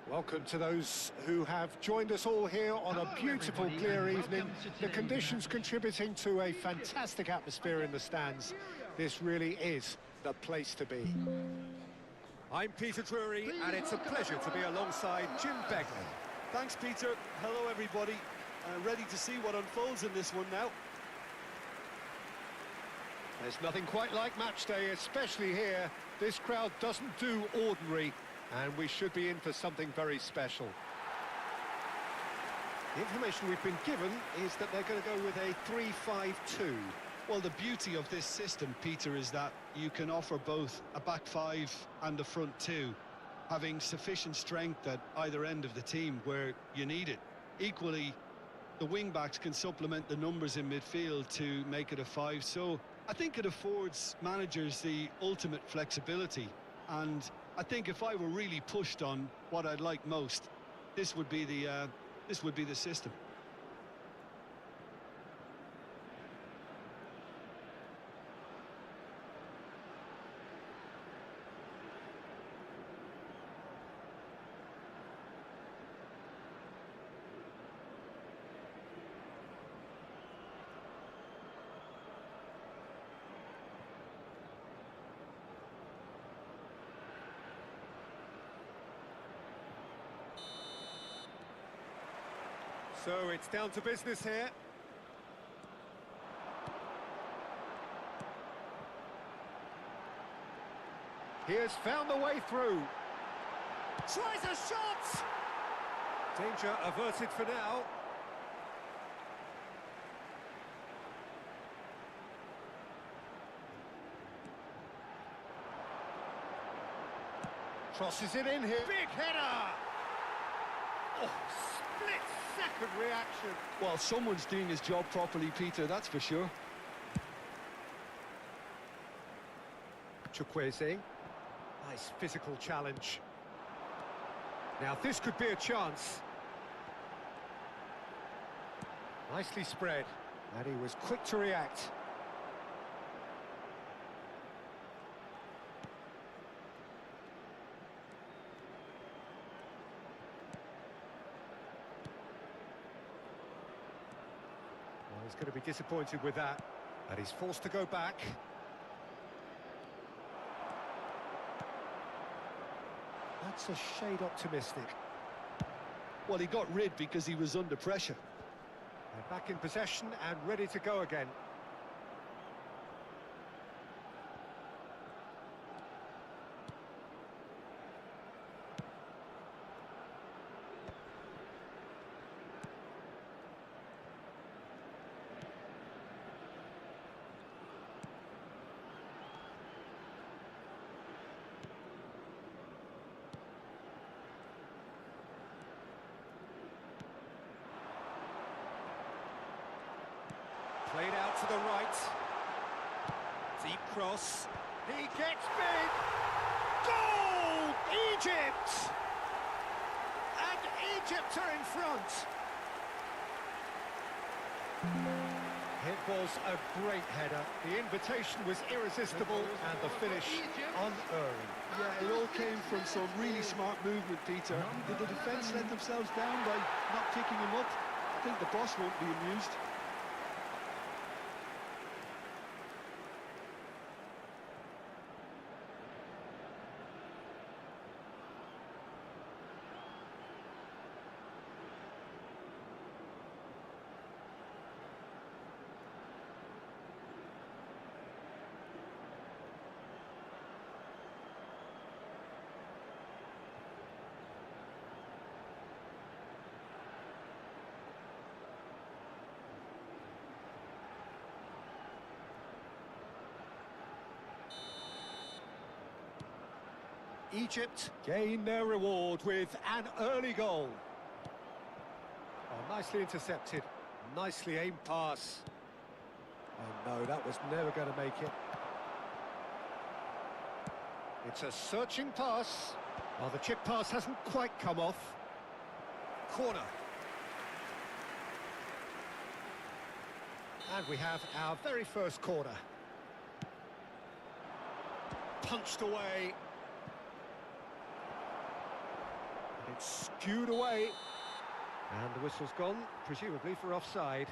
Welcome to those who have joined us all here on a beautiful, clear evening. The conditions contributing to a fantastic atmosphere in the stands. This really is the place to be. I'm Peter Drury, and it's a pleasure to be alongside Jim Begley. Thanks, Peter. Hello, everybody. Ready to see what unfolds in this one now. There's nothing quite like match day, especially here. This crowd doesn't do ordinary, and we should be in for something very special. The information we've been given is that they're going to go with a 3-5-2. Well, the beauty of this system, Peter, is that you can offer both a back five and a front two, having sufficient strength at either end of the team where you need it. Equally, the wing-backs can supplement the numbers in midfield to make it a five, so I think it affords managers the ultimate flexibility. And I think if I were really pushed on what I'd like most, this would be the system. So it's down to business here. He has found the way through. Tries a shot! Danger averted for now. Crosses it in here. Big header! Oh, split-second reaction. Well, someone's doing his job properly, Peter, that's for sure. Chukwueze. Nice physical challenge. Now this could be a chance. Nicely spread. And he was quick to react. Well, he's going to be disappointed with that. And he's forced to go back. That's a shade optimistic. Well, he got rid because he was under pressure. They're back in possession and ready to go again. Played out to the right. Deep cross. He gets big. Goal! Egypt! And Egypt are in front. It was a great header. The invitation was irresistible and the finish unerring. Yeah, it all came from some really smart movement, Peter. Did the defence let themselves down by not picking him up? I think the boss won't be amused. Egypt gain their reward with an early goal. Oh, nicely intercepted, nicely aimed pass. Oh no, that was never going to make it. It's a searching pass. Well, the chip pass hasn't quite come off. Corner. And we have our very first corner. Punched away. It's skewed away. And the whistle's gone, presumably for offside.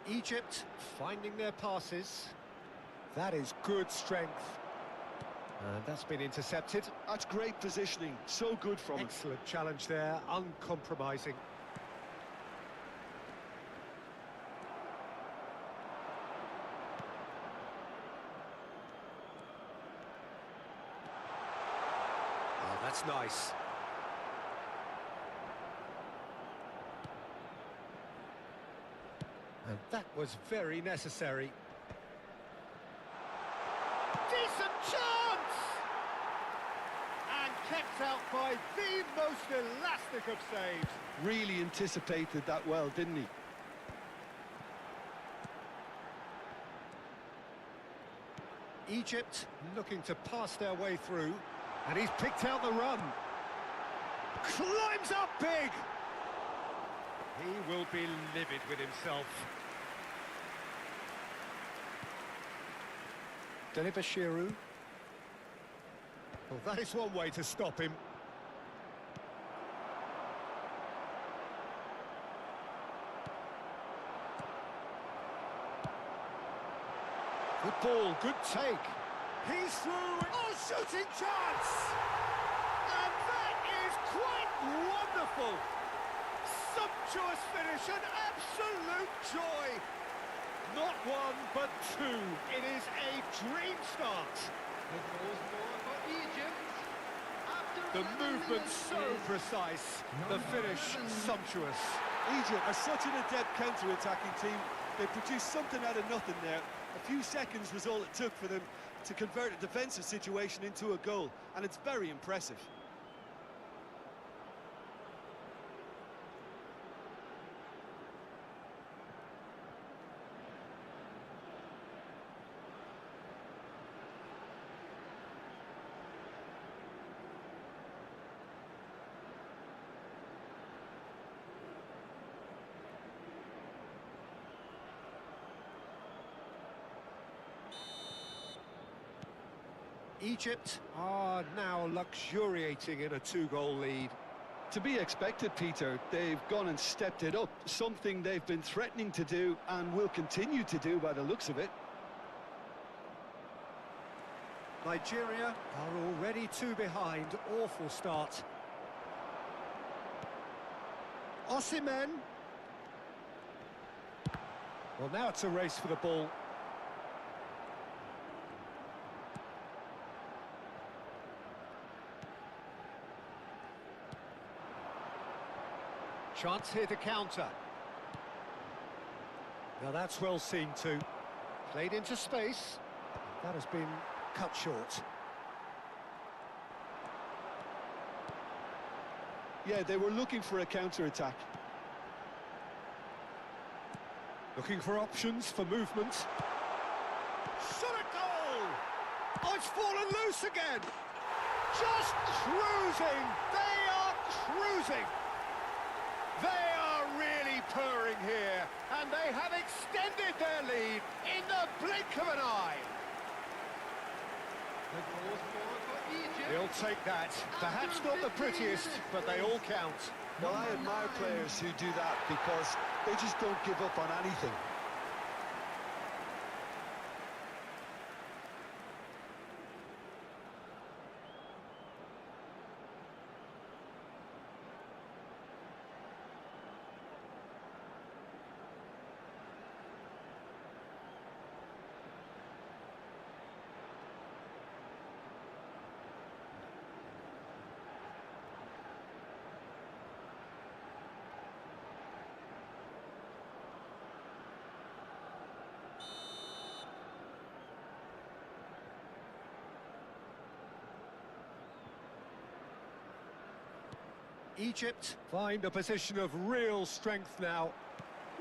Egypt finding their passes. That is good strength. And that's been intercepted. That's great positioning, so good from him. Excellent challenge there, uncompromising. Oh, that's nice. And that was very necessary. Decent chance! And kept out by the most elastic of saves. Really anticipated that well, didn't he? Egypt looking to pass their way through. And he's picked out the run. Climbs up big! He will be livid with himself. Delibashiru. Well, that is one way to stop him. Good ball, good take. He's through. Oh, shooting chance! And that is quite wonderful. Sumptuous finish, an absolute joy. Not one, but two. It is a dream start. The movement so precise, the finish sumptuous. Egypt are such an adept counter-attacking team. They produced something out of nothing there. A few seconds was all it took for them to convert a defensive situation into a goal, and it's very impressive. Egypt are now luxuriating in a two-goal lead. To be expected, Peter. They've gone and stepped it up, something they've been threatening to do and will continue to do by the looks of it. Nigeria are already two behind. Awful start. Osimhen. Well, now it's a race for the ball. Chance here to counter. Now that's well seen too. Played into space. That has been cut short. Yeah, they were looking for a counter-attack. Looking for options for movement. Shot a goal! Oh, it's fallen loose again! Just cruising! They are cruising! They are really purring here, and they have extended their lead in the blink of an eye. He'll take that. Perhaps not the prettiest, but they all count. Well, I admire players who do that because they just don't give up on anything. Egypt find a position of real strength now.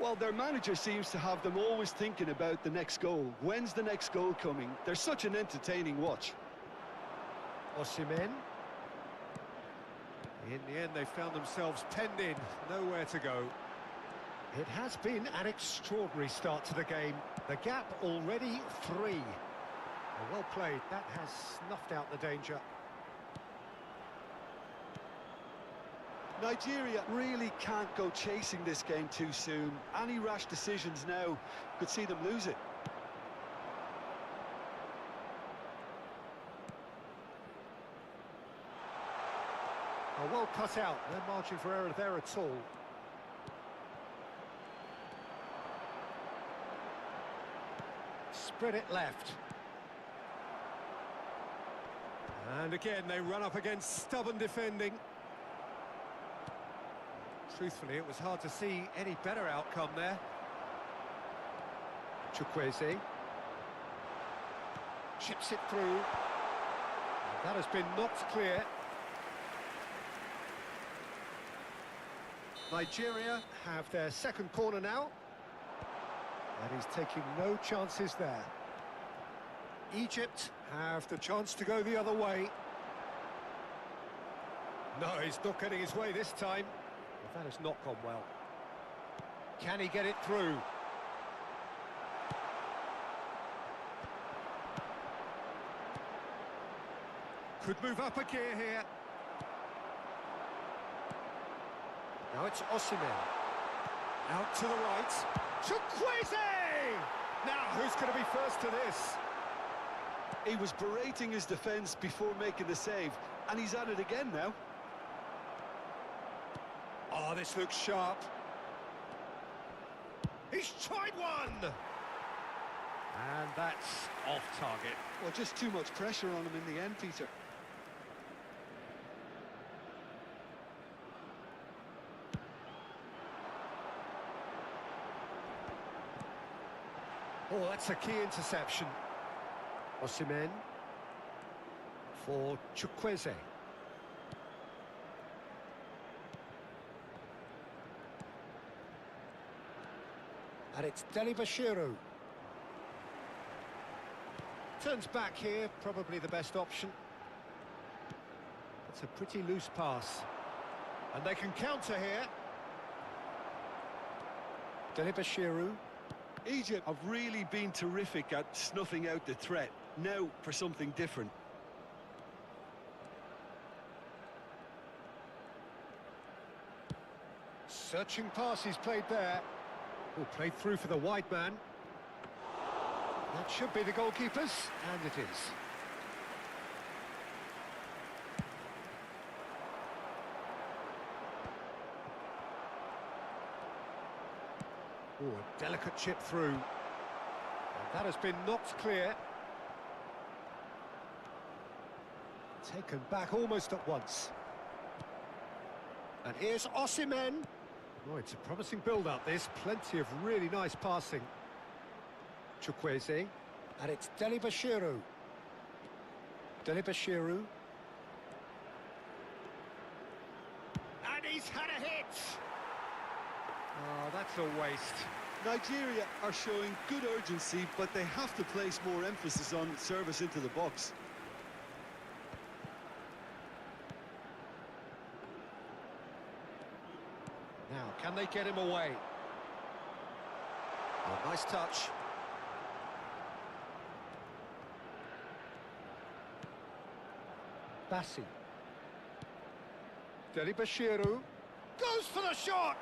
Well, their manager seems to have them always thinking about the next goal. When's the next goal coming? They're such an entertaining watch. Osimhen. In the end, they found themselves penned in, nowhere to go. It has been an extraordinary start to the game. The gap already 3. Well played. That has snuffed out the danger. Nigeria really can't go chasing this game too soon. Any rash decisions now could see them lose it. Oh, well cut out. No margin for error there at all. Spread it left. And again, they run up against stubborn defending. Truthfully, it was hard to see any better outcome there. Chukwueze. Chips it through. And that has been knocked clear. Nigeria have their second corner now. And he's taking no chances there. Egypt have the chance to go the other way. No, he's not getting his way this time. That has not gone well. Can he get it through? Could move up a gear here. Now it's Osimhen. Out to the right. Chukwueze! Now, who's going to be first to this? He was berating his defence before making the save, and he's at it again now. Oh, this looks sharp. He's tried one! And that's off target. Well, just too much pressure on him in the end, Peter. Oh, that's a key interception. Osimhen for Chukwueze. And it's Bashiru. Turns back here, probably the best option. It's a pretty loose pass. And they can counter here. Bashiru. Egypt have really been terrific at snuffing out the threat. Now for something different. Searching pass he's played there. Oh, played through for the wide man. That should be the goalkeeper's, and it is. Oh, a delicate chip through. And that has been knocked clear. Taken back almost at once. And here's Osimhen. Oh, it's a promising build-up, this. Plenty of really nice passing. Chukwueze. And it's Bashiru. Bashiru. And he's had a hit! Oh, that's a waste. Nigeria are showing good urgency, but they have to place more emphasis on service into the box. Now, can they get him away? Oh, nice touch. Bassi. Bashiru. Goes for the shot!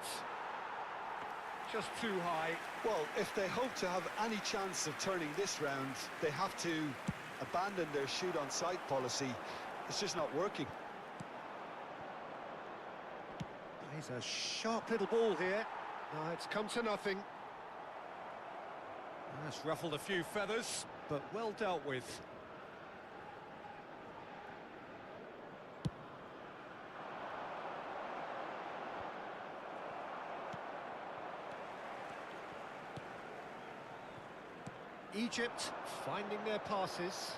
Just too high. Well, if they hope to have any chance of turning this round, they have to abandon their shoot-on-sight policy. It's just not working. He's a sharp little ball here. No, it's come to nothing. That's ruffled a few feathers, but well dealt with. Egypt finding their passes.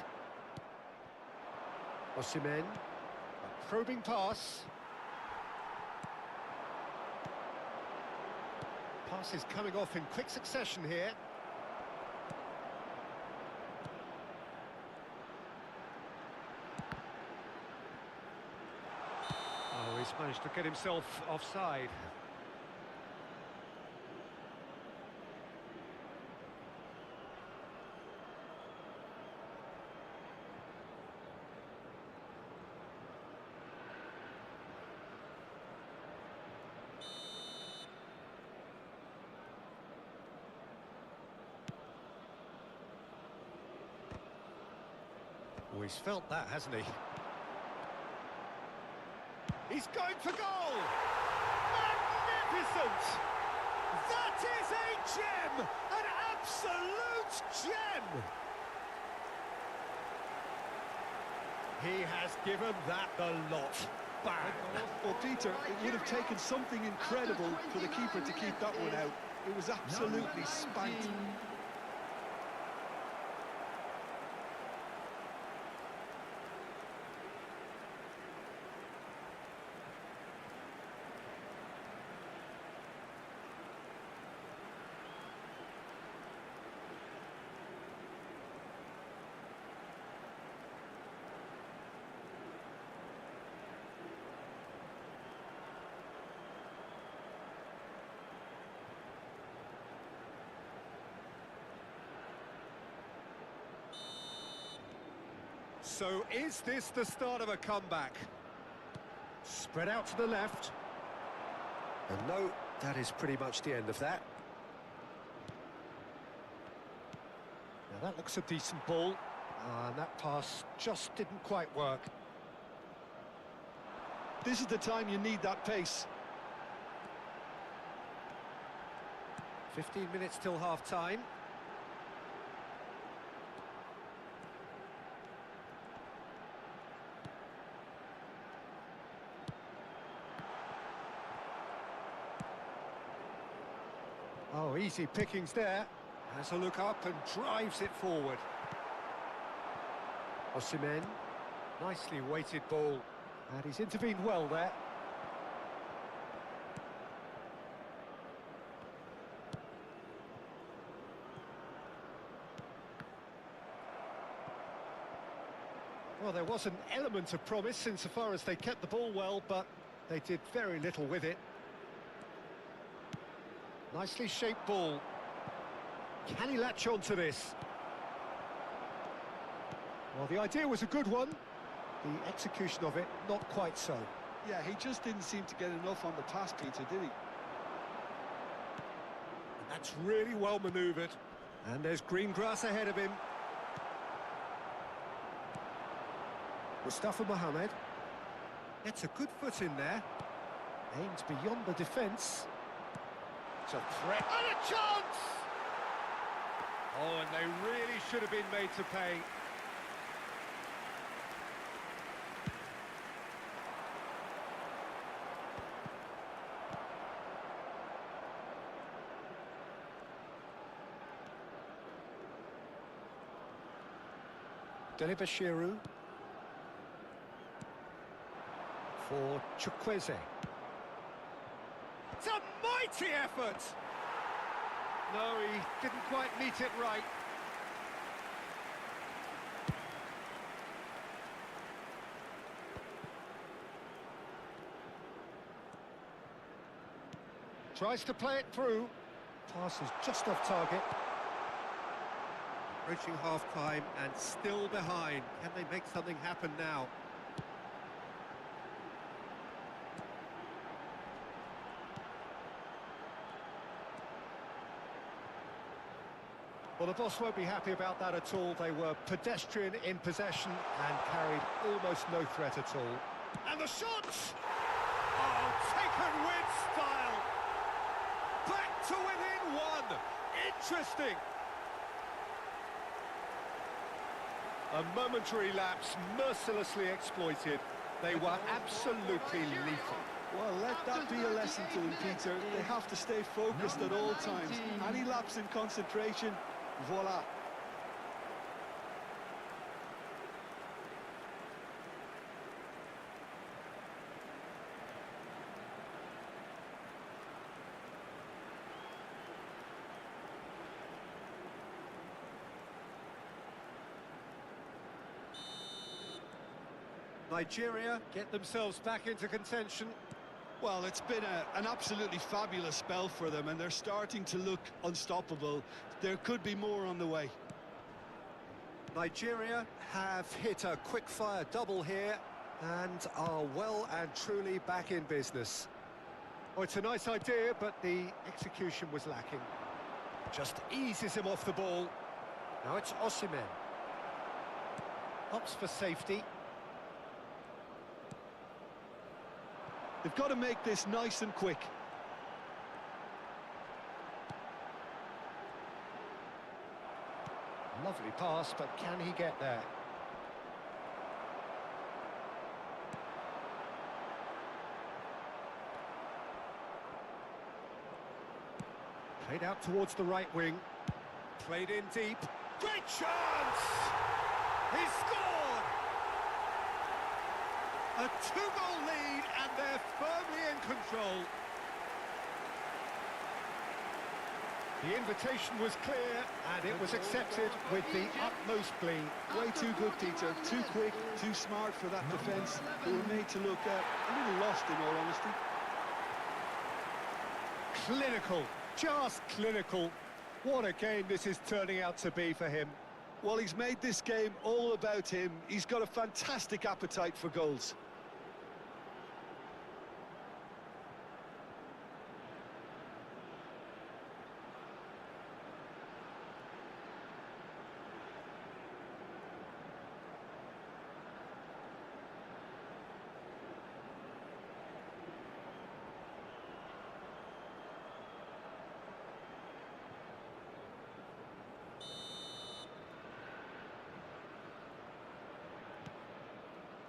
Osimhen, a probing pass. Passes coming off in quick succession here. Oh, he's managed to get himself offside. Oh, he's felt that, hasn't he? He's going for goal! Magnificent! That is a gem! An absolute gem! He has given that the lot. Bang! Well, Peter, it would have taken something incredible for the keeper to keep that one out. It was absolutely spanked. So is this the start of a comeback? Spread out to the left. And no, that is pretty much the end of that. Now that looks a decent ball. And that pass just didn't quite work. This is the time you need that pace. 15 minutes till half-time. Oh, easy pickings there. Has a look up and drives it forward. Osimhen, nicely weighted ball. And he's intervened well there. Well, there was an element of promise insofar as they kept the ball well, but they did very little with it. Nicely shaped ball. Can he latch on to this? Well, the idea was a good one. The execution of it, not quite so. Yeah, he just didn't seem to get enough on the pass, Peter, did he? And that's really well manoeuvred. And there's green grass ahead of him. Mustafa Mohamed gets a good foot in there. Aims beyond the defence. It's a threat and a chance! Oh, and they really should have been made to pay. Delibashiru for Chukwueze. It's a mighty effort! No, he didn't quite meet it right. Tries to play it through. Passes just off target. Reaching half-time and still behind. Can they make something happen now? Well, the boss won't be happy about that at all. They were pedestrian in possession and carried almost no threat at all. And the shots! Oh, taken with style! Back to within one! Interesting! A momentary lapse, mercilessly exploited. They were absolutely lethal. Well, let that be a lesson to them, Peter. They have to stay focused at all times. Any lapse in concentration, voila. Nigeria get themselves back into contention. Well, it's been an absolutely fabulous spell for them, and they're starting to look unstoppable. There could be more on the way. Nigeria have hit a quick-fire double here and are well and truly back in business. Oh, it's a nice idea, but the execution was lacking. Just eases him off the ball. Now it's Osimhen. Opts for safety. They've got to make this nice and quick. Lovely pass, but can he get there? Played out towards the right wing. Played in deep. Great chance! He scored! A two-goal lead, and they're firmly in control. The invitation was clear, and it was accepted with the utmost glee. Way too good, Peter. Too quick, too smart for that defence. They were made to look a little lost, in all honesty. Clinical, just clinical. What a game this is turning out to be for him. Well, he's made this game all about him. He's got a fantastic appetite for goals.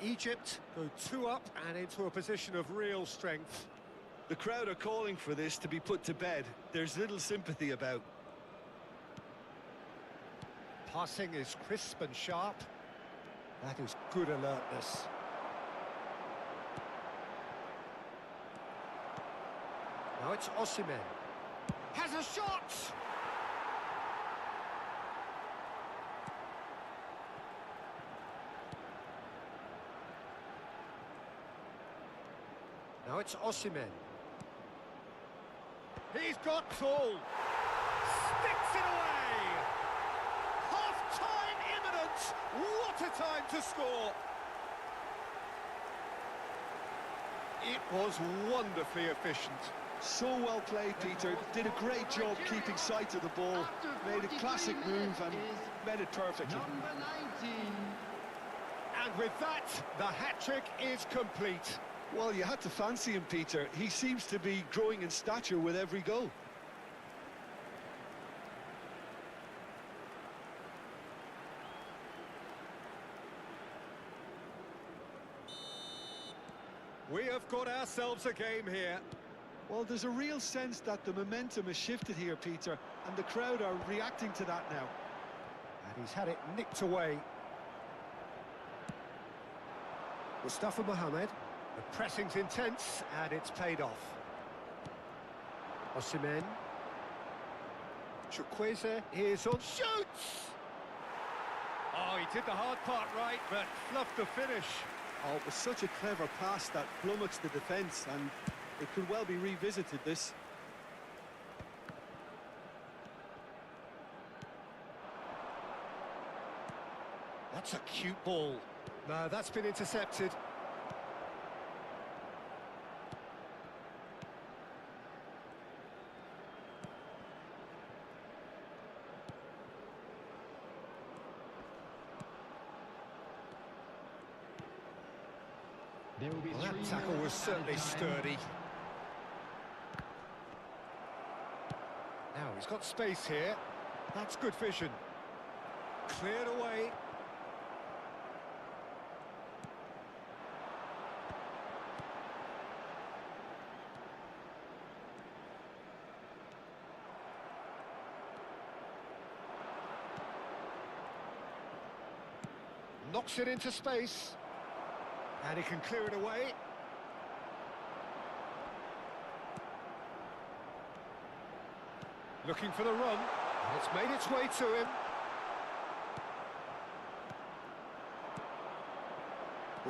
Egypt go 2 up and into a position of real strength. The crowd are calling for this to be put to bed. There's little sympathy about. Passing is crisp and sharp. That is good alertness. Now it's Osimhen. Has a shot! Now it's Osimhen. He's got tall. Sticks it away. Half-time imminent. What a time to score. It was wonderfully efficient. So well played, Peter. Did a great job keeping sight of the ball. Made a classic move and made it perfectly. And with that, the hat-trick is complete. Well, you had to fancy him, Peter. He seems to be growing in stature with every goal. We have got ourselves a game here. Well, there's a real sense that the momentum has shifted here, Peter, and the crowd are reacting to that now. And he's had it nicked away. Mustafa Mohamed. The pressing's intense, and it's paid off. Osimhen. Chukwueze is on. Shoots! Oh, he did the hard part right, but fluffed the finish. Oh, it was such a clever pass that flummoxed the defence, and it could well be revisited, this. That's a cute ball. No, that's been intercepted. Well, that tackle was certainly sturdy. Now he's got space here. That's good vision. Cleared away. Knocks it into space. And he can clear it away. Looking for the run. It's made its way to him.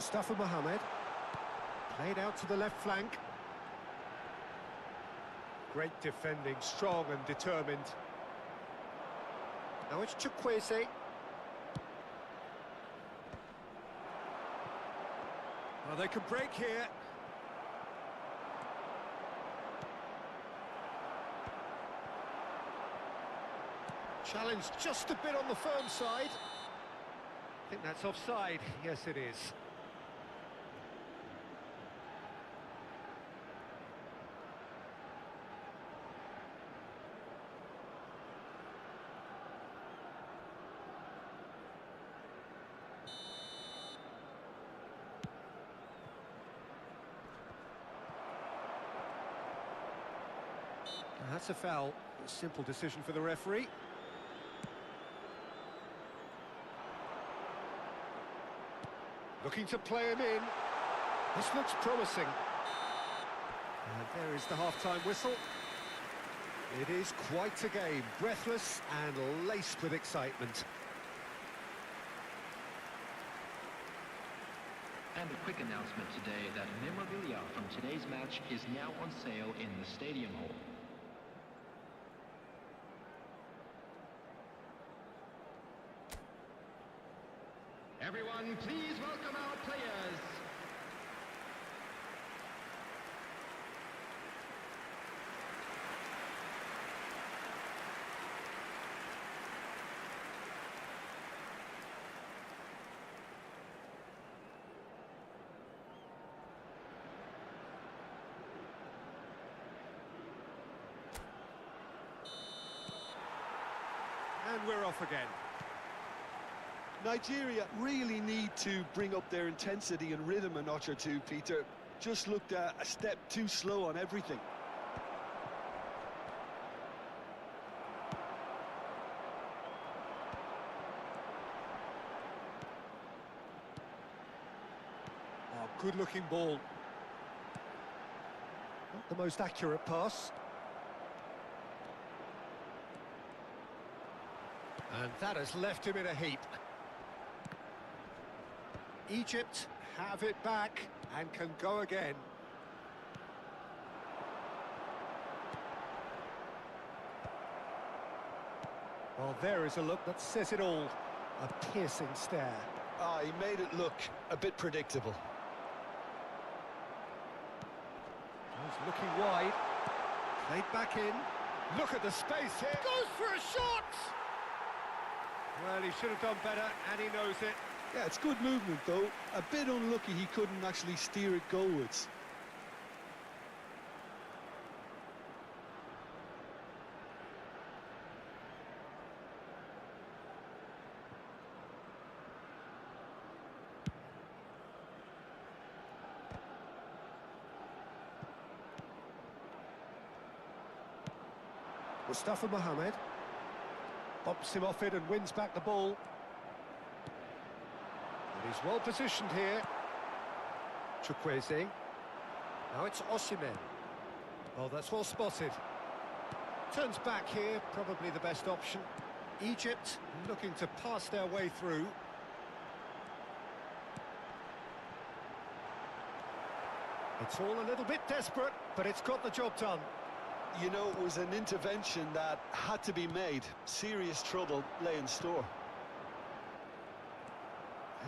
Mustafa Mohamed. Played out to the left flank. Great defending, strong and determined. Now it's Chukwueze. Well, they can break here. Challenge just a bit on the firm side. I think that's offside. Yes, it is. That's a foul. A simple decision for the referee. Looking to play him in. This looks promising. And there is the half-time whistle. It is quite a game, breathless and laced with excitement. And a quick announcement today that memorabilia from today's match is now on sale in the Stadium Hall. Everyone, please welcome our players. And we're off again. Nigeria really need to bring up their intensity and rhythm a notch or two, Peter. Just looked a step too slow on everything. Oh, good-looking ball. Not the most accurate pass. And that has left him in a heap. Egypt have it back and can go again. Well, there is a look that says it all. A piercing stare. Ah, he made it look a bit predictable. He's looking wide. Played back in. Look at the space here. Goes for a shot! Well, he should have done better, and he knows it. Yeah, it's good movement, though. A bit unlucky he couldn't actually steer it goalwards. Mustafa Mohamed. Bumps him off it and wins back the ball. And he's well positioned here. Chukwueze. Now it's Osimhen. Oh, that's well spotted. Turns back here, probably the best option. Egypt looking to pass their way through. It's all a little bit desperate, but it's got the job done. You know, it was an intervention that had to be made. Serious trouble lay in store.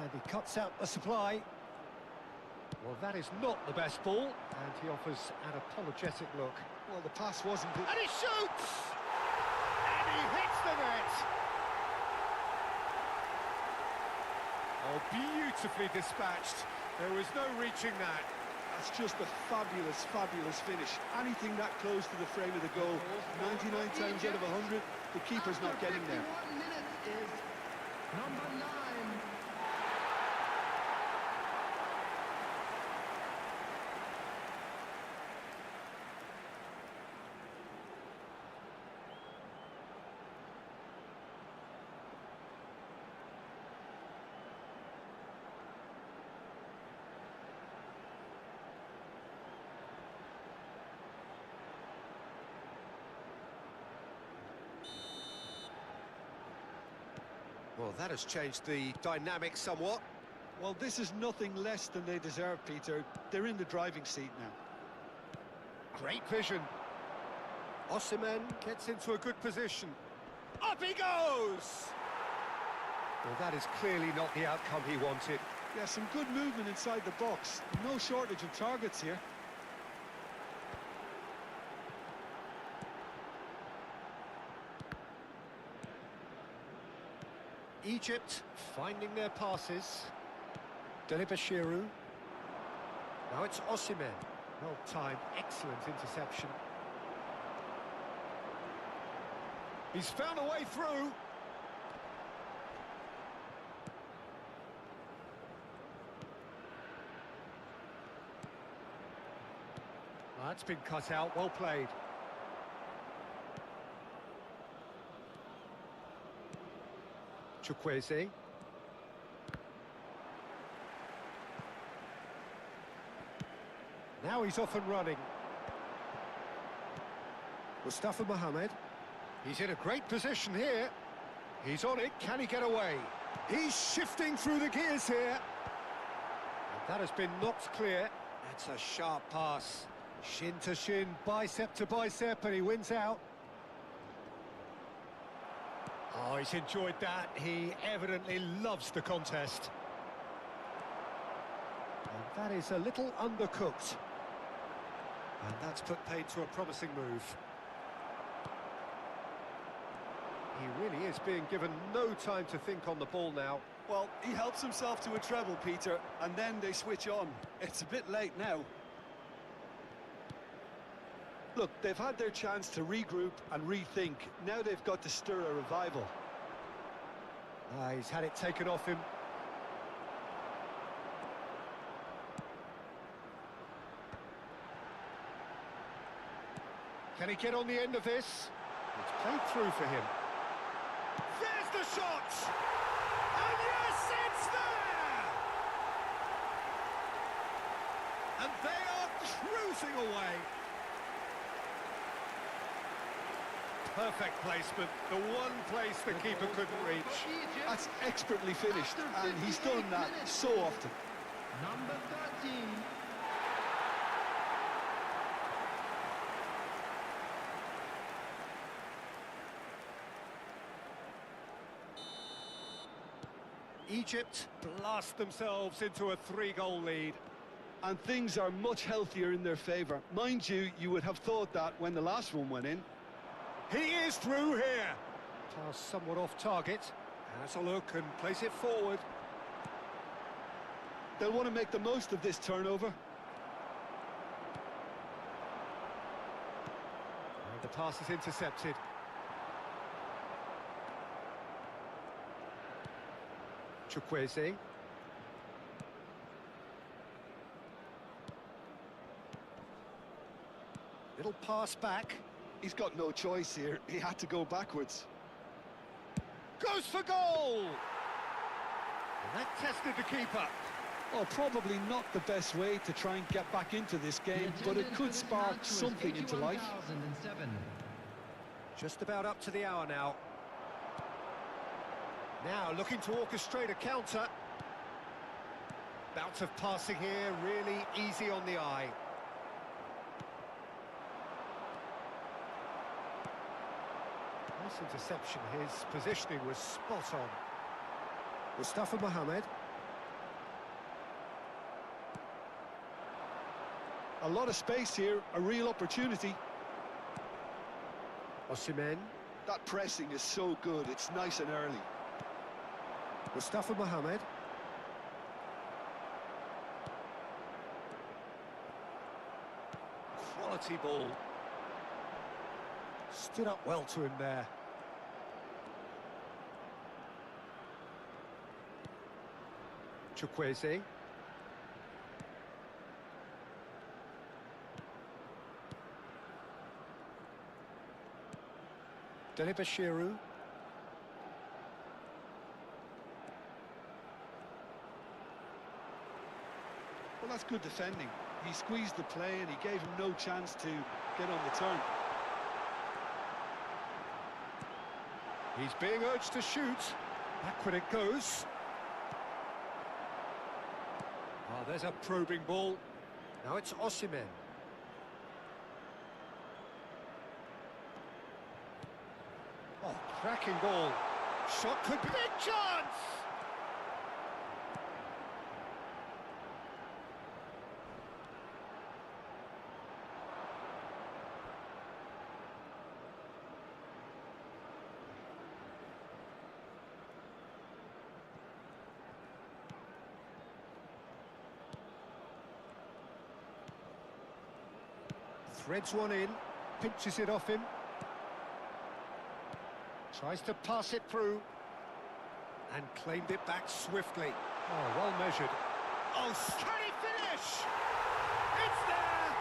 And he cuts out the supply. Well, that is not the best ball. And he offers an apologetic look. Well, the pass wasn't... And he shoots! And he hits the net! Oh, beautifully dispatched. There was no reaching that. That's just a fabulous, fabulous finish. Anything that close to the frame of the goal, 99 times out of 100, the keeper's not getting there. 51 minutes is number 9. Well, that has changed the dynamic somewhat. Well, this is nothing less than they deserve, Peter. They're in the driving seat now. Great vision. Osimhen gets into a good position. Up he goes! Well, that is clearly not the outcome he wanted. Yeah, some good movement inside the box. No shortage of targets here. Egypt finding their passes. Delibashiru. Now it's Osimhen. Well timed, excellent interception. He's found a way through. That's been cut out, well played. Chukwueze. Now he's off and running. Mustafa Mohamed. He's in a great position here. He's on it, can he get away? He's shifting through the gears here. And that has been knocked clear. That's a sharp pass. Shin to shin, bicep to bicep, and he wins out. Oh, he's enjoyed that. He evidently loves the contest. And that is a little undercooked. And that's put paid to a promising move. He really is being given no time to think on the ball now. Well, he helps himself to a treble, Peter, and then they switch on. It's a bit late now. Look, they've had their chance to regroup and rethink. Now they've got to stir a revival. He's had it taken off him. Can he get on the end of this? It's played through for him. There's the shot! And yes, it's there! And they are cruising away. Perfect placement, the one place the keeper couldn't reach. That's expertly finished, and he's done that so often. Number 13. Egypt blast themselves into a 3-goal lead. And things are much healthier in their favour. Mind you, you would have thought that when the last one went in. He is through here. Pass somewhat off target. Has a look and plays it forward. They'll want to make the most of this turnover. And the pass is intercepted. Chukwueze. Little pass back. He's got no choice here. He had to go backwards. Goes for goal! And that tested the keeper. Oh, probably not the best way to try and get back into this game, but it could spark something into life. Just about up to the hour now. Now looking to orchestrate a counter. Bout of passing here, really easy on the eye. Nice interception, his positioning was spot on. Mustafa Mohamed. A lot of space here, a real opportunity. Osimhen. That pressing is so good, it's nice and early. Mustafa Mohamed. Quality ball. Stood up well to him there. Chukwueze. Delibashiru. Well, that's good defending. He squeezed the play and he gave him no chance to get on the turn. He's being urged to shoot. Back when it goes. Oh, there's a probing ball. Now it's Osimhen. Oh, cracking ball. Shot could be... Big chance! Threads one in, pinches it off him. Tries to pass it through. And claimed it back swiftly. Oh, well measured. Oh, can he finish? It's there!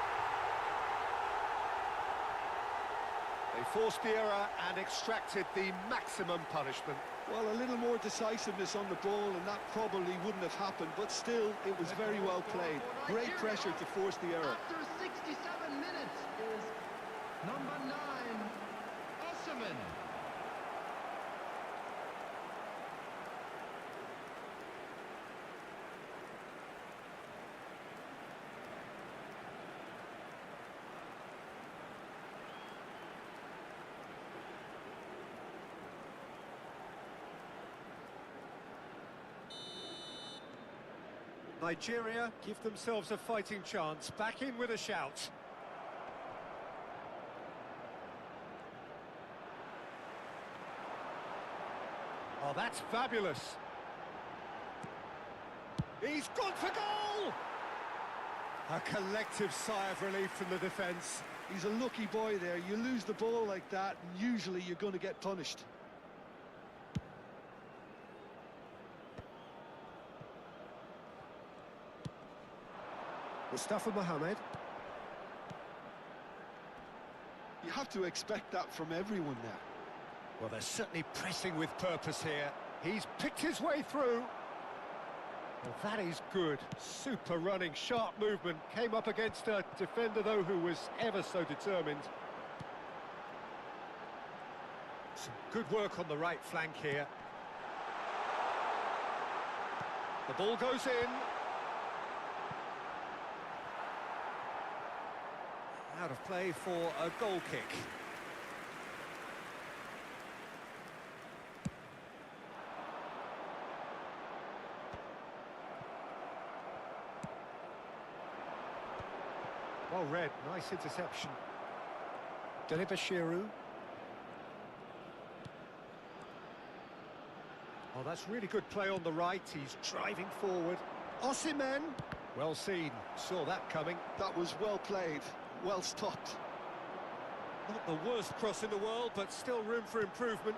They forced the error and extracted the maximum punishment. Well, a little more decisiveness on the ball and that probably wouldn't have happened, but still, it was very well played. Great pressure to force the error. After 67 minutes is number 9, Osimhen. Nigeria give themselves a fighting chance. Back in with a shout. Oh, that's fabulous. He's gone for goal! A collective sigh of relief from the defence. He's a lucky boy there. You lose the ball like that, and usually you're going to get punished. Mustafa Mohamed. You have to expect that from everyone now. Well, they're certainly pressing with purpose here. He's picked his way through. Well, that is good. Super running, sharp movement. Came up against a defender, though, who was ever so determined. Some good work on the right flank here. The ball goes in. Out of play for a goal kick. Well read, nice interception. Delibashiru. Oh, that's really good play on the right. He's driving forward. Osimhen. Well seen. Saw that coming. That was well played. Well stopped. Not the worst cross in the world, but still room for improvement.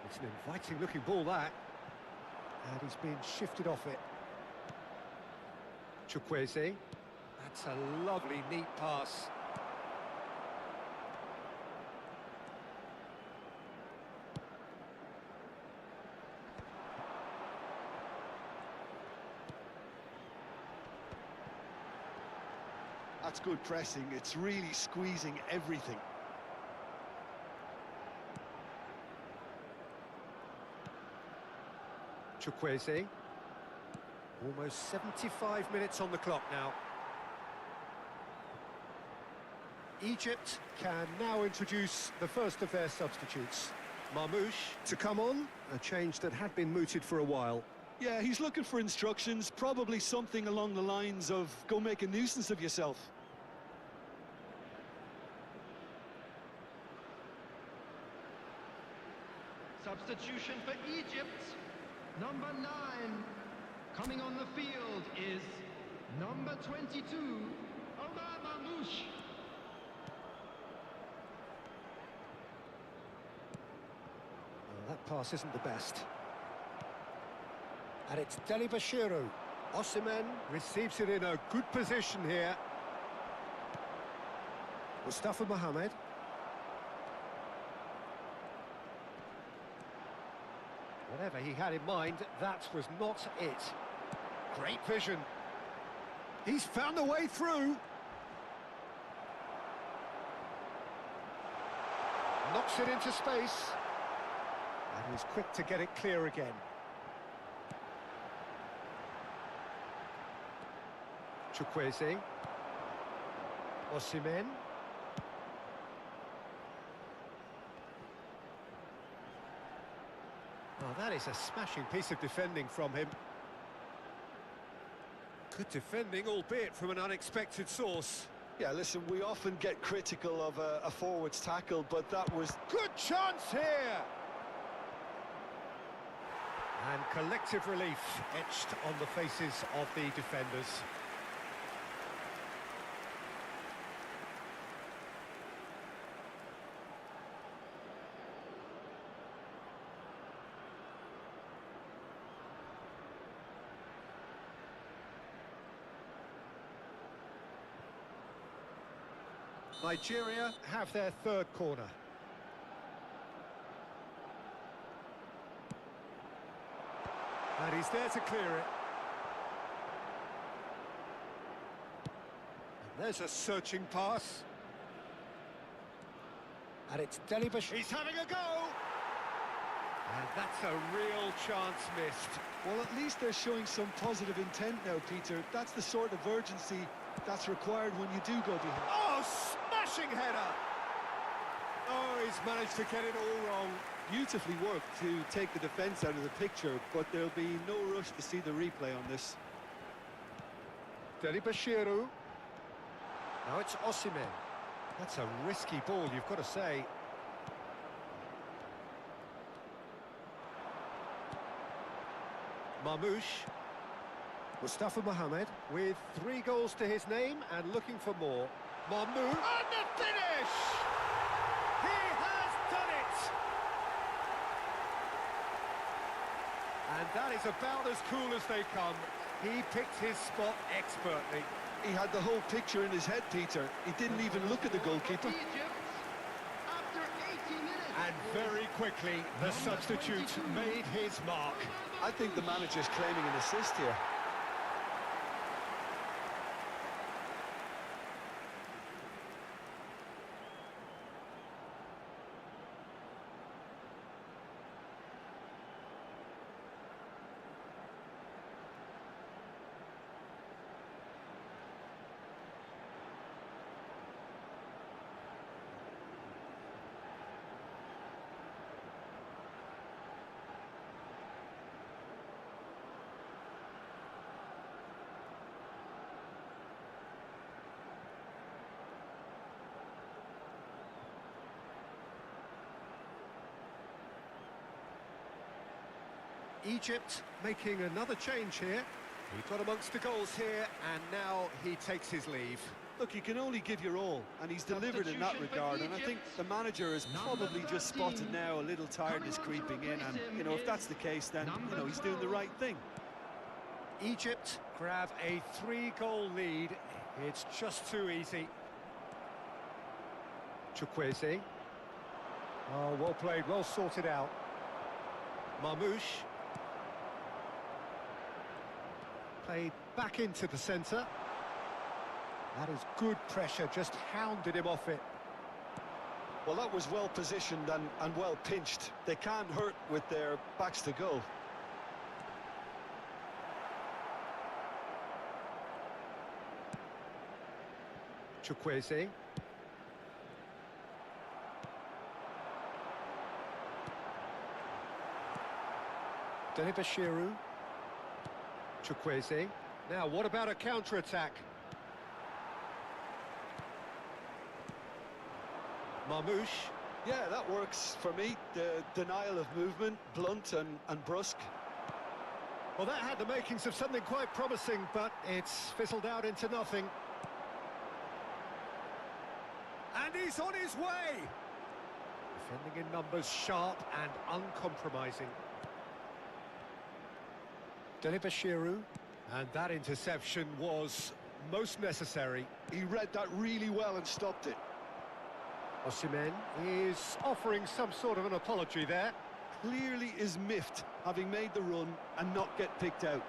It's an inviting looking ball, that. And he's being shifted off it. Chukwueze. That's a lovely, neat pass. That's good pressing. It's really squeezing everything. Chukwueze. Almost 75 minutes on the clock now. Egypt can now introduce the first of their substitutes. Marmoush to come on, a change that had been mooted for a while. Yeah, he's looking for instructions, probably something along the lines of go make a nuisance of yourself. Substitution for Egypt. Number 9 coming on the field is number 22, Omar Marmoush. Well, that pass isn't the best. And it's Delibashiru. Osimhen receives it in a good position here. Mustafa Mohamed. Whatever he had in mind, that was not it. Great vision. He's found a way through. Knocks it into space. He's quick to get it clear again. Chukwueze. Osimhen. Oh, that is a smashing piece of defending from him. Good defending, albeit from an unexpected source. Yeah, listen, we often get critical of a forward's tackle, but that was... Good chance here! And collective relief etched on the faces of the defenders. Nigeria have their third corner. And he's there to clear it. And there's a searching pass. And it's Delibash. He's having a go! And that's a real chance missed. Well, at least they're showing some positive intent now, Peter. That's the sort of urgency that's required when you do go behind. Oh, smashing header! Oh, he's managed to get it all wrong. Beautifully worked to take the defence out of the picture, but there'll be no rush to see the replay on this. Delibashiru. Now it's Osimhen. That's a risky ball, you've got to say. Marmoush. Mustafa Mohamed with 3 goals to his name and looking for more. Marmoush. And the finish! He has done it! And that is about as cool as they come. He picked his spot expertly. He had the whole picture in his head, Peter. He didn't even look at the goalkeeper. And very quickly, the substitute made his mark. I think the manager's claiming an assist here. Egypt making another change here. He got amongst the goals here, and now he takes his leave. Look, you can only give your all, and he's delivered in that regard, and I think the manager has probably just spotted now a little tiredness creeping in, and, you know, if that's the case, then, you know, he's doing the right thing. Egypt grab a 3-goal lead. It's just too easy. Chukwueze. Oh, well played, well sorted out. Marmoush. Played back into the centre. That is good pressure, just hounded him off it. Well, that was well positioned and well pinched. They can't hurt with their backs to goal. Chukwueze. Delibashiru. Chukwueze. Now, what about a counter-attack? Marmoush. Yeah, that works for me. The denial of movement, blunt and brusque. Well, that had the makings of something quite promising, but it's fizzled out into nothing. And he's on his way! Defending in numbers, sharp and uncompromising. Delibashiru, and that interception was most necessary. He read that really well and stopped it. Osimhen is offering some sort of an apology there. Clearly is miffed, having made the run and not get picked out.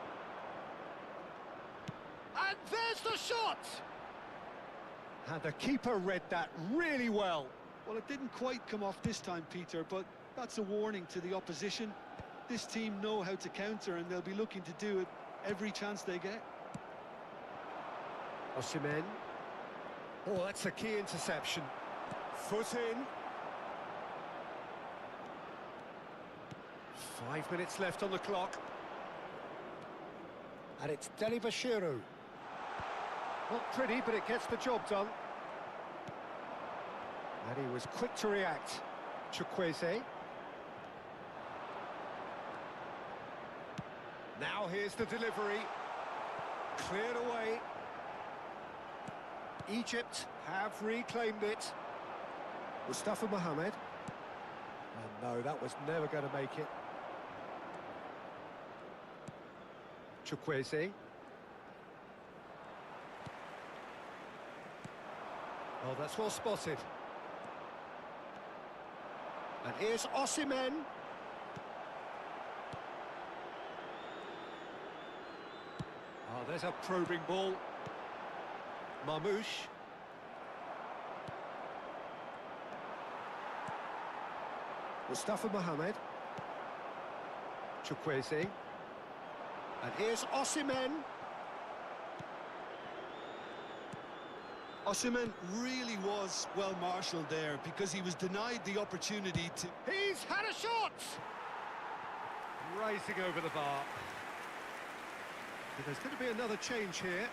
And there's the shot! And the keeper read that really well. Well, it didn't quite come off this time, Peter, but That's a warning to the opposition. This team know how to counter, and they'll be looking to do it every chance they get. Osimhen. Oh, that's a key interception. Foot in. 5 minutes left on the clock. And it's Deli Bashiru. Not pretty, but it gets the job done. And he was quick to react. Chukwueze. Now here's the delivery. Cleared away. Egypt have reclaimed it. Mustafa Mohamed. And no, that was never going to make it. Chukwueze. Oh, that's well spotted. And here's Osimhen. Oh, there's a probing ball. Marmoush. Mustafa Mohamed. Chukwueze. And here's Osimhen. Osimhen really was well marshalled there, because he was denied the opportunity to... He's had a shot! Rising over the bar. There's going to be another change here.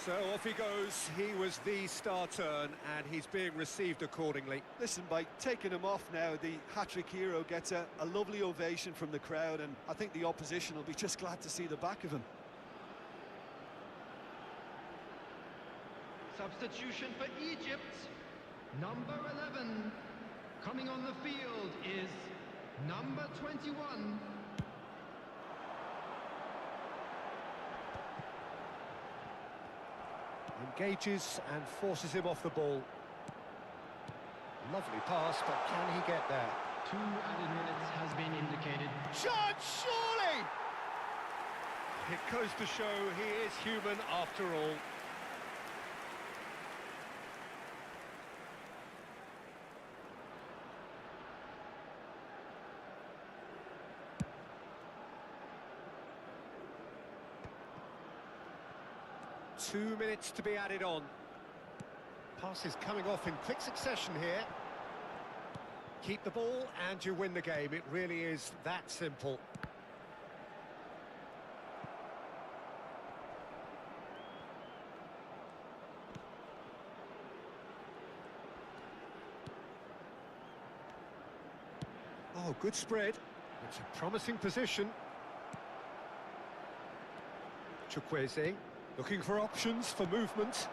So off he goes. He was the star turn, and he's being received accordingly. Listen, by taking him off now, the hat-trick hero gets a lovely ovation from the crowd, and I think the opposition will be just glad to see the back of him. Substitution for Egypt. Number 11. Coming on the field is number 21. Engages and forces him off the ball. Lovely pass, but can he get there? 2 added minutes has been indicated. Shot, surely! It goes to show he is human after all. Two minutes to be added on. Passes coming off in quick succession here. Keep the ball and you win the game. It really is that simple. Oh, good spread. It's a promising position. Chukwueze. Looking for options for movement.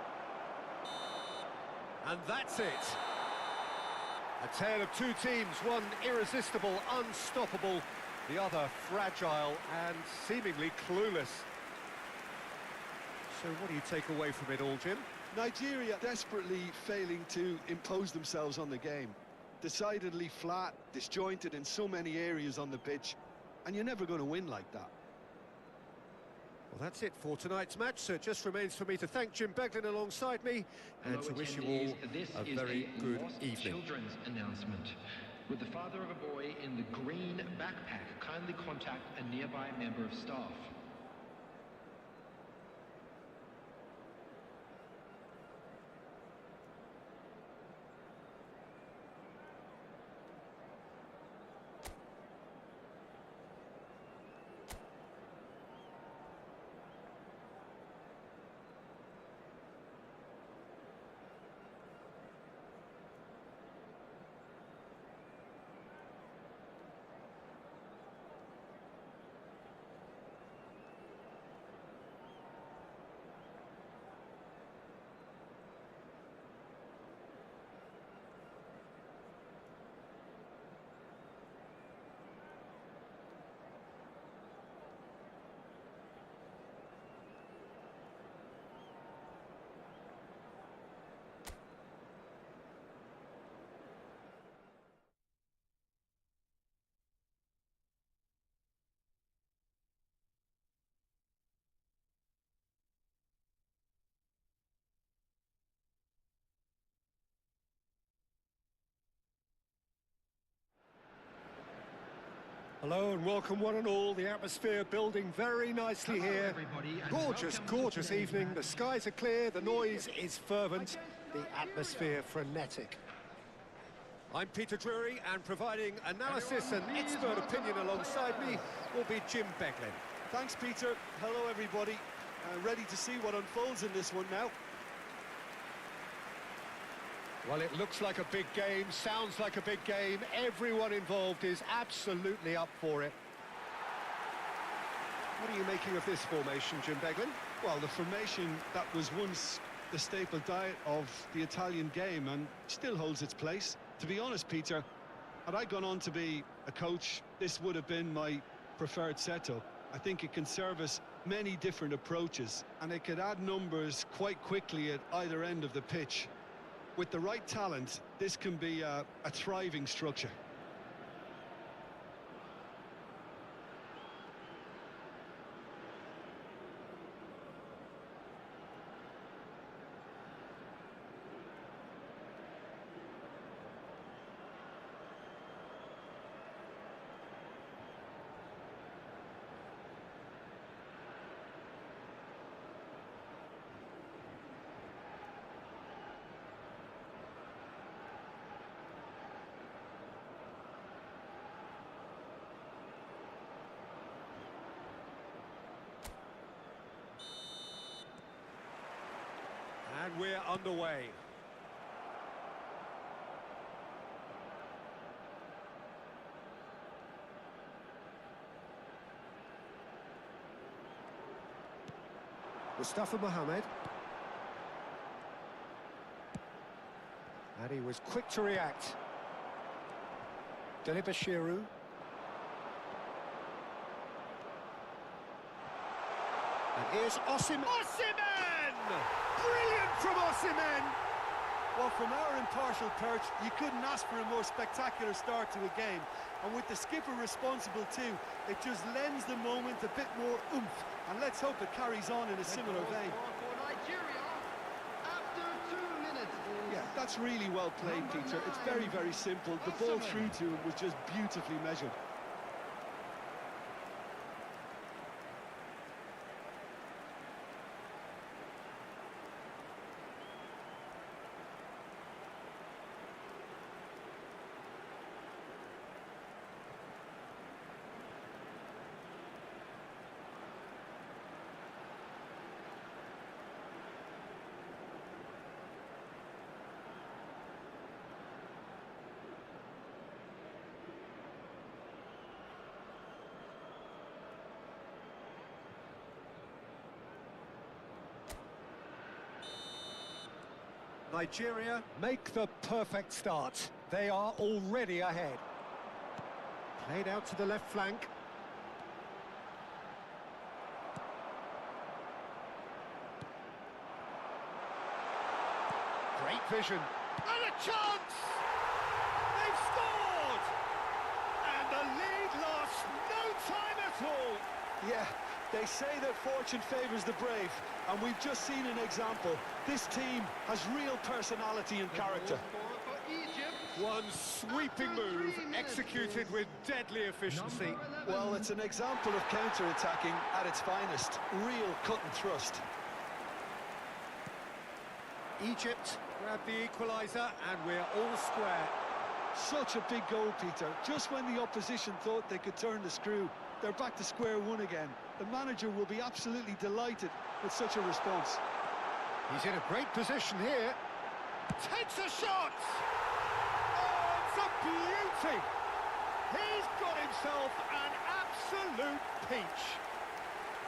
And that's it. A tale of two teams, one irresistible, unstoppable, the other fragile and seemingly clueless. So what do you take away from it all, Jim? Nigeria desperately failing to impose themselves on the game. Decidedly flat, disjointed in so many areas on the pitch, and you're never going to win like that. Well, that's it for tonight's match, so it just remains for me to thank Jim Beglin alongside me and to wish you all a very good evening. Children's announcement. With the father of a boy in the green backpack, kindly contact a nearby member of staff. Hello and welcome one and all. The atmosphere building very nicely Hello, here. everybody, and Gorgeous, welcome to gorgeous today's evening. match. The skies are clear, the noise is fervent, the atmosphere frenetic. I'm Peter Drury, and providing analysis and expert opinion alongside me will be Jim Beglin. Thanks, Peter. Hello, everybody. Ready to see what unfolds in this one now. Well, it looks like a big game, sounds like a big game. Everyone involved is absolutely up for it. What are you making of this formation, Jim Beglin? Well, the formation that was once the staple diet of the Italian game and still holds its place. To be honest, Peter, had I gone on to be a coach, this would have been my preferred setup. I think it can service many different approaches, and it could add numbers quite quickly at either end of the pitch. With the right talent, this can be a thriving structure. And we're underway. Mustafa Mohamed. And he was quick to react. Delibashiru. And here's Osimhen. Brilliant from Osimhen! Well, from our impartial perch, you couldn't ask for a more spectacular start to a game. And with the skipper responsible too, it just lends the moment a bit more oomph. And let's hope it carries on in a similar vein. For Nigeria, after 2 minutes. Yeah, that's really well played, Peter. It's very, very simple. The ball through to him was just beautifully measured. Nigeria make the perfect start. They are already ahead. Played out to the left flank. Great vision. And a chance! They've scored! And the lead lasts no time at all. Yeah, they say that fortune favours the brave, and we've just seen an example. This team has real personality and character. For Egypt. One sweeping move executed with deadly efficiency. Well, it's an example of counter-attacking at its finest. Real cut and thrust. Egypt grab the equaliser and we're all square. Such a big goal, Peter. Just when the opposition thought they could turn the screw, they're back to square one again. The manager will be absolutely delighted with such a response. He's in a great position here. Takes a shot! Oh, it's a beauty! He's got himself an absolute peach.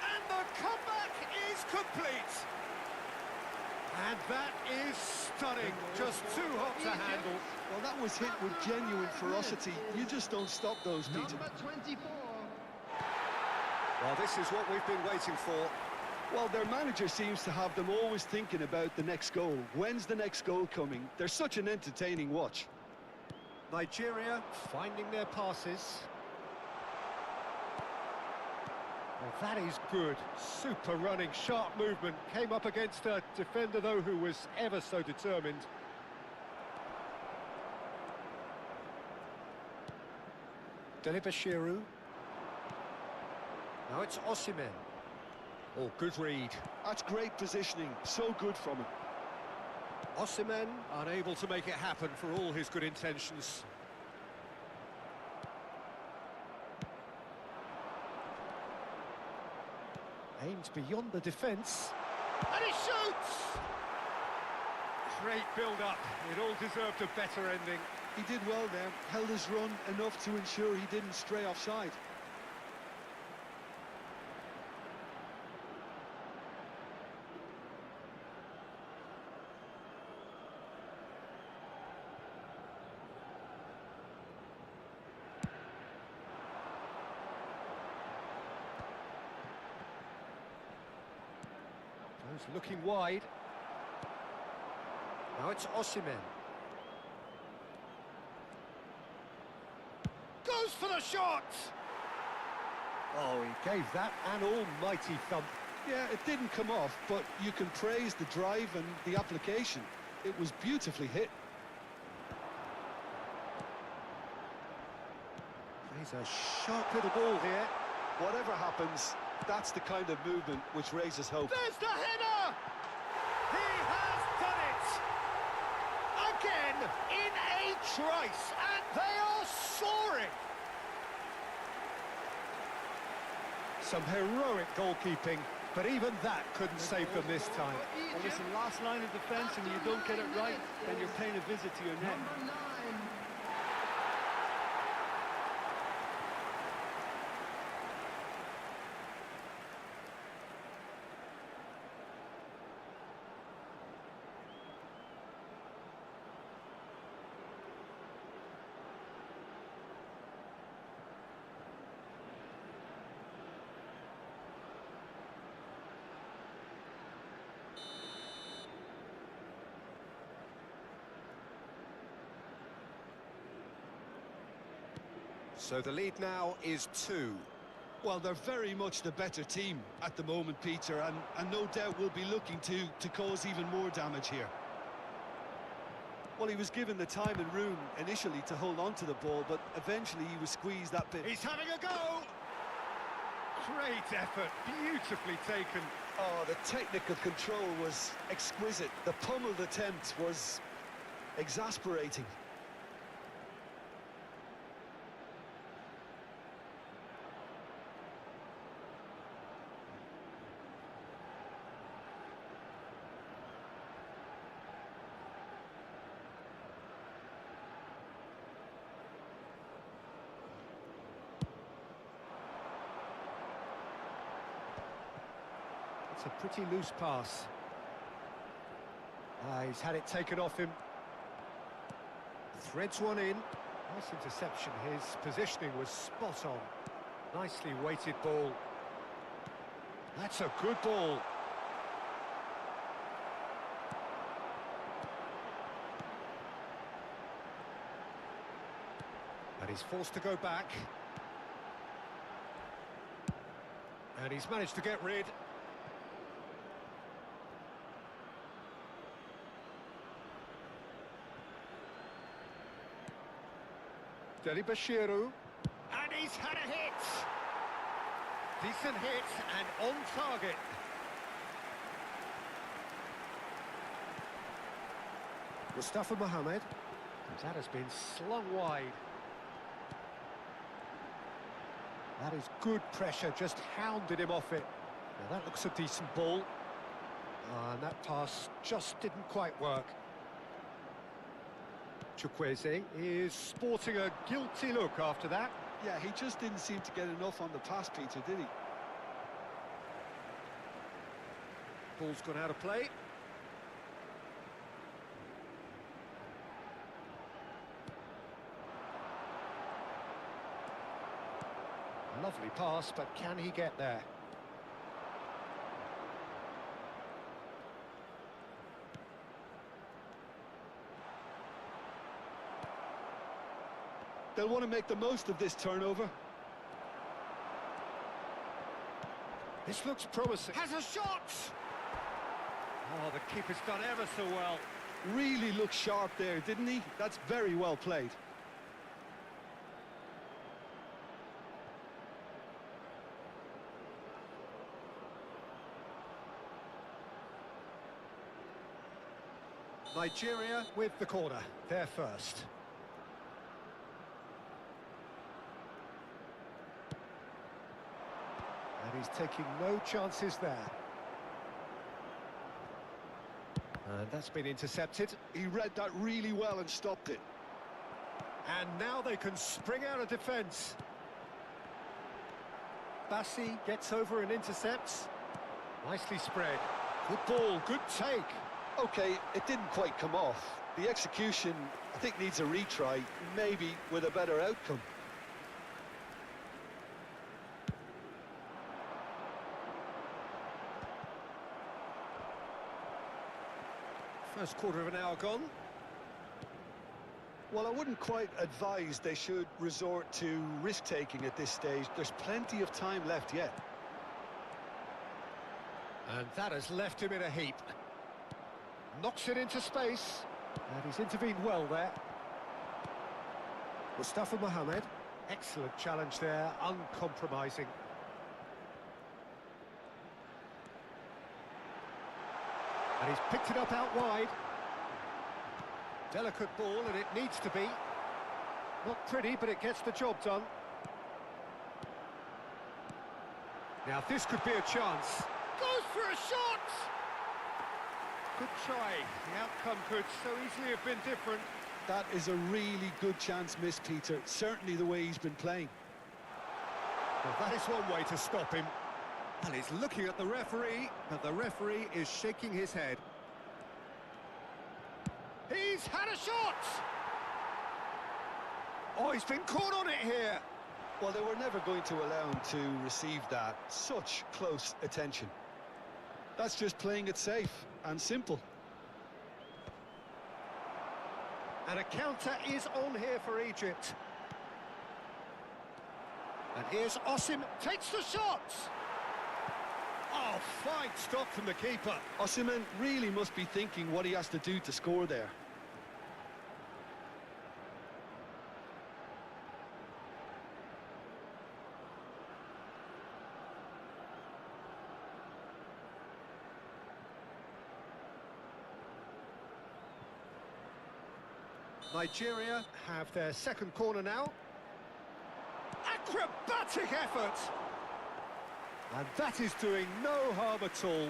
And the comeback is complete. And that is stunning. Just too hot to handle. Well, that was hit with genuine ferocity. You just don't stop those, Peter. Number 24. Well, this is what we've been waiting for. Well, their manager seems to have them always thinking about the next goal. When's the next goal coming? They're such an entertaining watch. Nigeria finding their passes. Well, that is good. Super running, sharp movement. Came up against a defender, though, who was ever so determined. Delibashiru. Now it's Osimhen. Oh, good read. That's great positioning, so good from him. Osimhen unable to make it happen for all his good intentions. Aims beyond the defence. And he shoots! Great build-up. It all deserved a better ending. He did well there, held his run enough to ensure he didn't stray offside. He's looking wide. Now it's Osimhen. Goes for the shot! Oh, he gave that an almighty thump. Yeah, it didn't come off, but you can praise the drive and the application. It was beautifully hit. He's a sharp little ball here. Whatever happens, that's the kind of movement which raises hope. There's the header! He has done it! Again, in a trice, and they are soaring! Some heroic goalkeeping, but even that couldn't save them this time. Well, listen, last line of defence, and you don't get it right, then you're paying a visit to your net. Number 9. So the lead now is 2. Well, they're very much the better team at the moment, Peter, and no doubt will be looking to cause even more damage here. Well, he was given the time and room initially to hold on to the ball, but eventually he was squeezed that bit. He's having a go! Great effort, beautifully taken. Oh, the technical control was exquisite. The pummeled attempt was exasperating. It's a pretty loose pass. He's had it taken off him. Threads one in. Nice interception. His positioning was spot on. Nicely weighted ball. That's a good ball. And he's forced to go back. And he's managed to get rid. Deli Bashiru, and he's had a hit! Decent hit and on target. Mustafa Mohamed, that has been slung wide. That is good pressure, just hounded him off it. Now that looks a decent ball. And that pass just didn't quite work. Chukwueze is sporting a guilty look after that. Yeah, he just didn't seem to get enough on the pass, Peter, did he? Ball's gone out of play. Lovely pass, but can he get there? They'll want to make the most of this turnover. This looks promising. Has a shot! Oh, the keeper's done ever so well. Really looked sharp there, didn't he? That's very well played. Nigeria with the corner, they're first. And he's taking no chances there. And that's been intercepted. He read that really well and stopped it. And now they can spring out of defence. Bassi gets over and intercepts. Nicely spread. Good ball, good take. Okay, it didn't quite come off. The execution, I think, needs a retry, maybe with a better outcome. First quarter of an hour gone. Well, I wouldn't quite advise they should resort to risk-taking at this stage. There's plenty of time left yet. And that has left him in a heap. Knocks it into space. And he's intervened well there. Mustafa Mohamed. Excellent challenge there, uncompromising. And he's picked it up out wide. Delicate ball, and it needs to be. Not pretty, but it gets the job done. Now, this could be a chance. Goes for a shot! Good try. The outcome could so easily have been different. That is a really good chance missed, Peter. Certainly the way he's been playing. Well, that is one way to stop him. And he's looking at the referee, but the referee is shaking his head. He's had a shot! Oh, he's been caught on it here. Well, they were never going to allow him to receive that. Such close attention. That's just playing it safe and simple. And a counter is on here for Egypt. And here's Osim, takes the shot! Oh, fine stop from the keeper. Osimhen really must be thinking what he has to do to score there. Nigeria have their second corner now. Acrobatic effort! And that is doing no harm at all.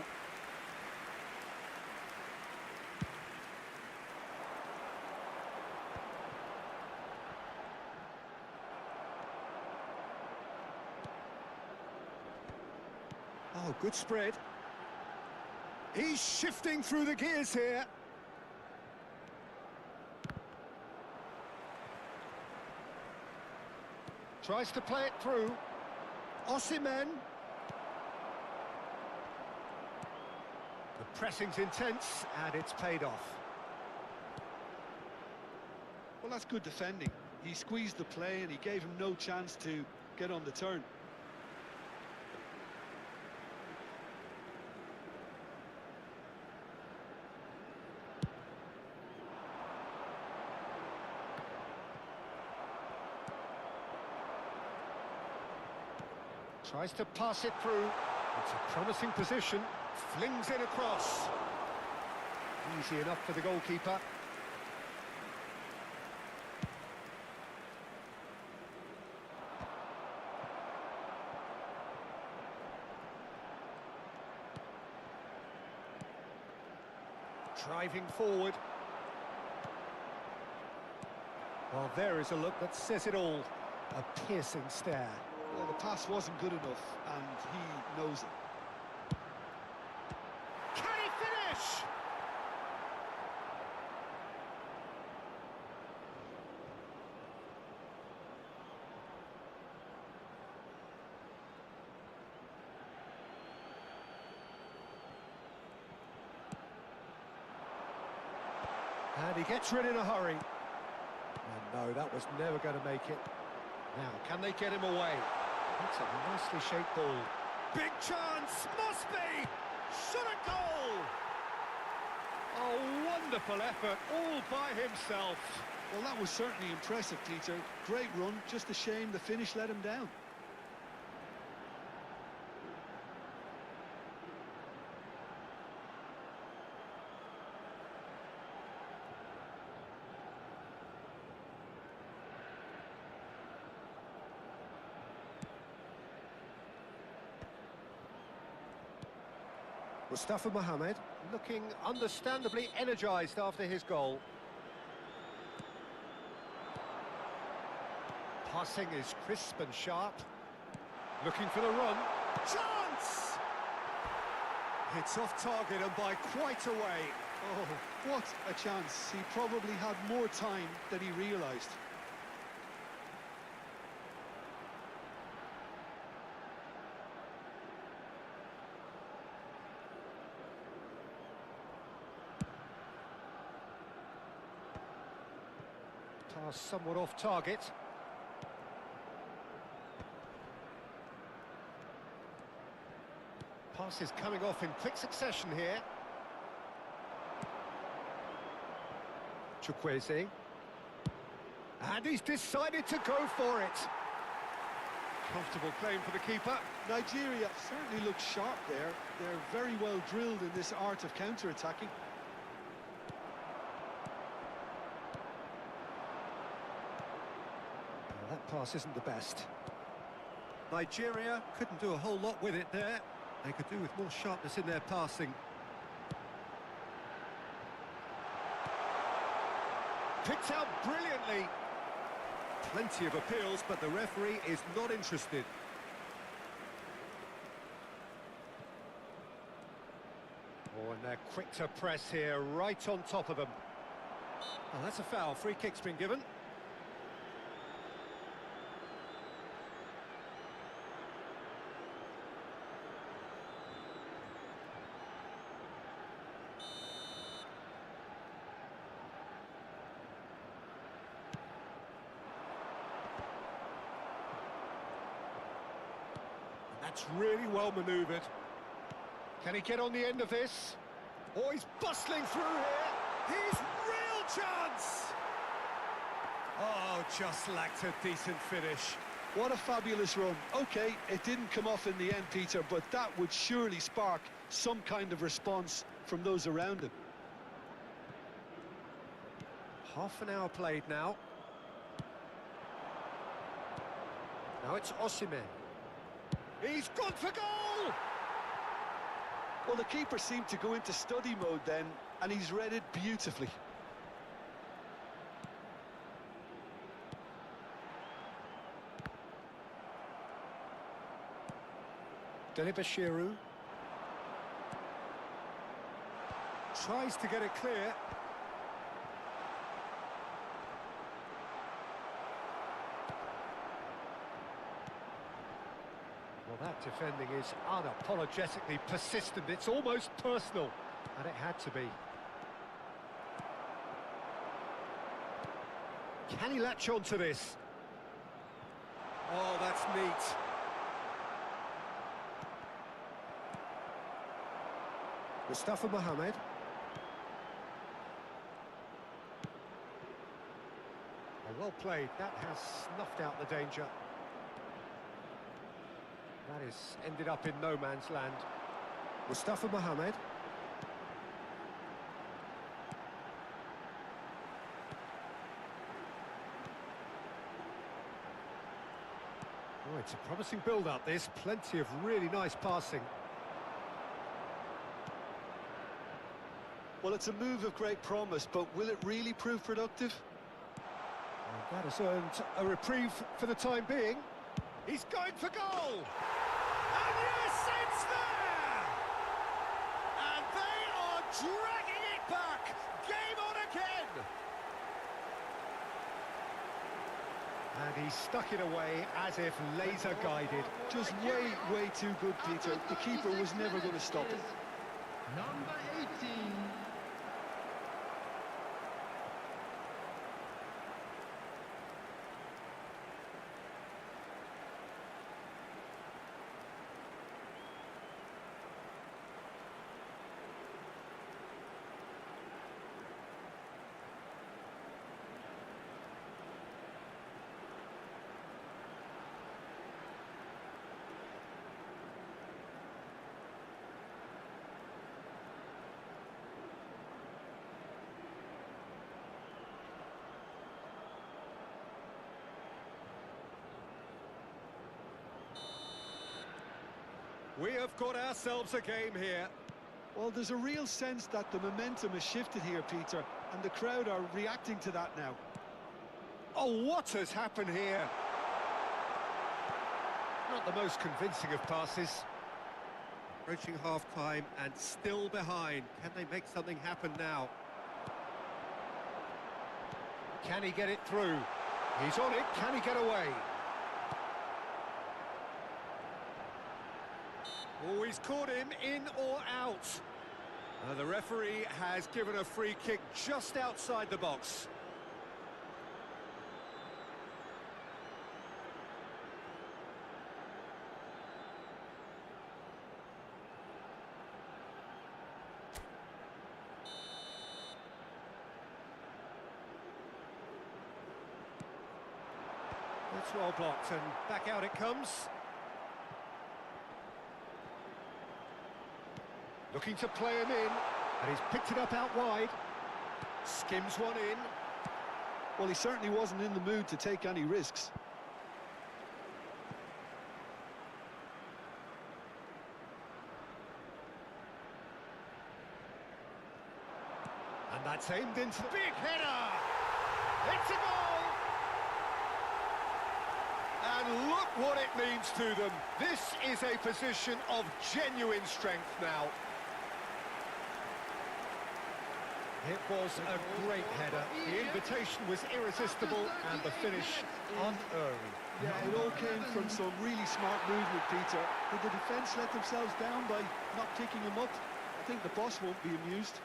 Oh, good spread. He's shifting through the gears here. Tries to play it through. Osimhen. The pressing's intense, and it's paid off. Well, that's good defending. He squeezed the play and he gave him no chance to get on the turn. Tries to pass it through. It's a promising position. Flings it across. Easy enough for the goalkeeper. Driving forward. Well, there is a look that says it all. A piercing stare. Well, the pass wasn't good enough, and he knows it. Can he finish? And he gets rid in a hurry. And no, that was never going to make it. Now, can they get him away? That's a nicely shaped ball. Big chance! Must be! Shot a goal! Oh, wonderful effort, all by himself. Well, that was certainly impressive, Peter. Great run, just a shame the finish let him down. Mustafa Mohamed looking understandably energised after his goal. Passing is crisp and sharp. Looking for the run. Chance! It's off target and by quite a way. Oh, what a chance. He probably had more time than he realised. Pass somewhat off target. Pass is coming off in quick succession here. Chukwueze. And he's decided to go for it. Comfortable claim for the keeper. Nigeria certainly looks sharp there. They're very well drilled in this art of counter-attacking. That pass isn't the best. Nigeria couldn't do a whole lot with it there. They could do with more sharpness in their passing. Picked out brilliantly. Plenty of appeals, but the referee is not interested. Oh, and they're quick to press here, right on top of them. Oh, that's a foul. Free kick's been given. That's really well manoeuvred. Can he get on the end of this? Oh, he's bustling through here. He's real chance! Oh, just lacked a decent finish. What a fabulous run. OK, it didn't come off in the end, Peter, but that would surely spark some kind of response from those around him. Half an hour played now. Now it's Osimhen. He's gone for goal! Well, the keeper seemed to go into study mode then, and he's read it beautifully. Delibashiru tries to get it clear. Well, that defending is unapologetically persistent. It's almost personal, and it had to be. Can he latch on to this? Oh, that's neat. Mustafa Mohamed. Oh, well played. That has snuffed out the danger. That is ended up in no man's land. Mustafa Mohamed. Oh, it's a promising build-up, this. Plenty of really nice passing. Well, it's a move of great promise, but will it really prove productive? And that has earned a reprieve for the time being. He's going for goal! And yes, it's there! And they are dragging it back! Game on again! And he stuck it away as if laser-guided. Just way too good, Peter. The keeper was never going to stop it. Number 18. We have got ourselves a game here. Well, there's a real sense that the momentum has shifted here, Peter, and the crowd are reacting to that now. Oh, what has happened here? Not the most convincing of passes. Approaching half-time and still behind. Can they make something happen now? Can he get it through? He's on it. Can he get away? Oh, he's caught him in or out. The referee has given a free kick just outside the box. It's well blocked and back out it comes. Looking to play him in, and he's picked it up out wide. Skims one in. Well, he certainly wasn't in the mood to take any risks. And that's aimed into the big header! It's a goal! And look what it means to them. This is a position of genuine strength now. It was a great header. The invitation was irresistible and the finish unerring. Yeah, it all came from some really smart movement, Peter. Did the defence let themselves down by not picking him up? I think the boss won't be amused.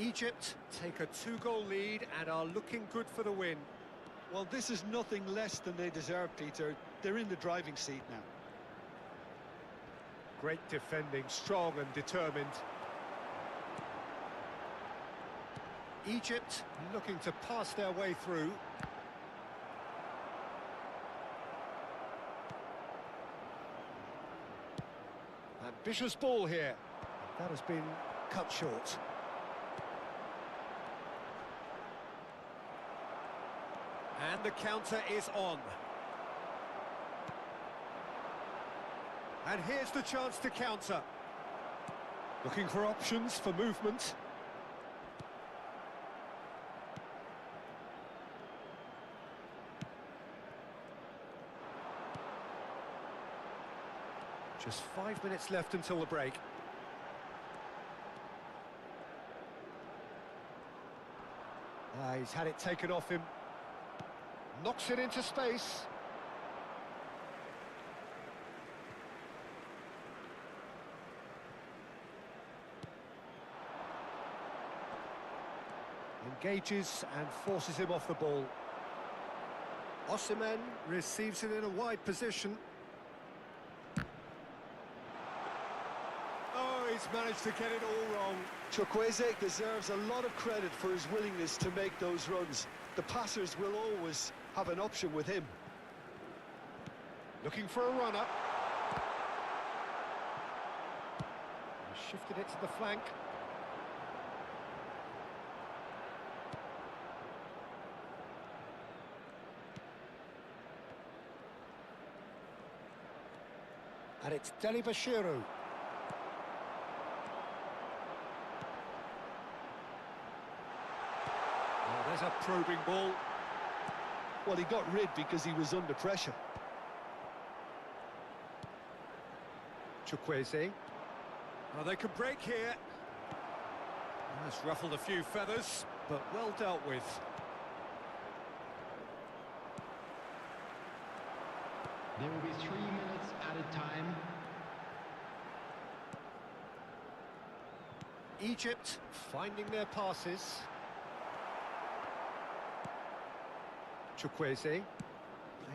Egypt take a 2-goal lead and are looking good for the win. Well, this is nothing less than they deserve, Peter. They're in the driving seat now. Great defending, strong and determined. Egypt looking to pass their way through. Ambitious ball here. That has been cut short. And the counter is on. And here's the chance to counter. Looking for options for movement. Just 5 minutes left until the break. He's had it taken off him. Knocks it into space. Engages and forces him off the ball. Osimhen receives it in a wide position. Oh, he's managed to get it all wrong. Chukwueze deserves a lot of credit for his willingness to make those runs. The passers will always have an option with him. Looking for a runner. Shifted it to the flank. And it's Deli Bashiru. Oh, there's a probing ball. Well, he got rid because he was under pressure. Chukwueze. Oh, they could break here. That's ruffled a few feathers, but well dealt with. There will be 3 minutes added time. Egypt finding their passes. Chukwueze.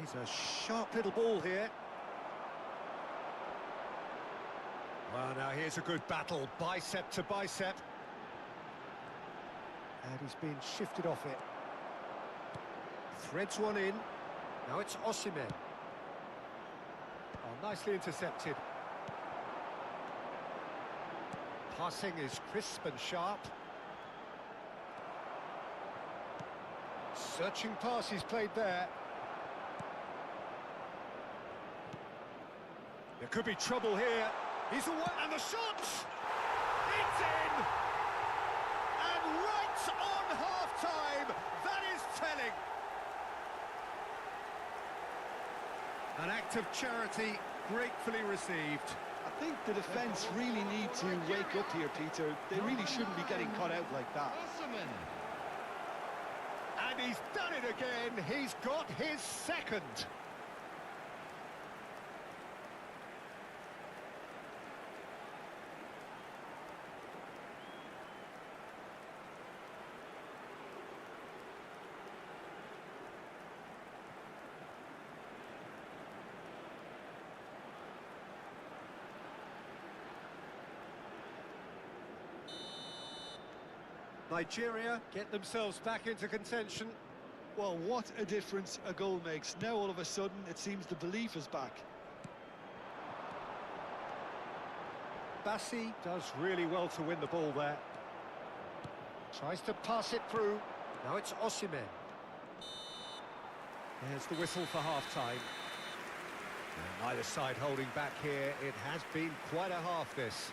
He's a sharp little ball here. Well, now here's a good battle, bicep to bicep. And he's been shifted off it. Threads one in. Now it's Osimhen. Oh, nicely intercepted. Passing is crisp and sharp. Searching pass he's played there. There could be trouble here. He's away, and the shot! It's in! And right on half-time, that is telling. An act of charity gratefully received. I think the defence really need to wake up here, Peter. They really shouldn't be getting caught out like that. And he's done it again. He's got his second. Nigeria get themselves back into contention. Well, what a difference a goal makes. Now all of a sudden it seems the belief is back. Bassi does really well to win the ball there. Tries to pass it through. Now it's Osimhen. There's the whistle for half-time. And neither side holding back here. It has been quite a half, this.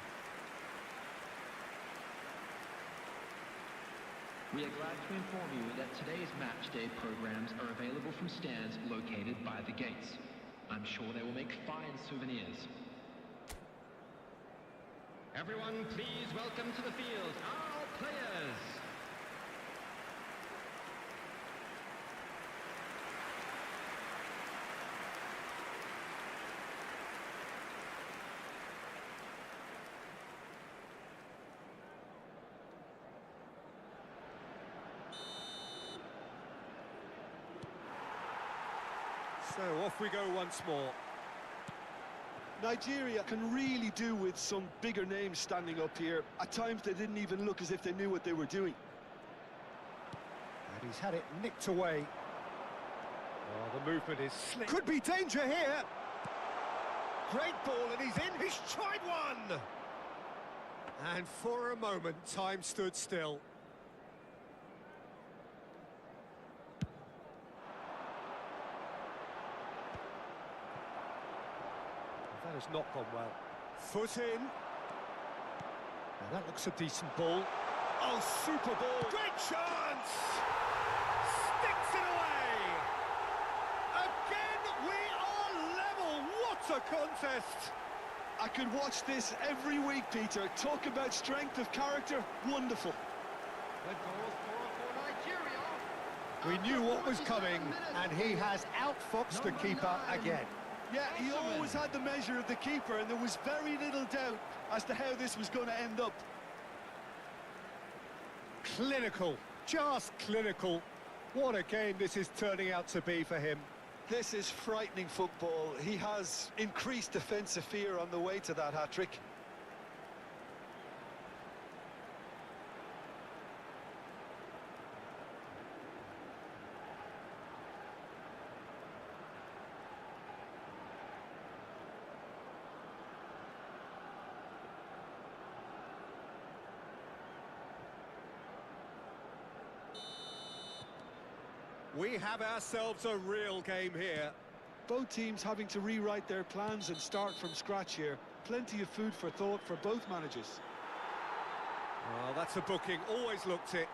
We are glad to inform you that today's match day programs are available from stands located by the gates. I'm sure they will make fine souvenirs. Everyone, please welcome to the field our players. So off we go once more. Nigeria can really do with some bigger names standing up here. At times they didn't even look as if they knew what they were doing. And he's had it nicked away. Oh, the movement is slick. Could be danger here. Great ball, and he's in. He's tried one. And for a moment, time stood still. That has not gone well. Foot in. Now that looks a decent ball. Oh, super ball. Great chance! Sticks it away! Again, we are level. What a contest! I could watch this every week, Peter. Talk about strength of character. Wonderful. The goal scorer for Nigeria. We knew what was coming, and he has outfoxed the keeper again. Yeah, he always had the measure of the keeper, and there was very little doubt as to how this was going to end up. Clinical, just clinical. What a game this is turning out to be for him. This is frightening football. He has increased defensive fear on the way to that hat-trick. We have ourselves a real game here. Both teams having to rewrite their plans and start from scratch here. Plenty of food for thought for both managers. Well, that's a booking. Always looked it.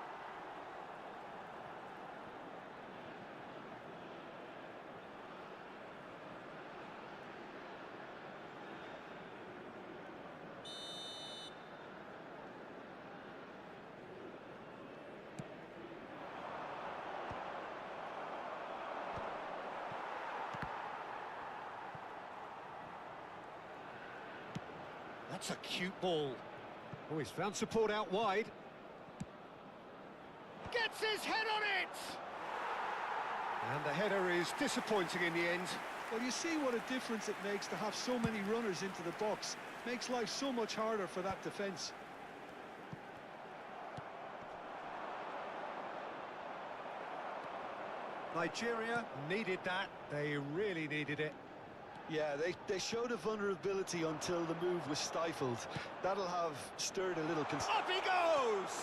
That's a cute ball. Oh, he's found support out wide. Gets his head on it! And the header is disappointing in the end. Well, you see what a difference it makes to have so many runners into the box. Makes life so much harder for that defence. Nigeria needed that. They really needed it. Yeah, they showed a vulnerability until the move was stifled. That'll have stirred a little concern. Up he goes!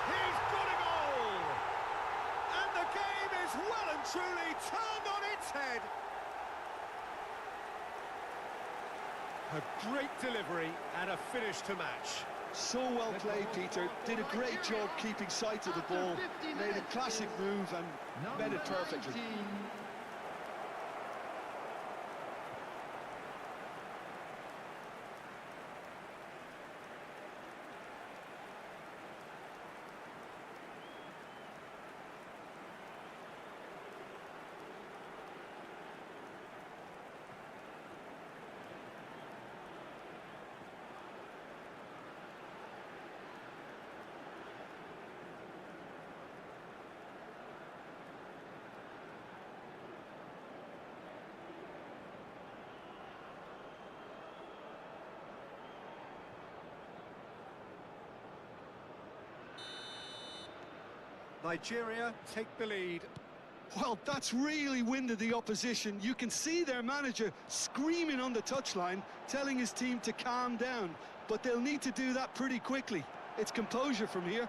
He's got a goal! And the and truly turned on its head. A great delivery and a finish to match. So well played, Peter. Did a great job keeping sight of the ball. Made a classic move and met it perfectly. 19. Nigeria take the lead. Well, that's really winded the opposition. You can see their manager screaming on the touchline, telling his team to calm down. But they'll need to do that pretty quickly. It's composure from here.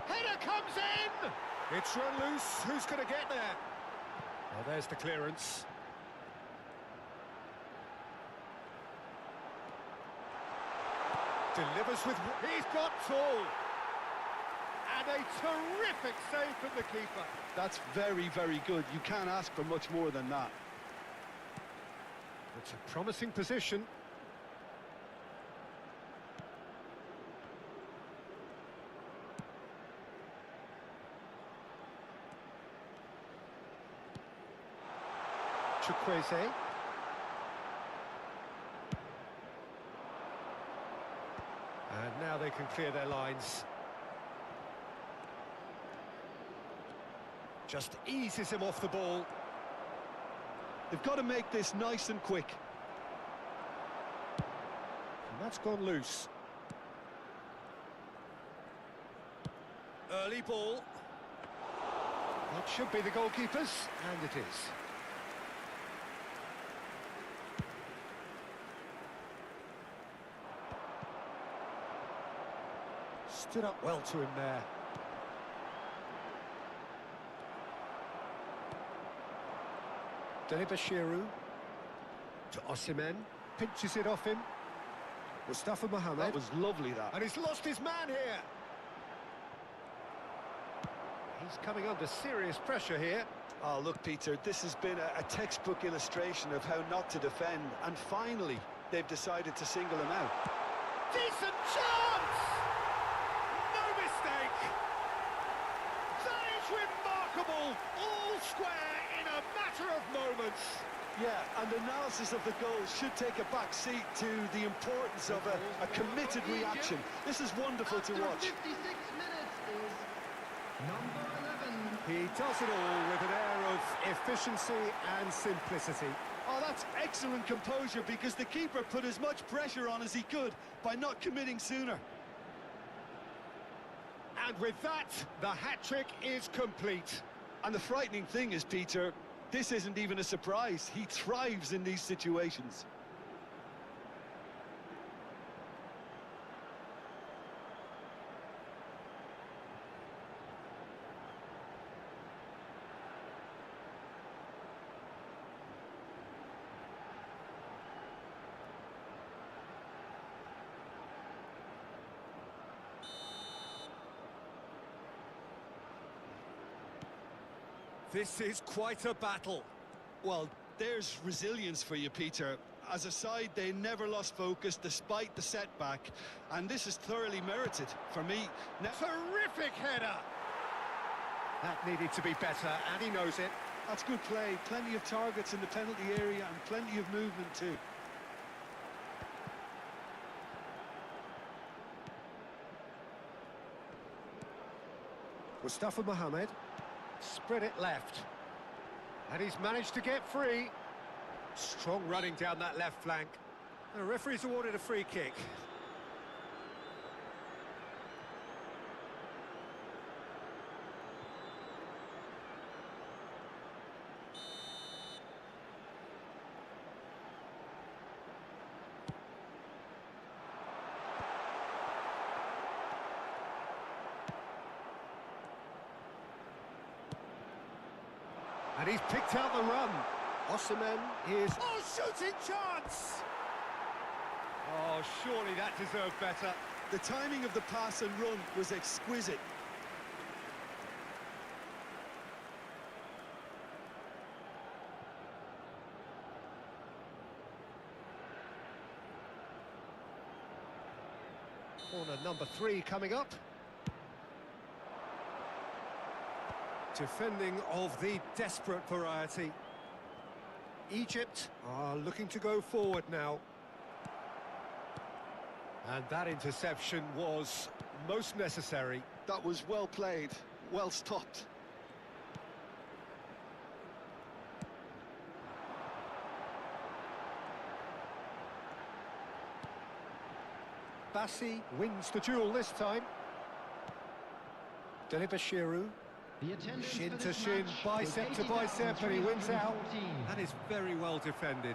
Header comes in! It's run loose. Who's going to get there? Well, there's the clearance. Delivers with... He's got tall! And a terrific save from the keeper. That's very, very good. You can't ask for much more than that. It's a promising position. Chukwueze. And now they can clear their lines. Just eases him off the ball. They've got to make this nice and quick. And that's gone loose. Early ball. That should be the goalkeeper's, and it is. Stood up well to him there. Delibashiru to Osimhen, pinches it off him. Mustafa Mohamed. That was lovely, that. And he's lost his man here. He's coming under serious pressure here. Oh, look, Peter, this has been a textbook illustration of how not to defend. And finally, they've decided to single him out. Decent chance! No mistake! That is remarkable! All square in a matter of moments. Yeah, and analysis of the goal should take a back seat to the importance of a committed reaction. This is wonderful to watch. 56 minutes is number 11. He does it all with an air of efficiency and simplicity. Oh, that's excellent composure, because the keeper put as much pressure on as he could by not committing sooner. And with that, the hat-trick is complete. And the frightening thing is, Peter, this isn't even a surprise. He thrives in these situations. This is quite a battle. Well, there's resilience for you, Peter. As a side, they never lost focus despite the setback, and this is thoroughly merited for me. Terrific header! That needed to be better, and he knows it. That's good play. Plenty of targets in the penalty area and plenty of movement too. Mustafa Mohamed spread it left. And he's managed to get free. Strong running down that left flank. The referee's awarded a free kick. And he's picked out the run. Osimhen is... Oh, shooting chance! Oh, surely that deserved better. The timing of the pass and run was exquisite. Corner number 3 coming up. Defending of the desperate variety. Egypt are looking to go forward now. And that interception was most necessary. That was well played, well stopped. Bassi wins the duel this time. Delibashiru. Shin to shin, bicep to bicep, and he wins out. That is very well defended.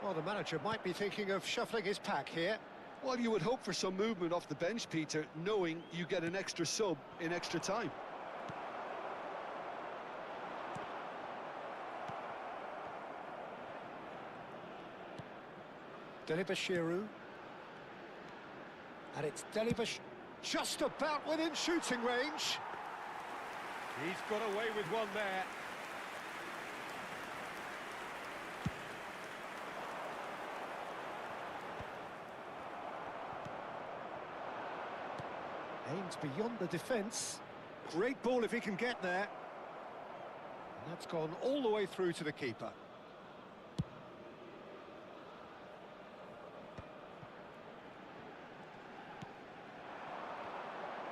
Well, the manager might be thinking of shuffling his pack here. Well, you would hope for some movement off the bench, Peter, knowing you get an extra sub in extra time. Delibashiru. And it's Delibash just about within shooting range. He's got away with one there. Aims beyond the defence. Great ball if he can get there. And that's gone all the way through to the keeper.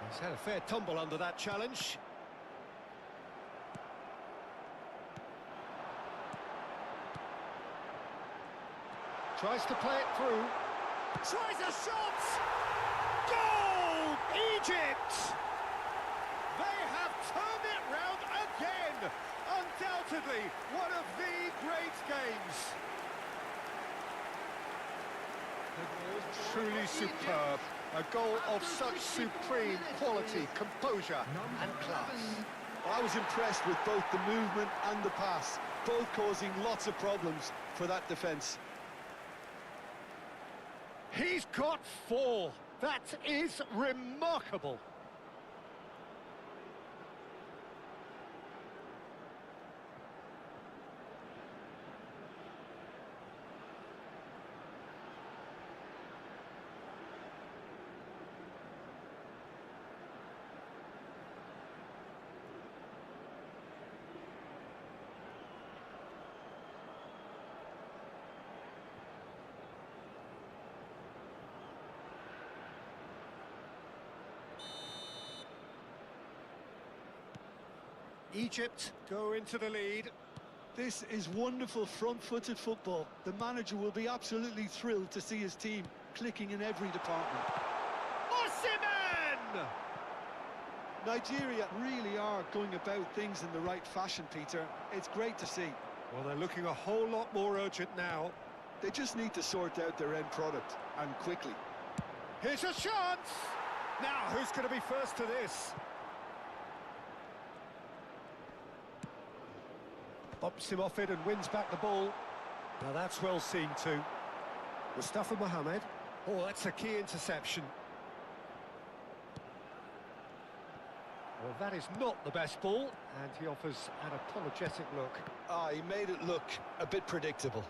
He's had a fair tumble under that challenge. Tries to play it through. Tries a shot! Goal! Egypt! They have turned it round again! Undoubtedly, one of the great games. Truly superb. A goal of such supreme quality, composure and class. Well, I was impressed with both the movement and the pass, both causing lots of problems for that defence. He's got 4. That is remarkable. Egypt go into the lead. This is wonderful front-footed football. The manager will be absolutely thrilled to see his team clicking in every department. Osimhen! Nigeria really are going about things in the right fashion, Peter. It's great to see. Well, they're looking a whole lot more urgent now. They just need to sort out their end product, and quickly. Here's a chance! Now, who's going to be first to this? Bumps him off it and wins back the ball. Now that's well seen too. Mustafa Mohamed. Oh, that's a key interception. Well, that is not the best ball, and he offers an apologetic look. He made it look a bit predictable.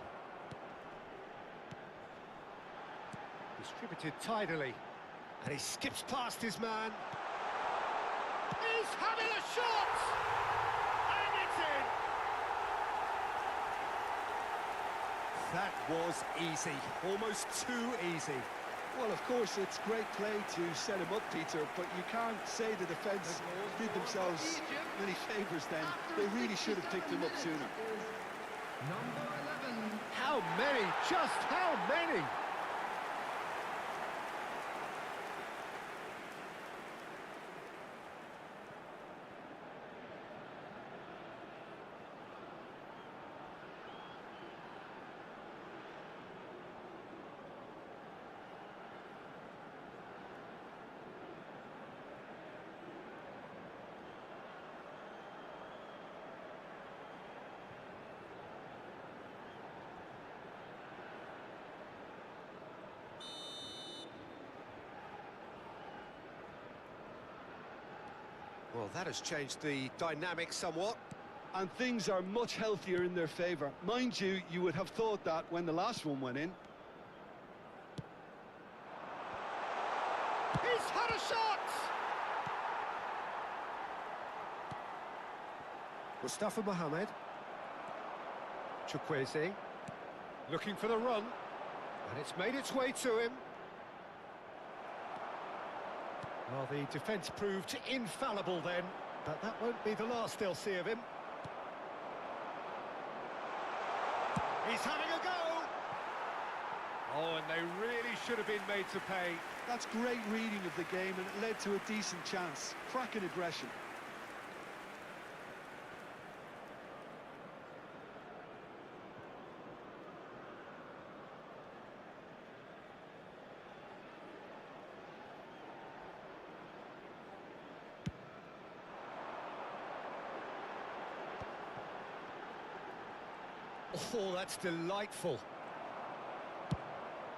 Distributed tidily. And he skips past his man. He's having a shot! And it's in! That was easy, almost too easy. Well, of course, it's great play to set him up, Peter, but you can't say the defence did themselves many favours then. They really should have picked him up sooner. Number 11. How many? Just how many? Well, that has changed the dynamic somewhat. And things are much healthier in their favour. Mind you, you would have thought that when the last one went in. He's had a shot! Mustafa Mohamed. Chukwueze. Looking for the run. And it's made its way to him. Well, the defence proved infallible then, but that won't be the last they'll see of him. He's having a go! Oh, and they really should have been made to pay. That's great reading of the game, and it led to a decent chance. Cracking aggression. Oh, that's delightful.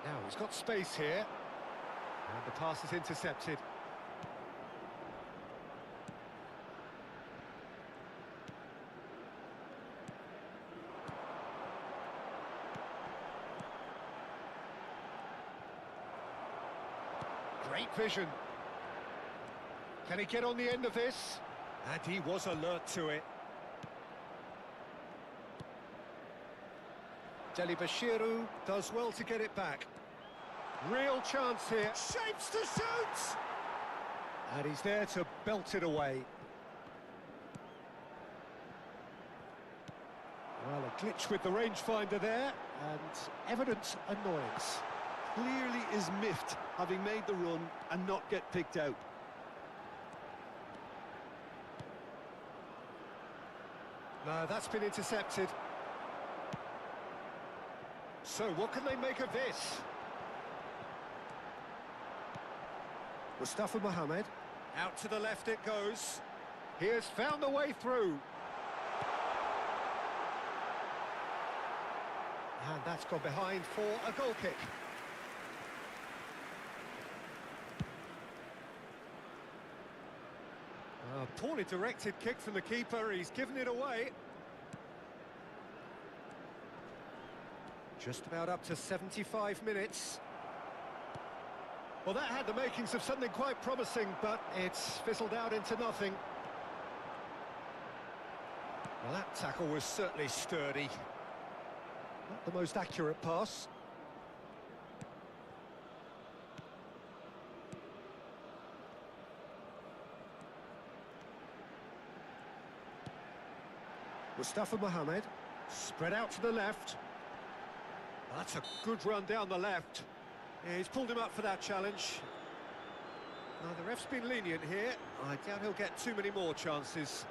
Now, he's got space here. And the pass is intercepted. Great vision. Can he get on the end of this? And he was alert to it. Delibashiru does well to get it back. Real chance here. Shapes to shoot! And he's there to belt it away. Well, a glitch with the rangefinder there, and evident annoyance. Clearly is miffed, having made the run and not get picked out. No, that's been intercepted. So, what can they make of this? Mustafa Mohamed. Out to the left it goes. He has found the way through. And that's gone behind for a goal kick. A poorly directed kick from the keeper. He's given it away. Just about up to 75 minutes. Well, that had the makings of something quite promising, but it's fizzled out into nothing. Well, that tackle was certainly sturdy. Not the most accurate pass. Mustafa Mohamed, spread out to the left. That's a good run down the left. Yeah, he's pulled him up for that challenge. Now, the ref's been lenient here. I doubt he'll get too many more chances.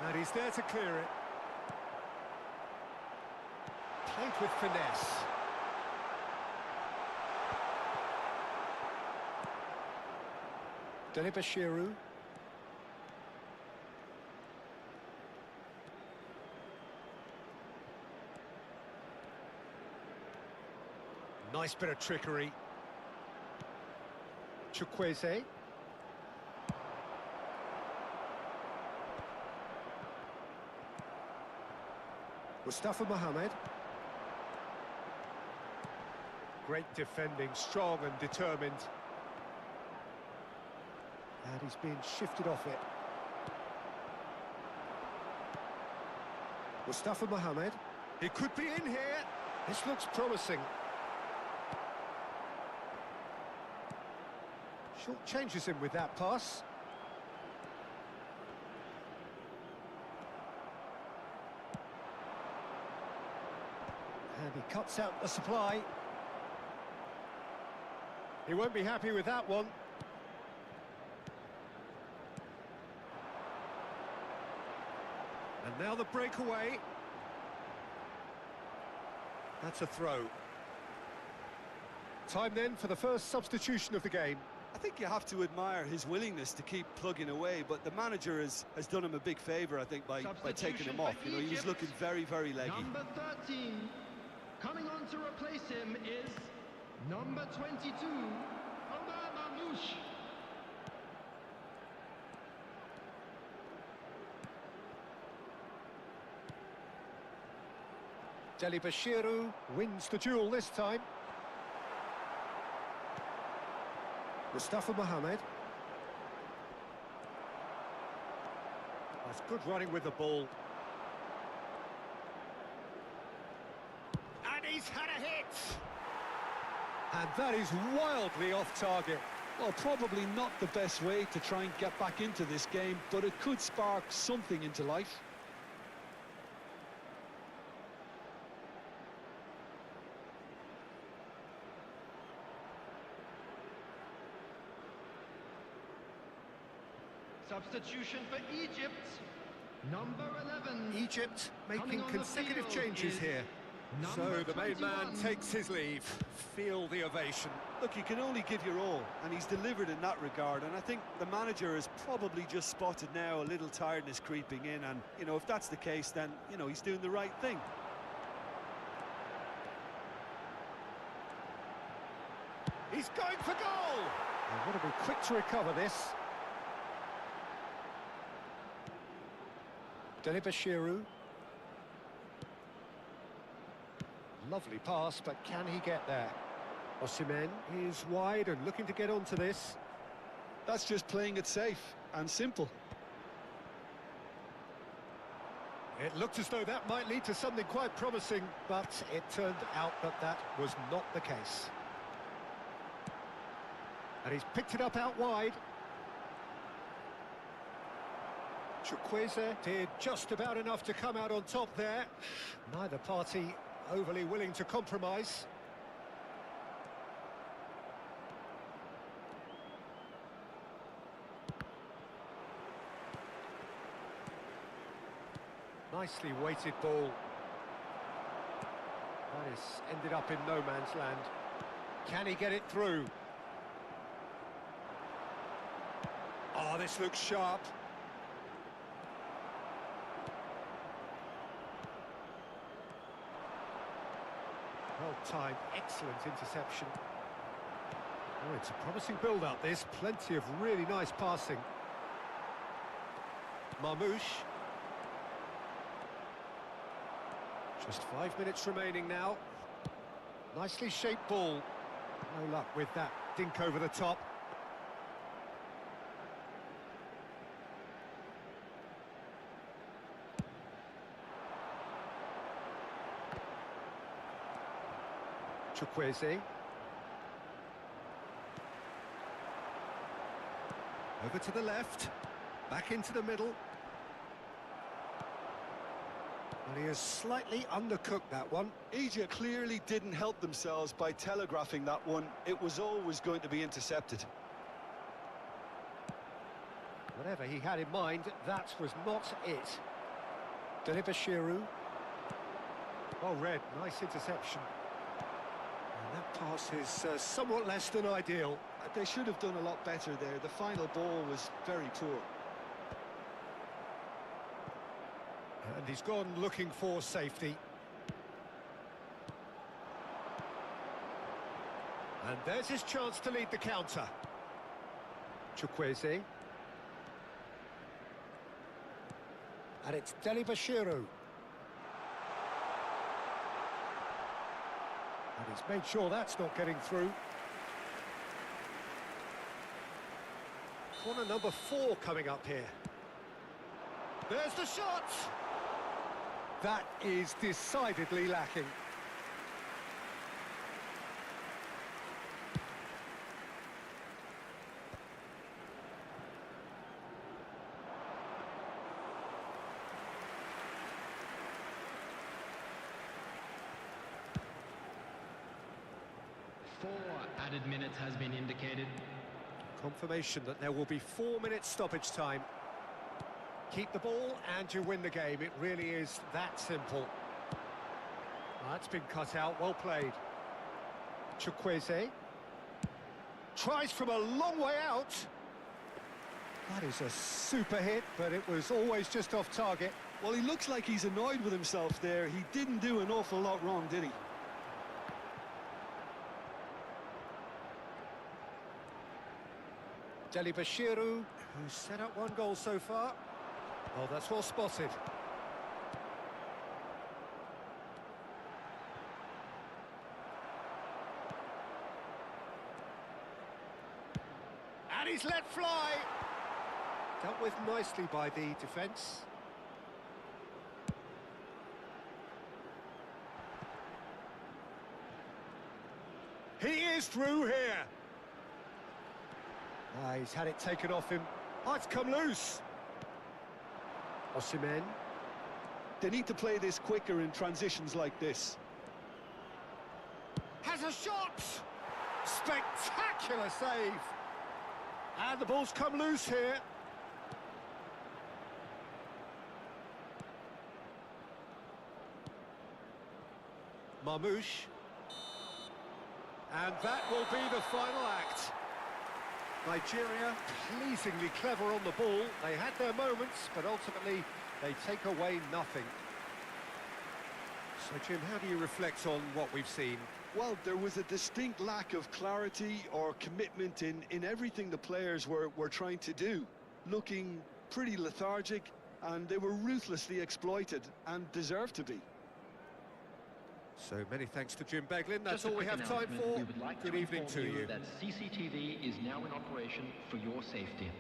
And he's there to clear it. Played with finesse. Delibashiru. Nice bit of trickery. Chukwueze. Mustafa Mohamed. Great defending, strong and determined. And he's been shifted off it. Mustafa Mohamed. He could be in here. This looks promising. Short changes him with that pass. And he cuts out the supply. He won't be happy with that one. And now the breakaway. That's a throw. Time then for the first substitution of the game. I think you have to admire his willingness to keep plugging away, but the manager has done him a big favour, I think, by taking him off. You know, he was looking very, very leggy. Number 13, coming on to replace him is number 22, Omar Mamouche. Delibashiru wins the duel this time. Mustafa Mohamed. That's good running with the ball. And he's had a hit! And that is wildly off target. Well, probably not the best way to try and get back into this game, but it could spark something into life. Substitution for Egypt, number 11. Egypt making consecutive changes here. So the main man takes his leave. Feel the ovation. Look, you can only give your all, and he's delivered in that regard, and I think the manager has probably just spotted now a little tiredness creeping in, and, you know, if that's the case, then, you know, he's doing the right thing. He's going for goal! They've got to be quick to recover this. Delibashiru. Lovely pass, but can he get there? Osimhen is wide and looking to get onto this. That's just playing it safe and simple. It looked as though that might lead to something quite promising, but it turned out that that was not the case. And he's picked it up out wide. Chukwueze did just about enough to come out on top there. Neither party overly willing to compromise. Nicely weighted ball. That has ended up in no man's land. Can he get it through? Oh, this looks sharp. Well-timed, excellent interception. Oh, it's a promising build-up, this. Plenty of really nice passing. Mamouche. Just 5 minutes remaining now. Nicely shaped ball. No luck with that dink over the top. Chukwueze. Over to the left. Back into the middle. And he has slightly undercooked that one. Egypt clearly didn't help themselves by telegraphing that one. It was always going to be intercepted. Whatever he had in mind, that was not it. Delibashiru. Well read, nice interception. And that pass is somewhat less than ideal. They should have done a lot better there. The final ball was very poor. And he's gone looking for safety. And there's his chance to lead the counter. Chukwueze. And it's Delibashiru. And he's made sure that's not getting through. Corner number 4 coming up here. There's the shot! That is decidedly lacking. Four added minutes has been indicated. Confirmation that there will be 4 minutes stoppage time. Keep the ball and you win the game. It really is that simple. That's been cut out. Well played. Chukwueze. Tries from a long way out. That is a super hit, but it was always just off target. Well, he looks like he's annoyed with himself there. He didn't do an awful lot wrong, did he? Deli Bashiru, who's set up one goal so far. Oh, that's well spotted. And he's let fly. Dealt with nicely by the defence. He is through here. He's had it taken off him. Oh, it's come loose. Osimhen. They need to play this quicker in transitions like this. Has a shot. Spectacular save. And the ball's come loose here. Marmouche. And that will be the final act. Nigeria pleasingly clever on the ball. They had their moments, but ultimately they take away nothing. So, Jim, how do you reflect on what we've seen? Well, there was a distinct lack of clarity or commitment in everything the players were trying to do. Looking pretty lethargic, and they were ruthlessly exploited and deserved to be. So many thanks to Jim Beglin. That's Just a all we quick have time announcement. for. We would like Good to evening to inform you. that CCTV is now in operation for your safety.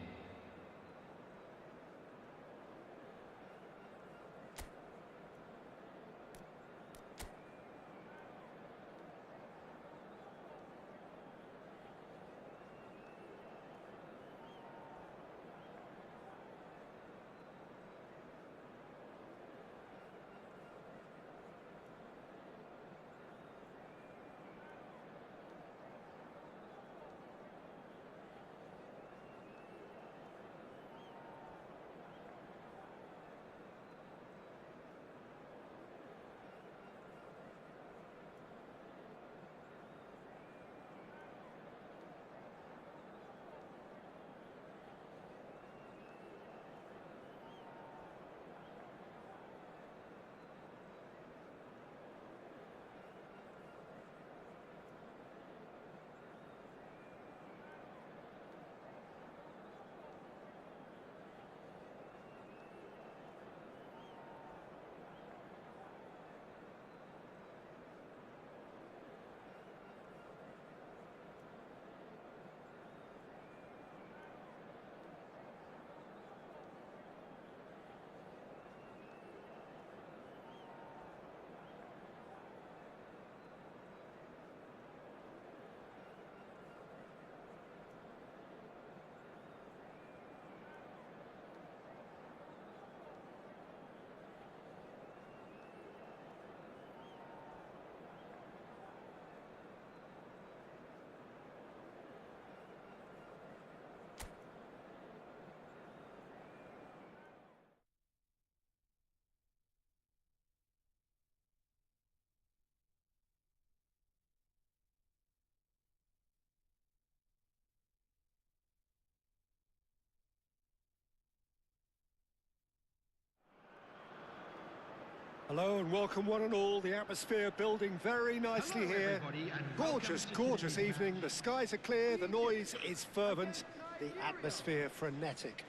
Hello and welcome one and all. The atmosphere building very nicely Hello, here. everybody, and Gorgeous, welcome to gorgeous today's evening. match. The skies are clear, the noise is fervent, the atmosphere frenetic.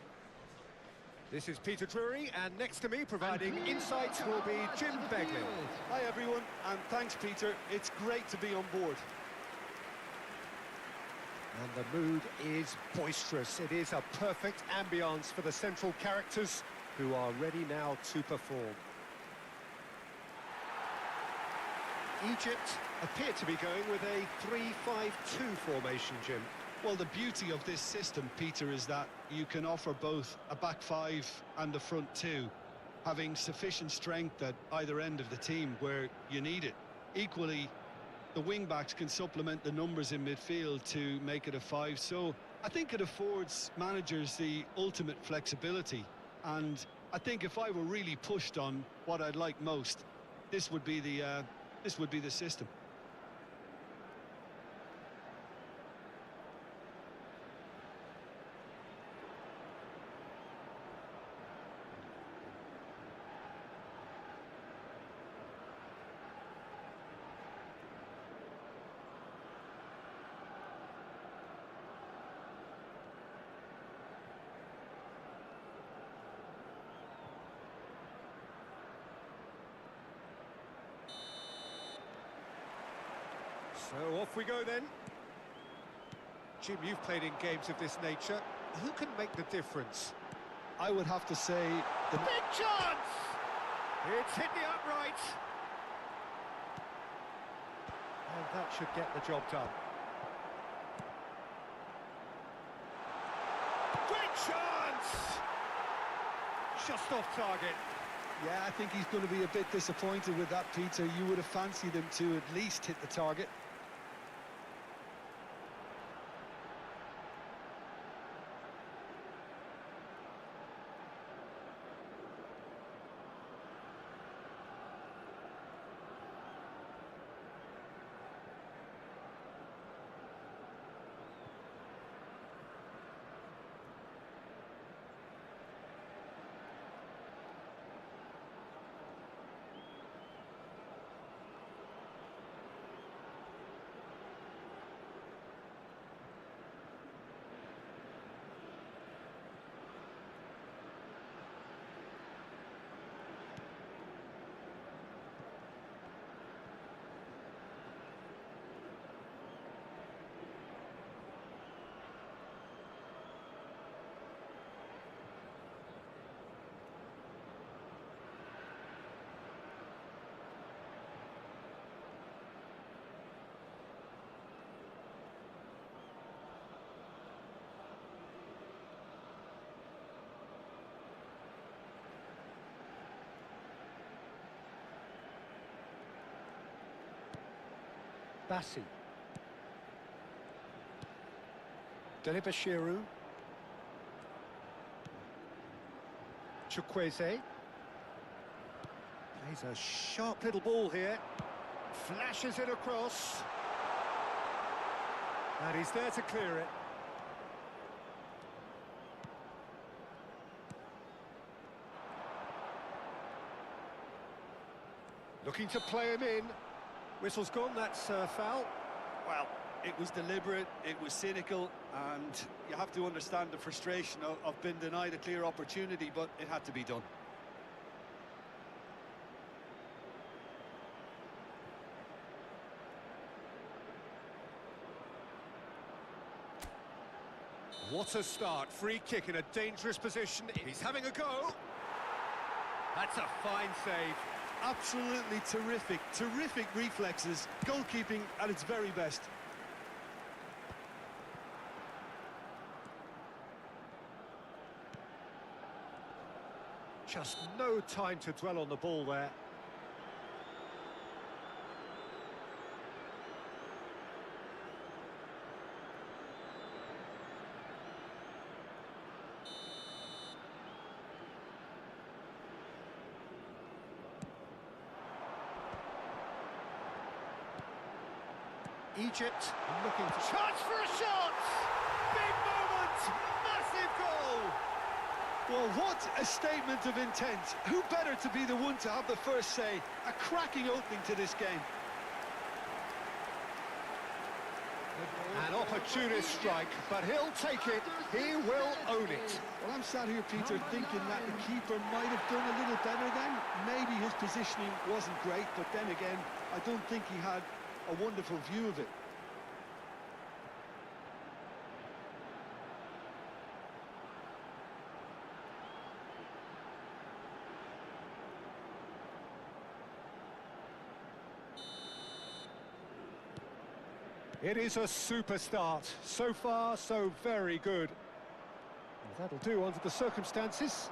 This is Peter Drury, and next to me providing insights will be Jim Beglin. Hi, everyone, and thanks, Peter. It's great to be on board. And the mood is boisterous. It is a perfect ambience for the central characters who are ready now to perform. Egypt appear to be going with a 3-5-2 formation, Jim. Well, the beauty of this system, Peter, is that you can offer both a back five and a front two, having sufficient strength at either end of the team where you need it. Equally, the wing-backs can supplement the numbers in midfield to make it a five, so I think it affords managers the ultimate flexibility. And I think if I were really pushed on what I'd like most, this would be the system. So off we go then. Jim, you've played in games of this nature. Who can make the difference? I would have to say the Big chance! It's hit the upright. And that should get the job done. Great chance! Just off target. Yeah, I think he's going to be a bit disappointed with that, Peter. You would have fancied him to at least hit the target. Bassi. Delibashiru. Chukwueze. Plays a sharp little ball here. Flashes it across. And he's there to clear it. Looking to play him in. Whistle's gone, that's foul. Well, it was deliberate, it was cynical, and you have to understand the frustration of being denied a clear opportunity, but it had to be done. What a start, free kick in a dangerous position. He's having a go. That's a fine save. Absolutely terrific reflexes, goalkeeping at its very best. Just no time to dwell on the ball there. Egypt looking for chance for a shot! Big moment! Massive goal! Well, what a statement of intent. Who better to be the one to have the first say? A cracking opening to this game. An opportunist strike, but he'll take it. He will own it. Well, I'm sat here, Peter, thinking that the keeper might have done a little better then. Maybe his positioning wasn't great, but then again, I don't think he had a wonderful view of it. It is a super start. So far, so very good. Well, that'll do under the circumstances.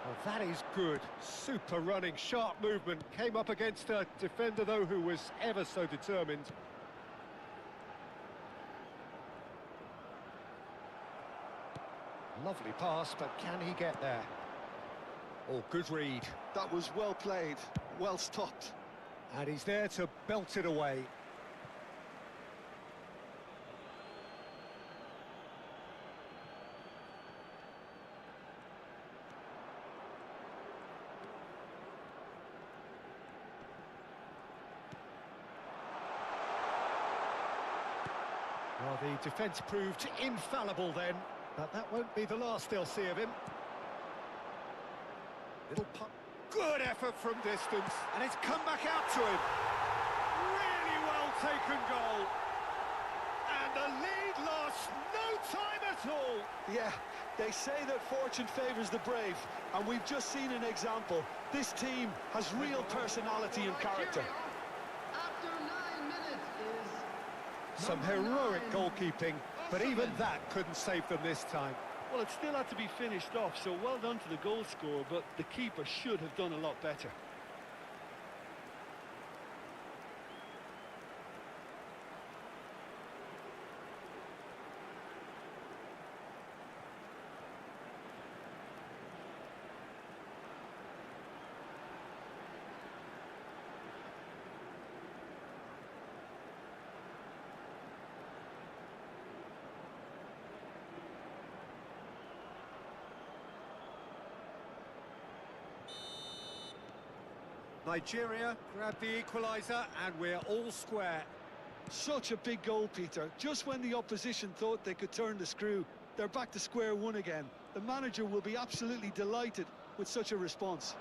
Well, that is good. Super running, sharp movement. Came up against a defender, though, who was ever so determined. Lovely pass, but can he get there? Oh, good read. That was well played, well stopped. And he's there to belt it away. Well, the defence proved infallible then, but that won't be the last they'll see of him. Little puck. Good effort from distance, and it's come back out to him. Really well taken goal. And the lead lost no time at all. Yeah, they say that fortune favours the brave, and we've just seen an example. This team has real personality and character. After 9 minutes is Some number heroic 9, goalkeeping, but even Osimhen. that couldn't save them this time. Well, it still had to be finished off, so well done to the goal scorer, but the keeper should have done a lot better. Nigeria grab the equaliser, and we're all square. Such a big goal, Peter. Just when the opposition thought they could turn the screw, they're back to square one again. The manager will be absolutely delighted with such a response.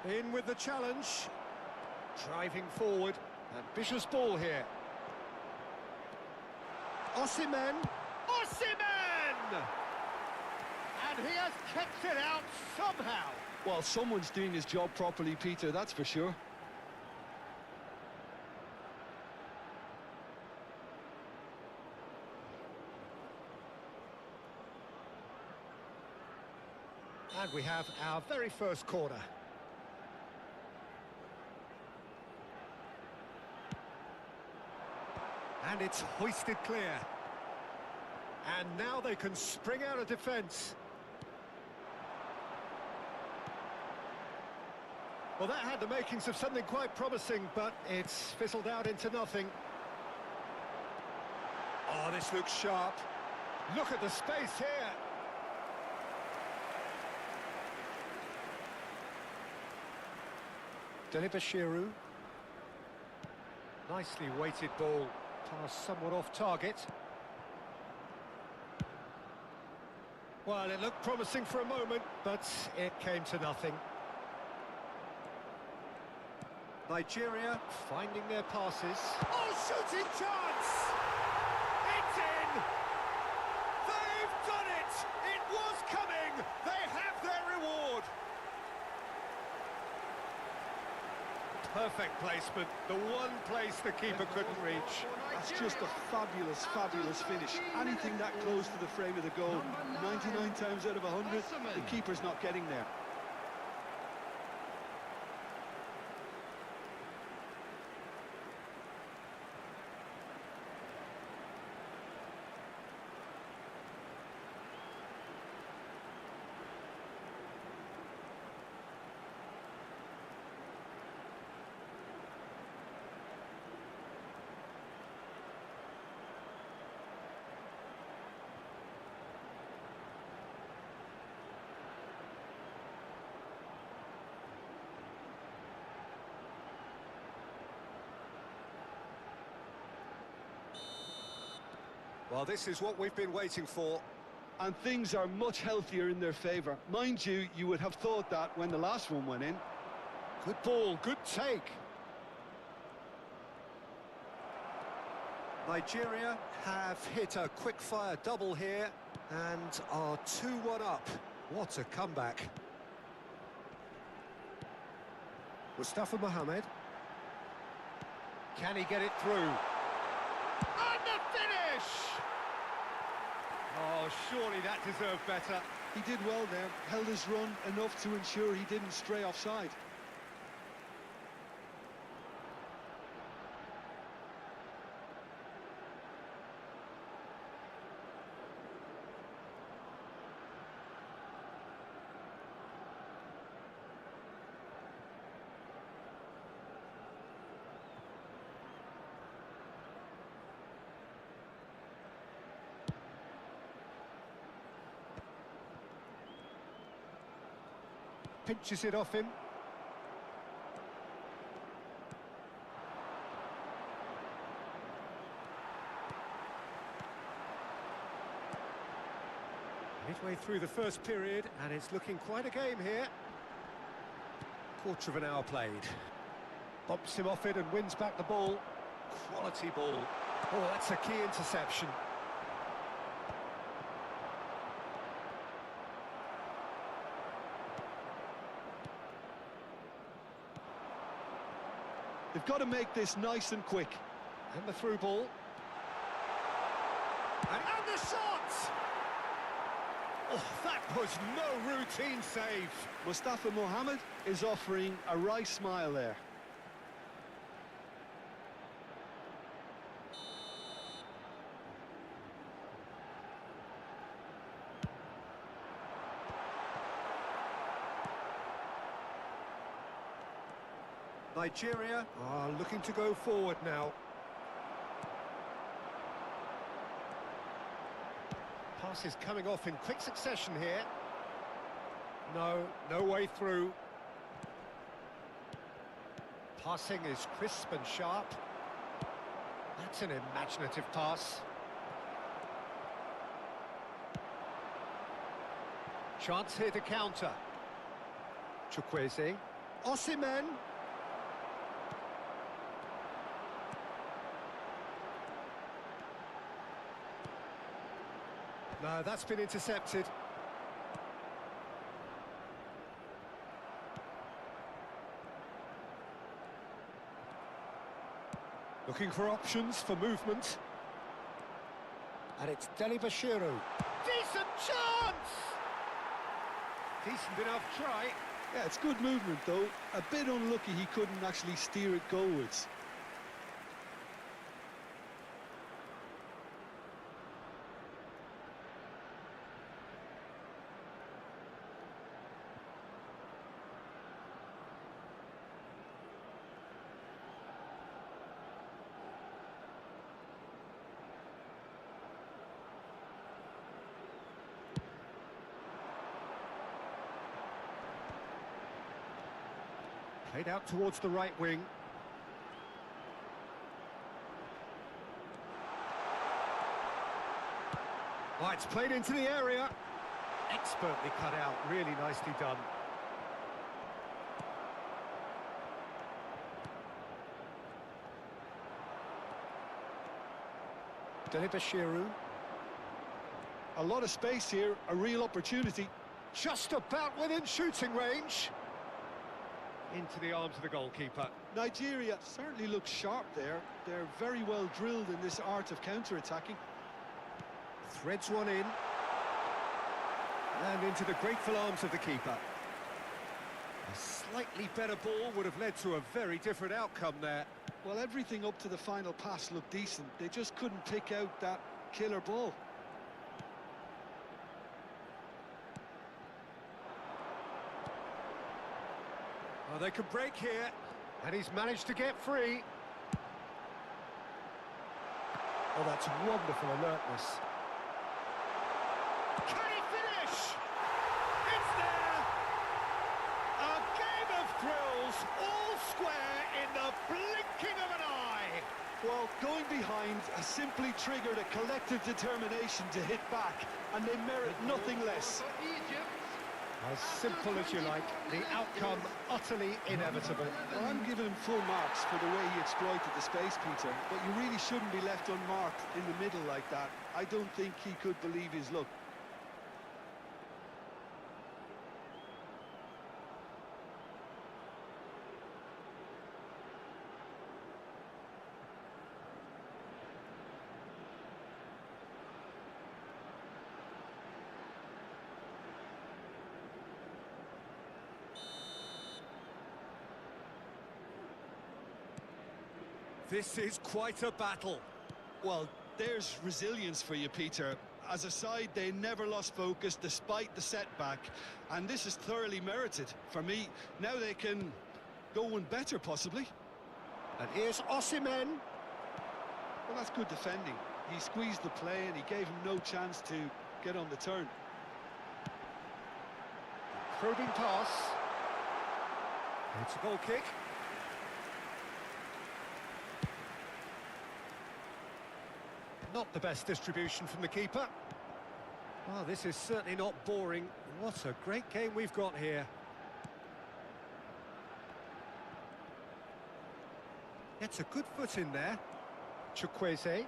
In with the challenge. Driving forward. Ambitious ball here. Osimhen. Osimhen! And he has kept it out somehow. Well, someone's doing his job properly, Peter, that's for sure. And we have our very first corner. And it's hoisted clear. And now they can spring out of defence. Well, that had the makings of something quite promising, but it's fizzled out into nothing. Oh, this looks sharp. Look at the space here. Delibashiru. Nicely weighted ball. Pass somewhat off target. Well, it looked promising for a moment, but it came to nothing. Nigeria finding their passes. Oh, shooting chance! It's in! They've done it! It was coming! They have their reward! Perfect placement, the one place the keeper couldn't reach. That's just a fabulous, fabulous finish. Anything that close to the frame of the goal, 99 times out of 100, the keeper's not getting there. Well, this is what we've been waiting for. And things are much healthier in their favour. Mind you, you would have thought that when the last one went in. Good ball, good take. Nigeria have hit a quick-fire double here and are 2-1 up. What a comeback. Mustafa Mohamed. Can he get it through? And the finish! Oh, surely that deserved better. He did well there, held his run enough to ensure he didn't stray offside. Pinches it off him. Midway through the first period, and it's looking quite a game here. Quarter of an hour played. Bumps him off it and wins back the ball. Quality ball. Oh, that's a key interception. They've got to make this nice and quick. And the through ball. And the shot! Oh, that was no routine save. Mustafa Mohamed is offering a wry smile there. Nigeria are looking to go forward now. Pass is coming off in quick succession here. No way through. Passing is crisp and sharp. That's an imaginative pass. Chance here to counter. Chukwueze. Osimhen. No, that's been intercepted. Looking for options for movement. And it's Deli Bashiru. Decent chance! Decent enough try. Yeah, it's good movement though. A bit unlucky he couldn't actually steer it goalwards. Played out towards the right wing. Oh, it's played into the area. Expertly cut out, really nicely done. Deli Bashiru. A lot of space here, a real opportunity. Just about within shooting range. Into the arms of the goalkeeper. Nigeria certainly looks sharp there. They're very well drilled in this art of counter-attacking. Threads one in. And into the grateful arms of the keeper. A slightly better ball would have led to a very different outcome there. Well, everything up to the final pass looked decent. They just couldn't pick out that killer ball. Oh, they can break here, and he's managed to get free. Oh, that's wonderful alertness. Can he finish? It's there! A game of thrills, all square in the blinking of an eye. Well, going behind has simply triggered a collective determination to hit back, and they merit nothing less. For Egypt, As simple as you like, the outcome utterly inevitable. Well, I'm giving him full marks for the way he exploited the space, Peter, but you really shouldn't be left unmarked in the middle like that. I don't think he could believe his luck. This is quite a battle. Well, there's resilience for you, Peter. As a side, they never lost focus despite the setback, and this is thoroughly merited. For me, now they can go one better, possibly. And here's Osimhen. Well, that's good defending. He squeezed the play and he gave him no chance to get on the turn. Probing pass. It's a goal kick. Not the best distribution from the keeper. Oh, this is certainly not boring. What a great game we've got here. Gets a good foot in there. Chukwueze. Now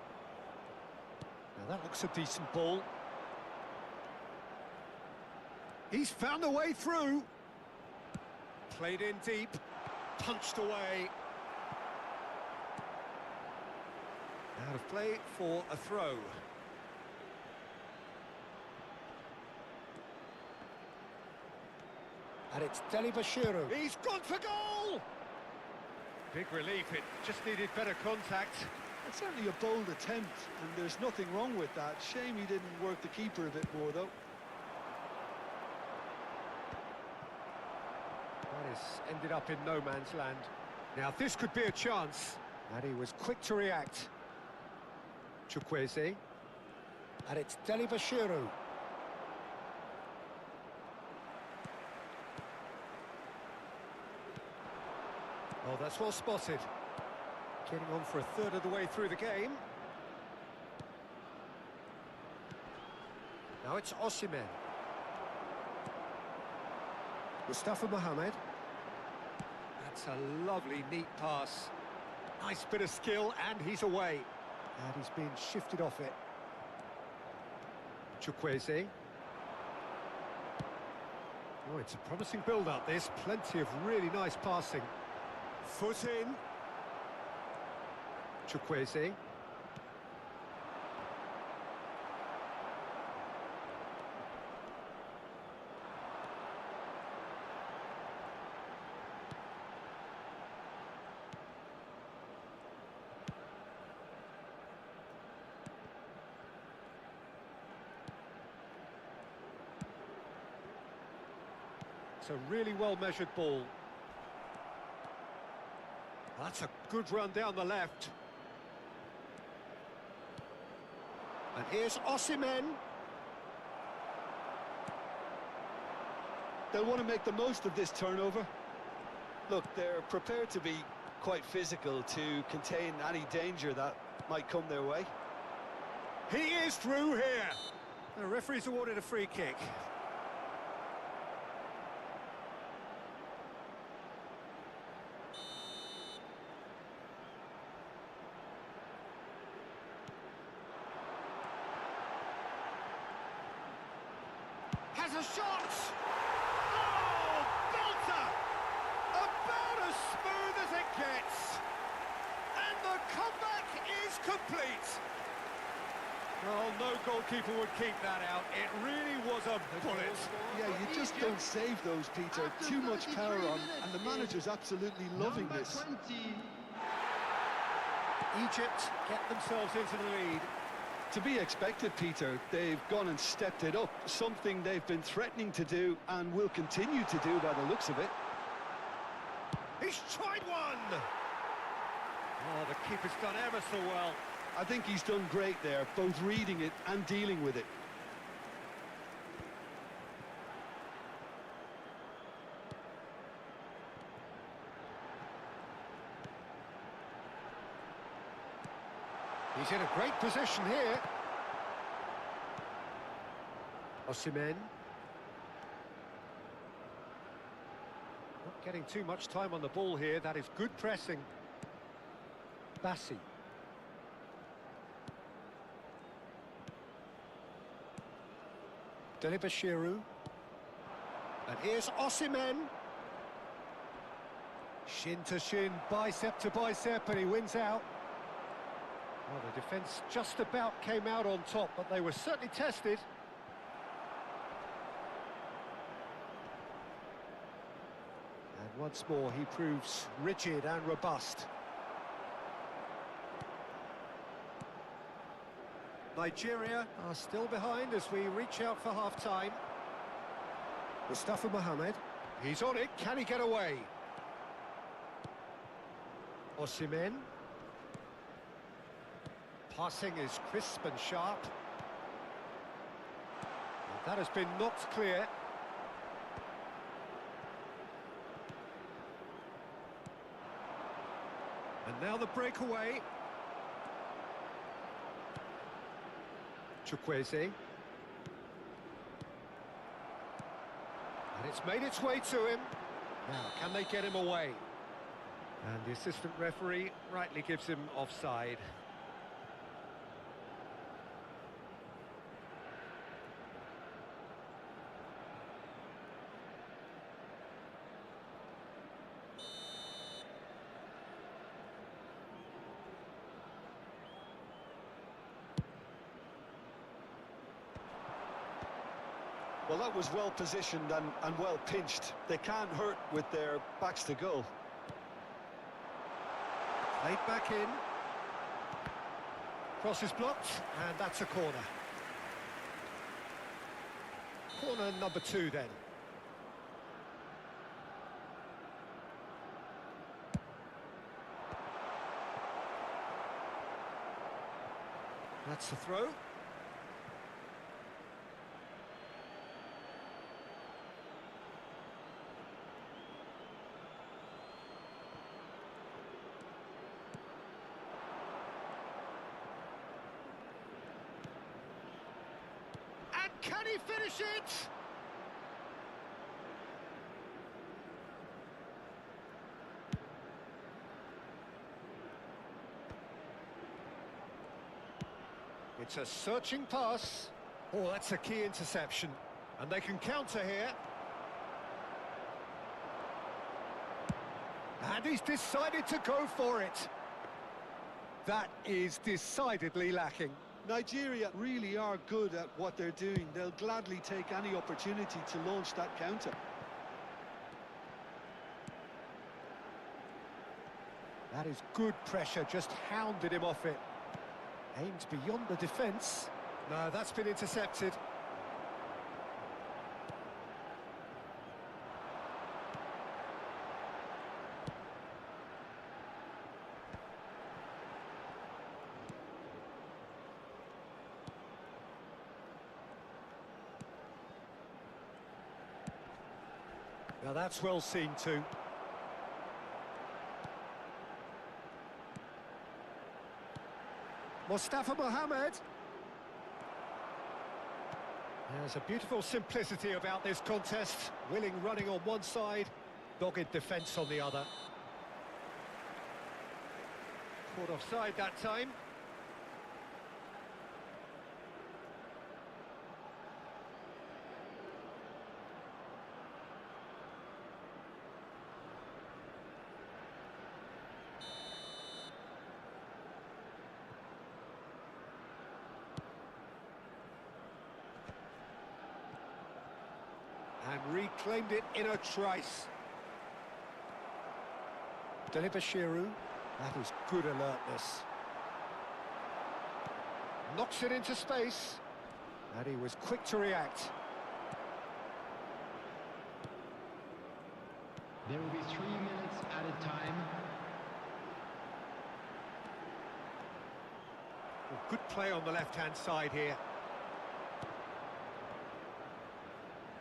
that looks a decent ball. He's found a way through. Played in deep. Punched away. Out of play for a throw. And it's Delibashiru. He's gone for goal! Big relief, it just needed better contact. It's certainly a bold attempt, and there's nothing wrong with that. Shame he didn't work the keeper a bit more, though. That has ended up in no man's land. Now this could be a chance. And he was quick to react. Chukwueze. And it's Delibashiru. Oh, that's well spotted. Getting on for a third of the way through the game. Now it's Osimhen. Mustafa Mohamed. That's a lovely, neat pass. Nice bit of skill, and he's away. And he's been shifted off it. Chukwueze. Oh, it's a promising build-up, this. Plenty of really nice passing. Foot in. Chukwueze. It's a really well-measured ball. That's a good run down the left. And here's Osimhen. They'll want to make the most of this turnover. Look, they're prepared to be quite physical to contain any danger that might come their way. He is through here. The referee's awarded a free kick. Has a shot! Oh, belter! About as smooth as it gets. And the comeback is complete. Well, no goalkeeper would keep that out. It really was a bullet. Yeah, you just don't save those, Peter. Too much power on, and the manager's absolutely loving Number this. 20. Egypt get themselves into the lead. To be expected, Peter. They've gone and stepped it up, something they've been threatening to do and will continue to do by the looks of it. He's tried one! Oh, the keeper's done ever so well. I think he's done great there, both reading it and dealing with it. He's in a great position here. Osimhen. Not getting too much time on the ball here. That is good pressing. Bassi. Delibashiru. And here's Osimhen. Shin to shin, bicep to bicep, and he wins out. Well, the defence just about came out on top, but they were certainly tested. And once more, he proves rigid and robust. Nigeria are still behind as we reach out for half-time. Mustafa Mohamed. He's on it. Can he get away? Osimhen. Passing is crisp and sharp. And that has been knocked clear. And now the breakaway. Chukwueze. And it's made its way to him. Now, can they get him away? And the assistant referee rightly gives him offside. Well, that was well positioned and well pinched. They can't hurt with their backs to goal. Played back in. Cross is blocked, and that's a corner. Corner number 2 then. That's the throw. Can he finish it? It's a searching pass. Oh, that's a key interception. And they can counter here. And he's decided to go for it. That is decidedly lacking. Nigeria really are good at what they're doing. They'll gladly take any opportunity to launch that counter. That is good pressure, just hounded him off it. Aimed beyond the defence. No, that's been intercepted. Now that's well seen too. Mustafa Mohamed. There's a beautiful simplicity about this contest. Willing running on one side, dogged defence on the other. Caught offside that time. And reclaimed it in a trice. Delibashiru, that is good alertness. Knocks it into space, and he was quick to react. There will be 3 minutes added time. Well, good play on the left-hand side here.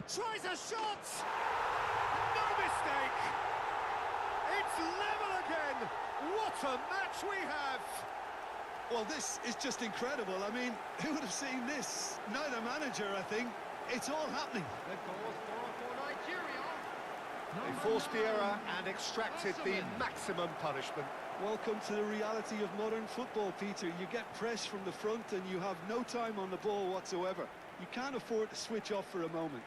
Tries a shot! No mistake! It's level again! What a match we have! Well, this is just incredible. I mean, who would have seen this? Neither manager, I think. It's all happening. The goal scorer for Nigeria. They forced the error and extracted the maximum punishment. Welcome to the reality of modern football, Peter. You get press from the front and you have no time on the ball whatsoever. You can't afford to switch off for a moment.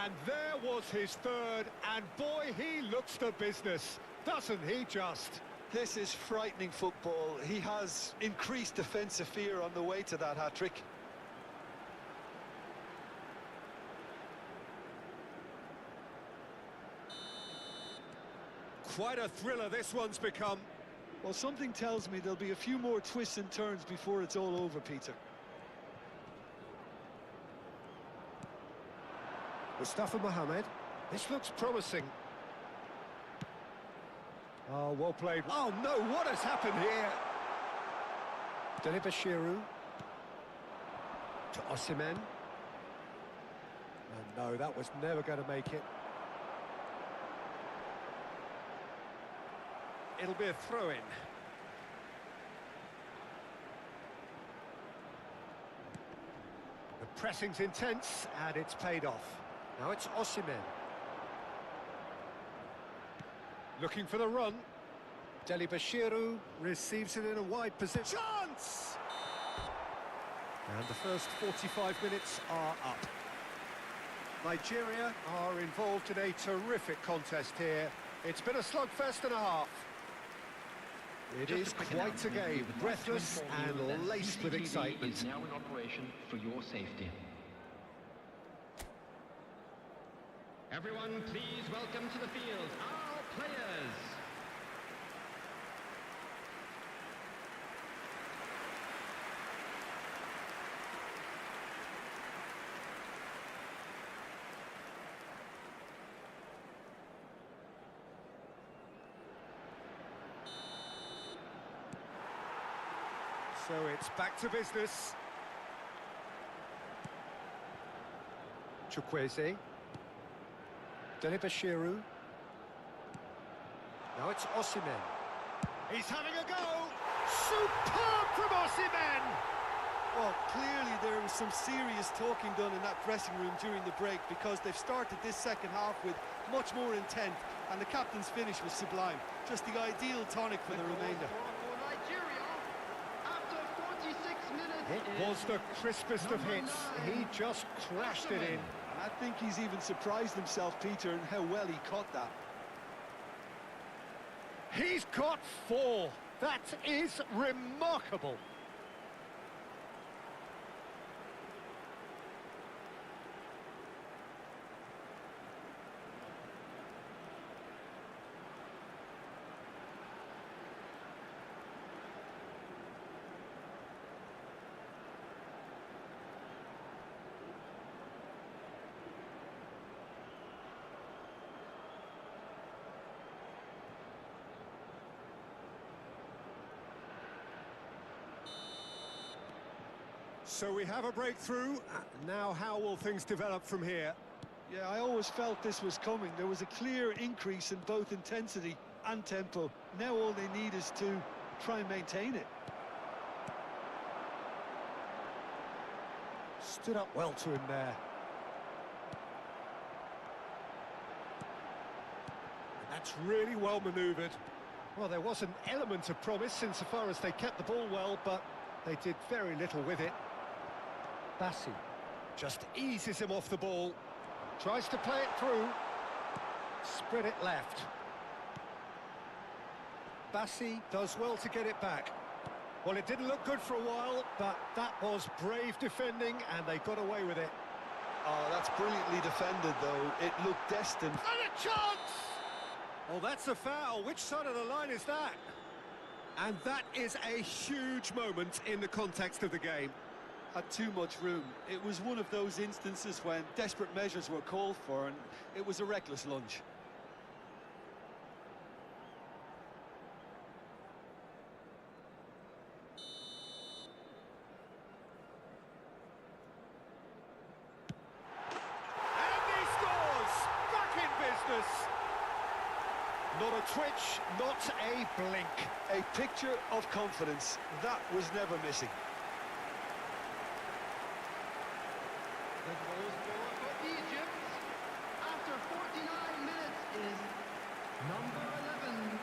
And there was his third, and boy, he looks the business, doesn't he just? This is frightening football. He has increased defensive fear on the way to that hat-trick. Quite a thriller this one's become. Well, something tells me there'll be a few more twists and turns before it's all over, Peter. Mustafa Mohamed. This looks promising. Oh, well played. Oh, no, what has happened here? Delibashiru. To Osimhen. And no, that was never going to make it. It'll be a throw-in. The pressing's intense, and it's paid off. Now it's Osimhen. Looking for the run. Bashiru receives it in a wide position. Chance! And the first 45 minutes are up. Nigeria are involved in a terrific contest here. It's been a slugfest and a half. It is quite a game, breathless and laced with excitement. Is now in operation for your safety. Everyone, please welcome to the field our players. So it's back to business. Chukwueze. Bashiru. Now it's Osimhen. He's having a go! Superb from Osimhen! Well, clearly there was some serious talking done in that dressing room during the break, because they've started this second half with much more intent, and the captain's finish was sublime. Just the ideal tonic for the remainder. For Nigeria, after 46 minutes, It was the crispest of hits. He just crashed it in. I think he's even surprised himself, Peter, in how well he caught that. He's got 4. That is remarkable. So we have a breakthrough. Now how will things develop from here? Yeah, I always felt this was coming. There was a clear increase in both intensity and tempo. Now all they need is to try and maintain it. Stood up well to him there. And that's really well manoeuvred. Well, there was an element of promise insofar as they kept the ball well, but they did very little with it. Bassi just eases him off the ball. Tries to play it through. Spread it left. Bassi does well to get it back. Well, it didn't look good for a while, but that was brave defending, and they got away with it. Oh, that's brilliantly defended, though. It looked destined. And a chance! Oh, that's a foul. Which side of the line is that? And that is a huge moment in the context of the game. Had too much room. It was one of those instances when desperate measures were called for, and it was a reckless lunge. And he scores! Back in business! Not a twitch, not a blink. A picture of confidence. That was never missing. The goal scorer for Egypt after 49 minutes is number 11.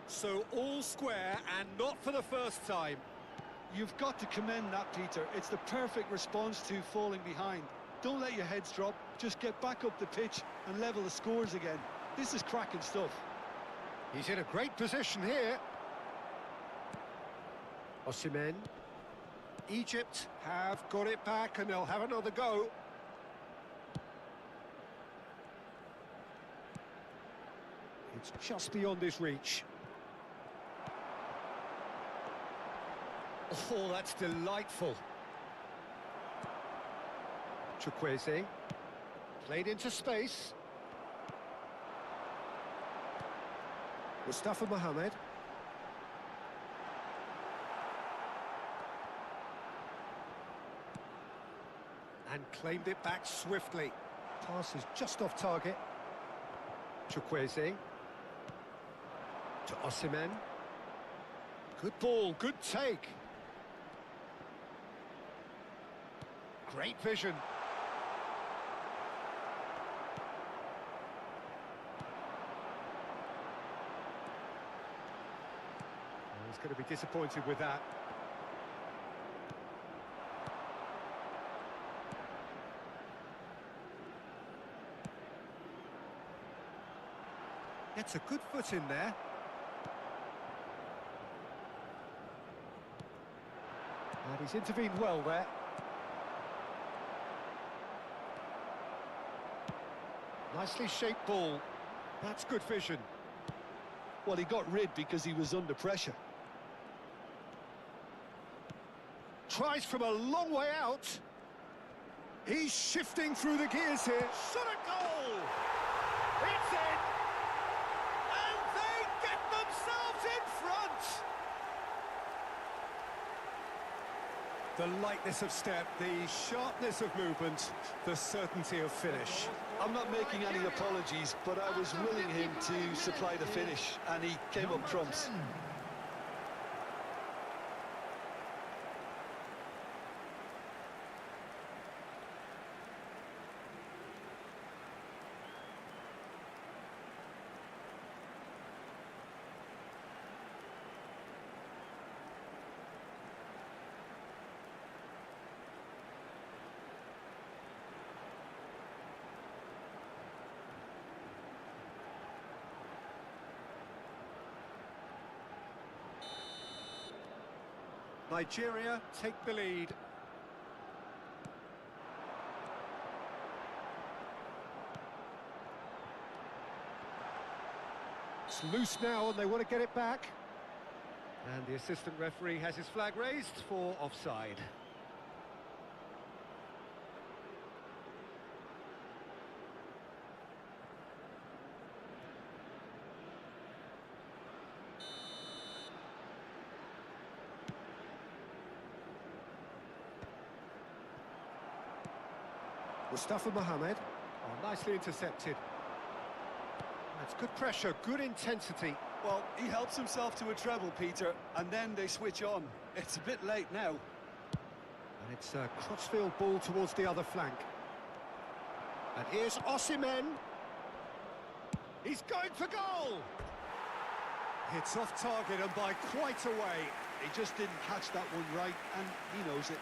So all square, and not for the first time. You've got to commend that, Peter. It's the perfect response to falling behind. Don't let your heads drop. Just get back up the pitch and level the scores again. This is cracking stuff. He's in a great position here. Osimhen. Egypt have got it back, and they'll have another go. It's just beyond his reach. Oh, that's delightful. Chukwueze. Played into space. Mustafa Mohamed. And claimed it back swiftly. Pass is just off target. Chukwueze. To Osimhen. Good ball, good take. Great vision. He's going to be disappointed with that. Gets a good foot in there. And he's intervened well there. Nicely shaped ball. That's good vision. Well, he got rid because he was under pressure. Tries from a long way out. He's shifting through the gears here. Shot a goal! It's in! And they get themselves in front! The lightness of step, the sharpness of movement, the certainty of finish. I'm not making any apologies, but I was willing him to supply the finish, and he came up trumps. Nigeria take the lead. It's loose now and they want to get it back. And the assistant referee has his flag raised for offside. Mustafa Mohamed. Oh, nicely intercepted. That's good pressure, good intensity. Well, he helps himself to a treble, Peter, and then they switch on. It's a bit late now. And it's a crossfield ball towards the other flank. And here's Osimhen. He's going for goal! It's off target and by quite a way. He just didn't catch that one right, and he knows it.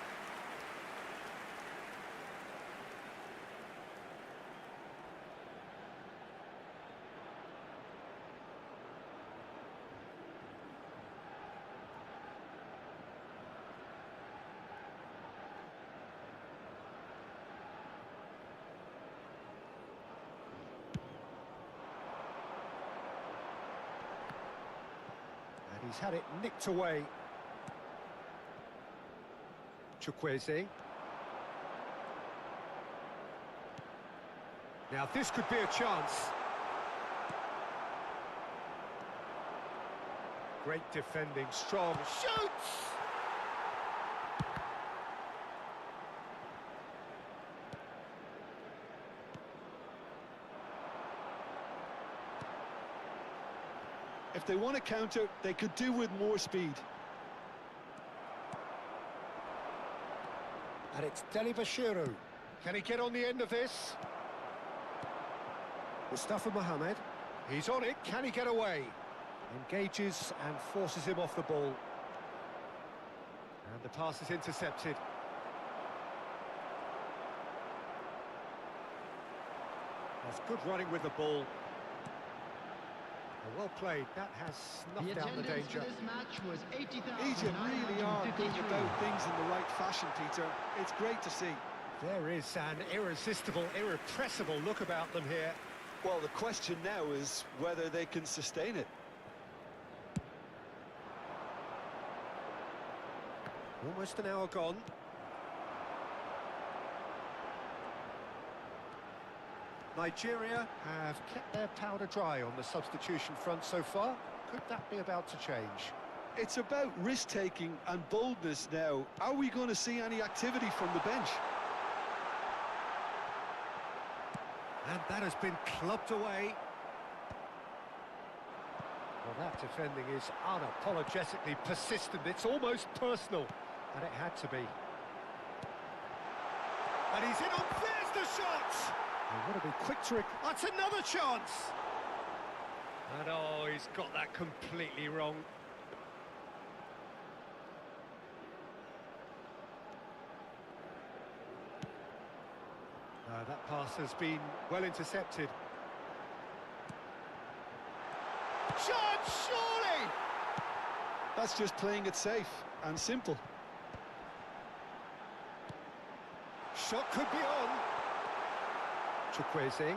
He's had it nicked away. Chukwueze. Now this could be a chance. Great defending, strong, shoots! If they want to counter, they could do with more speed. And it's Deli Bashiru. Can he get on the end of this? Mustafa Mohamed. He's on it. Can he get away? Engages and forces him off the ball. And the pass is intercepted. That's good running with the ball. Well played, that has snuffed out the danger. This match was 80,000. Egypt really are going about things in the right fashion, Peter. It's great to see. There is an irresistible, irrepressible look about them here. Well, the question now is whether they can sustain it. Almost an hour gone. Nigeria have kept their powder dry on the substitution front so far. Could that be about to change? It's about risk-taking and boldness now. Are we going to see any activity from the bench? And that has been clubbed away. Well, that defending is unapologetically persistent. It's almost personal, and it had to be. And he's in on, there's the shot! He would have been quick to... That's another chance! And oh, he's got that completely wrong. That pass has been well intercepted. Shot, surely! That's just playing it safe and simple. Shot could be on. Chukwueze.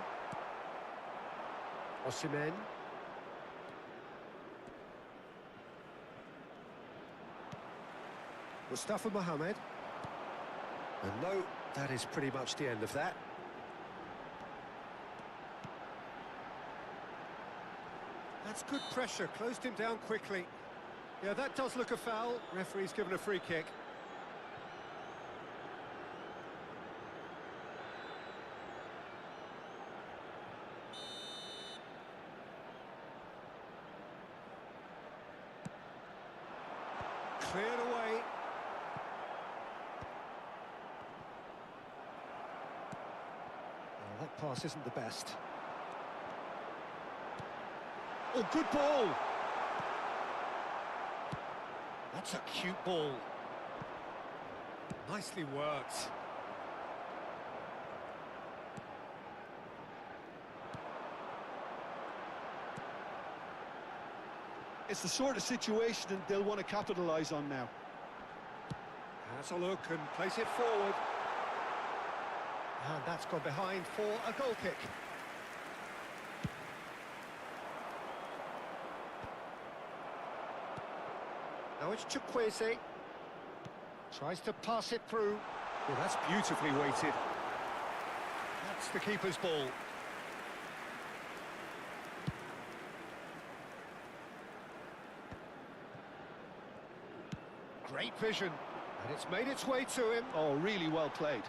Osimhen. Mustafa Mohamed. And no, that is pretty much the end of that. That's good pressure, closed him down quickly. Yeah, that does look a foul. Referee's given a free kick. Cleared away. Oh, that pass isn't the best. Oh, good ball! That's a cute ball. Nicely worked. It's the sort of situation that they'll want to capitalise on now. Has a look and place it forward. And that's gone behind for a goal kick. Now it's Chukwueze. Tries to pass it through. Well, that's beautifully weighted. That's the keeper's ball. Great vision. And it's made its way to him. Oh, really well played.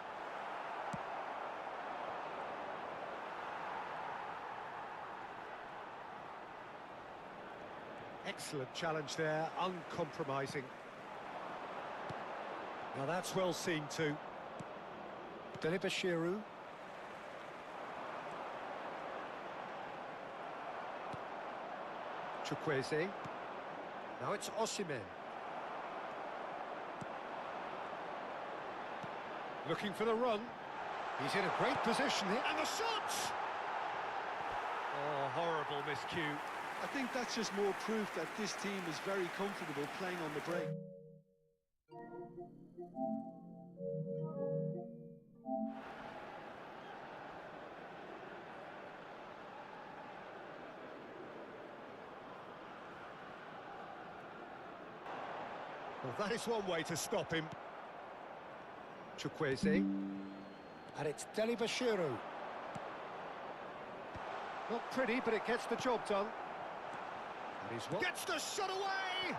Excellent challenge there, uncompromising. Now that's well seen too. Delibashiru. Chukwueze. Now it's Osimhen. Looking for the run. He's in a great position here. And the shot! Oh, horrible miscue. I think that's just more proof that this team is very comfortable playing on the break. Well, that is one way to stop him. Chukwueze. And it's Delibashiru. Not pretty, but it gets the job done. And he's gets the shot away!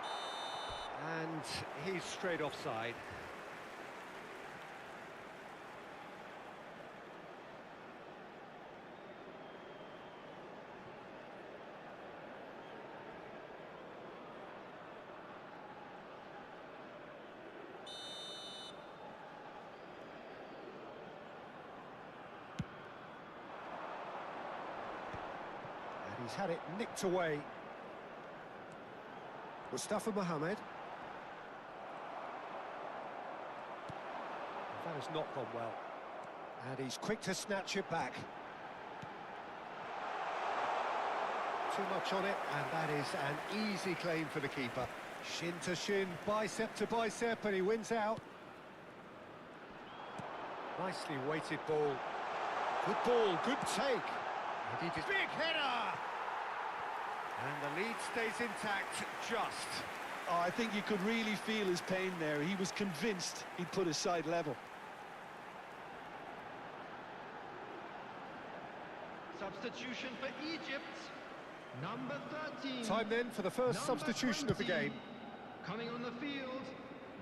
And he's straight offside. He's had it nicked away. Mustafa Mohamed. That has not gone well. And he's quick to snatch it back. Too much on it, and that is an easy claim for the keeper. Shin to shin, bicep to bicep, and he wins out. Nicely weighted ball. Good ball, good take. And he just... Big header! And the lead stays intact, just. Oh, I think you could really feel his pain there. He was convinced he'd put his side level. Substitution for Egypt. Number 13. Time then for the first Number substitution of the 20. game. Coming on the field,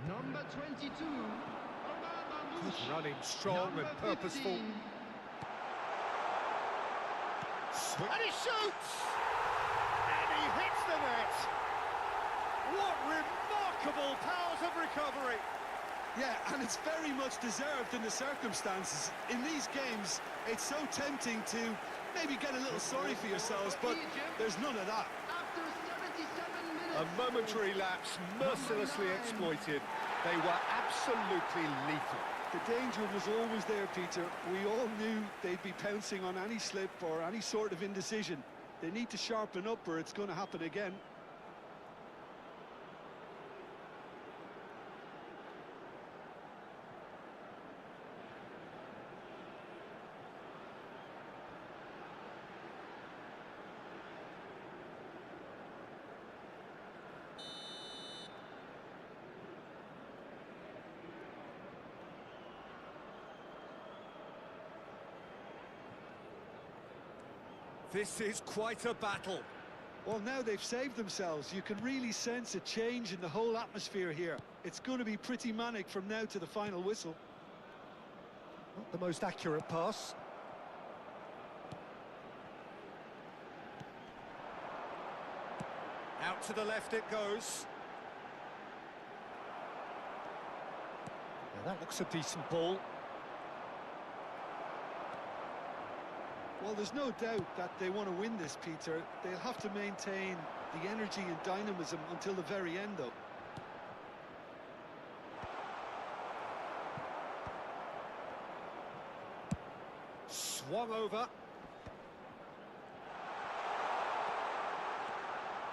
number 22. Good running, strong and purposeful. 15. And he shoots! And he hits the net! What remarkable powers of recovery! Yeah, and it's very much deserved in the circumstances. In these games, it's so tempting to maybe get a little sorry for yourselves, but there's none of that. After 77 minutes. A momentary lapse mercilessly exploited. They were absolutely lethal. The danger was always there, Peter. We all knew they'd be pouncing on any slip or any sort of indecision. They need to sharpen up or it's going to happen again. This is quite a battle. Well, now they've saved themselves. You can really sense a change in the whole atmosphere here. It's going to be pretty manic from now to the final whistle. Not the most accurate pass. Out to the left it goes. Now that looks a decent ball. Well, there's no doubt that they want to win this, Peter. They'll have to maintain the energy and dynamism until the very end, though. Swung over.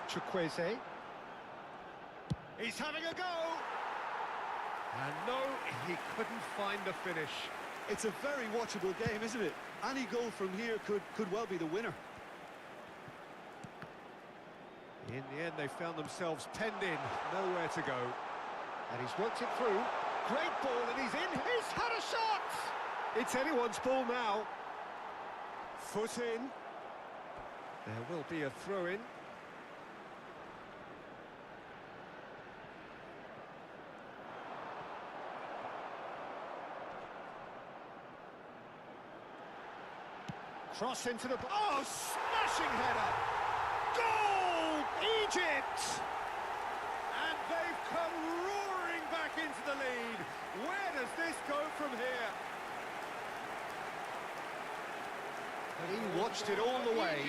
Chukwueze. He's having a go! And no, he couldn't find the finish. It's a very watchable game, isn't it? Any goal from here could well be the winner. In the end, they found themselves penned in, nowhere to go. And he's worked it through. Great ball, and he's in. He's had a shot! It's anyone's ball now. Foot in. There will be a throw-in. Cross into the... Oh, smashing header! Goal! Egypt! And they've come roaring back into the lead. Where does this go from here? He watched it all the way,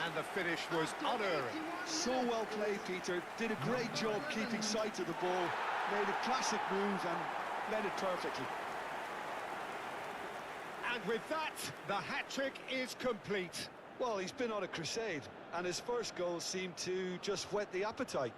and the finish was unerring. So well played, Peter. Did a great job keeping sight of the ball. Made a classic move and led it perfectly. And with that, the hat-trick is complete. Well, he's been on a crusade, and his first goal seemed to just whet the appetite.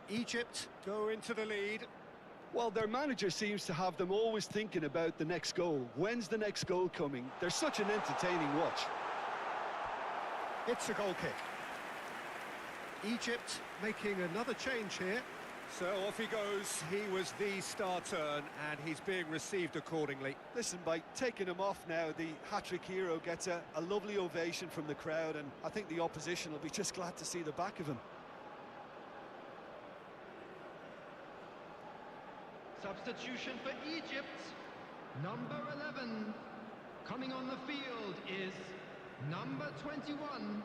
Egypt go into the lead. Well, their manager seems to have them always thinking about the next goal. When's the next goal coming? They're such an entertaining watch. It's a goal kick. Egypt making another change here. So off he goes. He was the star turn, and he's being received accordingly. Listen, by taking him off now, the hat-trick hero gets a lovely ovation from the crowd, and I think the opposition will be just glad to see the back of him. Substitution for Egypt, number 11. Coming on the field is number 21.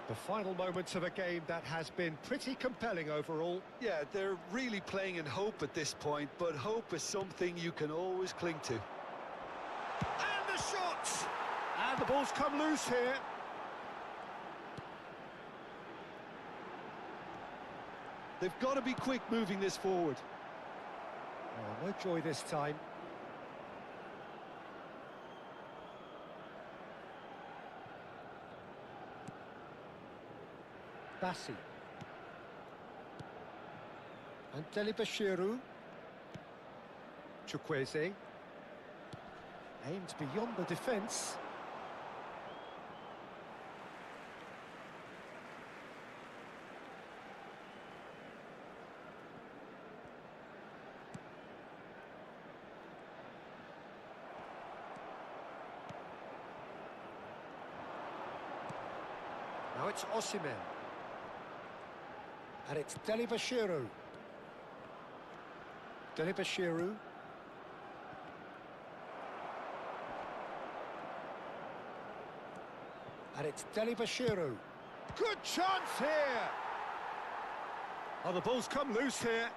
The final moments of a game that has been pretty compelling overall. Yeah, they're really playing in hope at this point, but hope is something you can always cling to. And the shot! And the ball's come loose here. They've got to be quick moving this forward. Oh, no joy this time. Bassi. And Delibashiru. Chukwueze. Aimed beyond the defence. Now it's Osimhen. And it's Delibashiru. Delibashiru. And it's Delibashiru. Good chance here! Oh, the ball's come loose here.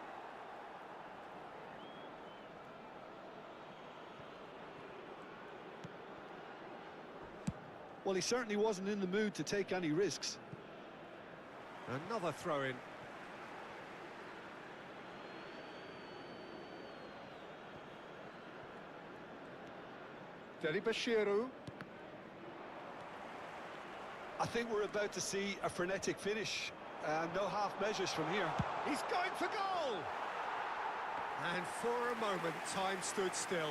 Well, he certainly wasn't in the mood to take any risks. Another throw-in. Delibashiru. I think we're about to see a frenetic finish. No half measures from here. He's going for goal! And for a moment, time stood still.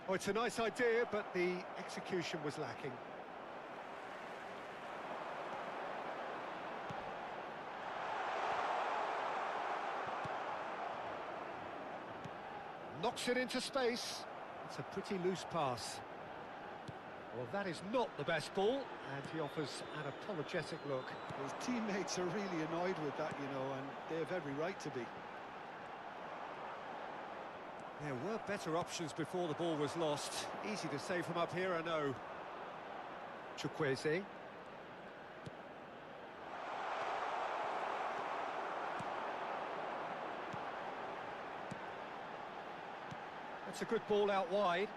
Oh, it's a nice idea, but the execution was lacking. Knocks it into space. It's a pretty loose pass. Well, that is not the best ball, and he offers an apologetic look. His teammates are really annoyed with that, you know, and they have every right to be. There were better options before the ball was lost. Easy to say from up here, I know. Chukwueze. That's a good ball out wide.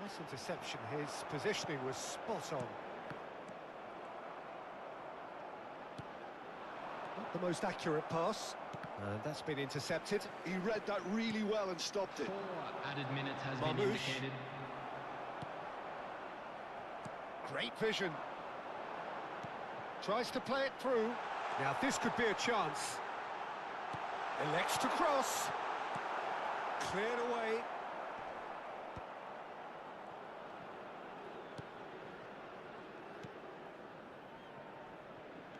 Nice interception. His positioning was spot on. Not the most accurate pass. And that's been intercepted. He read that really well and stopped it. 4 added minutes has Marmoush. been indicated. Great vision. Tries to play it through. Now this could be a chance. Elects to cross. Cleared away.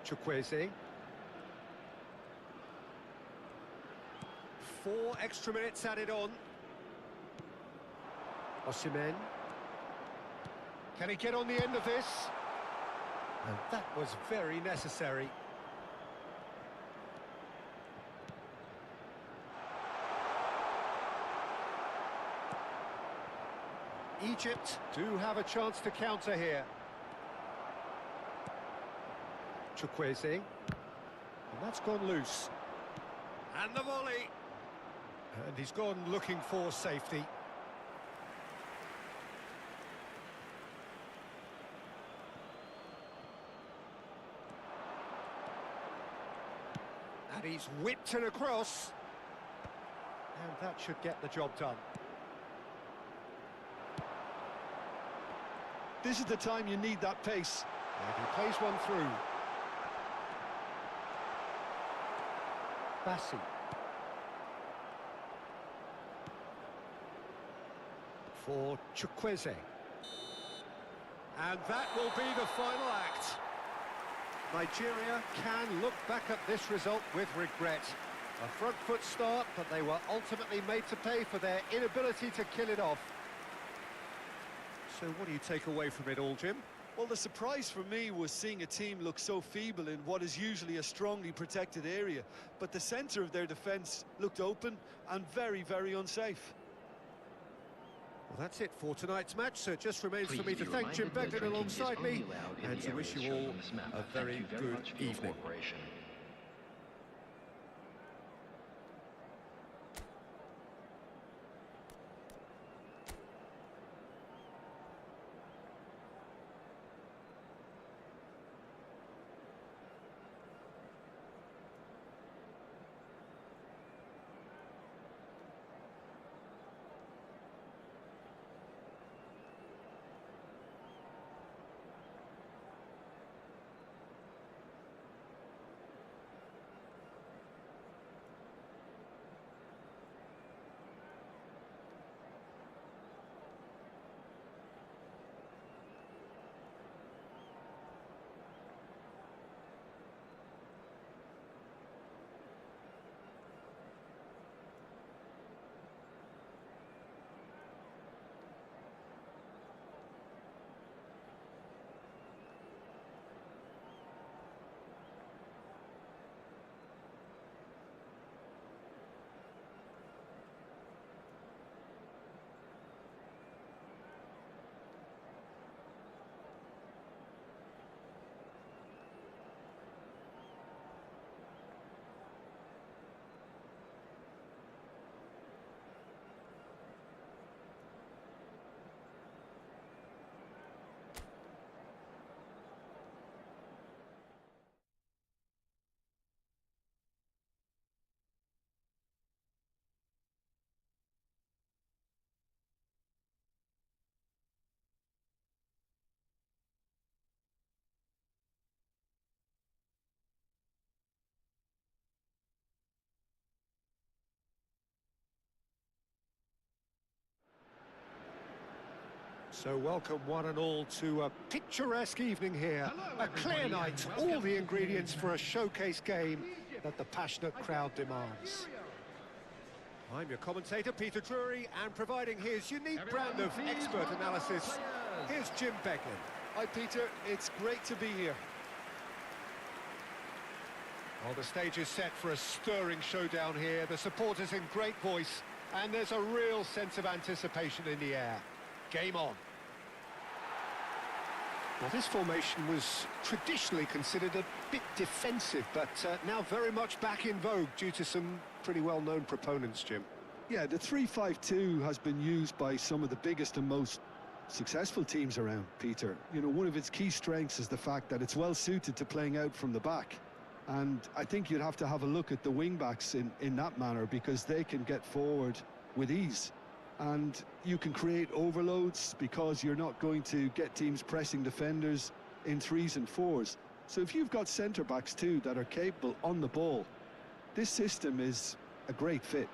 Chukwueze. 4 extra minutes added on. Osimhen. Can he get on the end of this? And that was very necessary. Egypt do have a chance to counter here. Chukwueze. And that's gone loose. And the volley. And he's gone looking for safety. And he's whipped it across. And that should get the job done. This is the time you need that pace. And he plays one through. Bassi. For Chukwueze. And that will be the final act. Nigeria can look back at this result with regret. A front foot start, but they were ultimately made to pay for their inability to kill it off. So what do you take away from it all, Jim? Well, the surprise for me was seeing a team look so feeble in what is usually a strongly protected area. But the centre of their defence looked open and very, very unsafe. Well, that's it for tonight's match, so it just remains Please for me to be thank Jim reminded that Beglin drinking is alongside me only allowed in and the to wish areas you shown all on this map. a Thank very you very good much for your evening. cooperation. So welcome one and all to a picturesque evening here. A clear night, all the ingredients for a showcase game that the passionate crowd demands. I'm your commentator, Peter Drury, and providing his unique brand of expert analysis, here's Jim Beglin. Hi Peter, it's great to be here. Well, the stage is set for a stirring showdown here. The supporters in great voice, and there's a real sense of anticipation in the air. Game on. Well, this formation was traditionally considered a bit defensive, but now very much back in vogue due to some pretty well-known proponents, Jim. Yeah, the 3-5-2 has been used by some of the biggest and most successful teams around, Peter. You know, one of its key strengths is the fact that it's well suited to playing out from the back. And I think you'd have to have a look at the wing-backs in that manner, because they can get forward with ease. And you can create overloads because you're not going to get teams pressing defenders in 3s and 4s. So if you've got centre-backs too that are capable on the ball, this system is a great fit.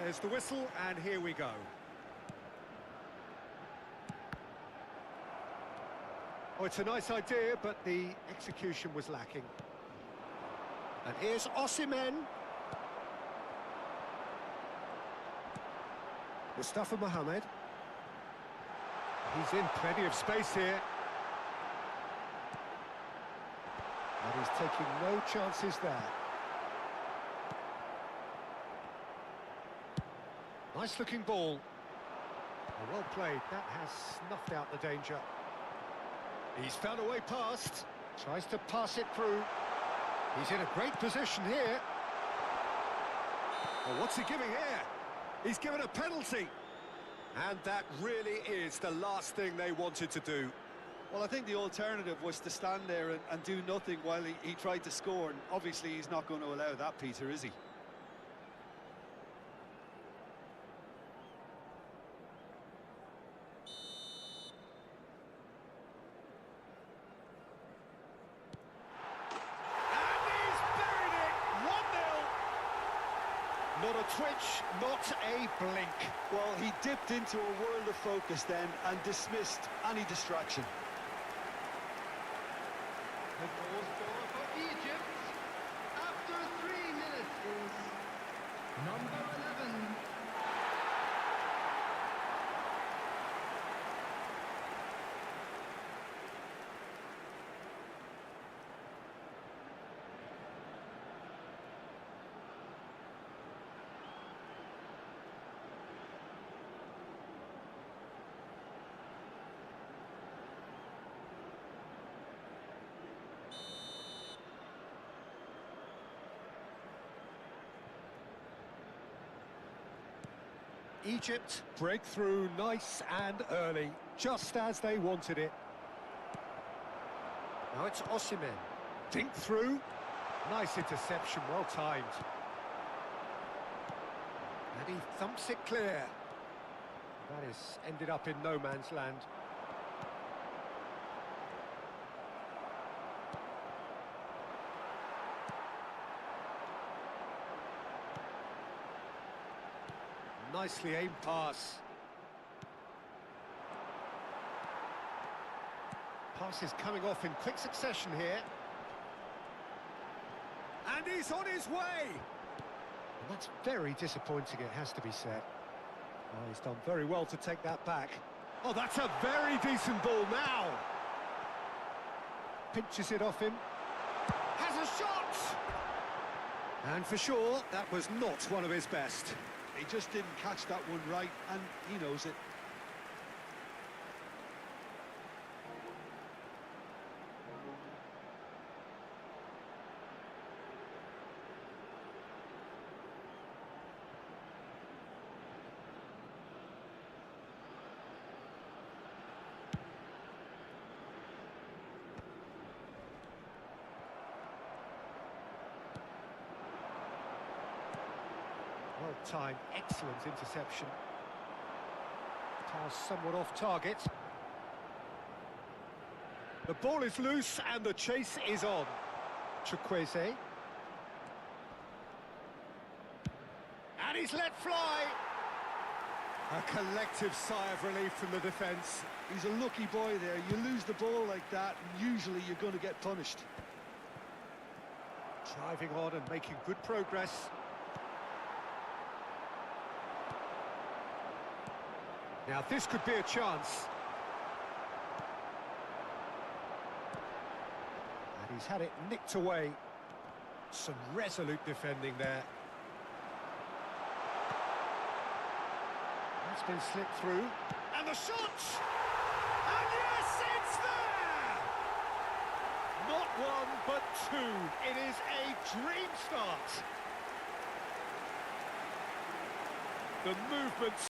There's the whistle, and here we go. Oh, it's a nice idea, but the execution was lacking. And here's Osimhen. Mustafa Mohamed. He's in plenty of space here. And he's taking no chances there. Nice looking ball. Oh, well played. That has snuffed out the danger. He's found a way past. Tries to pass it through. He's in a great position here. Oh, what's he giving here? He's given a penalty. And that really is the last thing they wanted to do. Well, I think the alternative was to stand there and do nothing while he tried to score. And obviously he's not going to allow that, Peter, is he? Not a twitch, not a blink. Well, he dipped into a world of focus then and dismissed any distraction. The goal scorer for Egypt after 3 minutes is number 11. Egypt break through nice and early, just as they wanted it. Now it's Osimhen. Think through. Nice interception, well timed. And he thumps it clear. That has ended up in no man's land. Nicely aimed pass. Pass is coming off in quick succession here. And he's on his way! And that's very disappointing, it has to be said. Oh, he's done very well to take that back. Oh, that's a very decent ball now! Pinches it off him. Has a shot! And for sure, that was not one of his best. He just didn't catch that one right, and he knows it. time. Excellent interception. Pass somewhat off target. The ball is loose and the chase is on. Chukwueze. And he's let fly. A collective sigh of relief from the defence. He's a lucky boy there. You lose the ball like that, and usually you're going to get punished. Driving on and making good progress. Now this could be a chance. And he's had it nicked away. Some resolute defending there. That's been slipped through. And the shot! And yes, it's there! Not one, but two. It is a dream start. The movement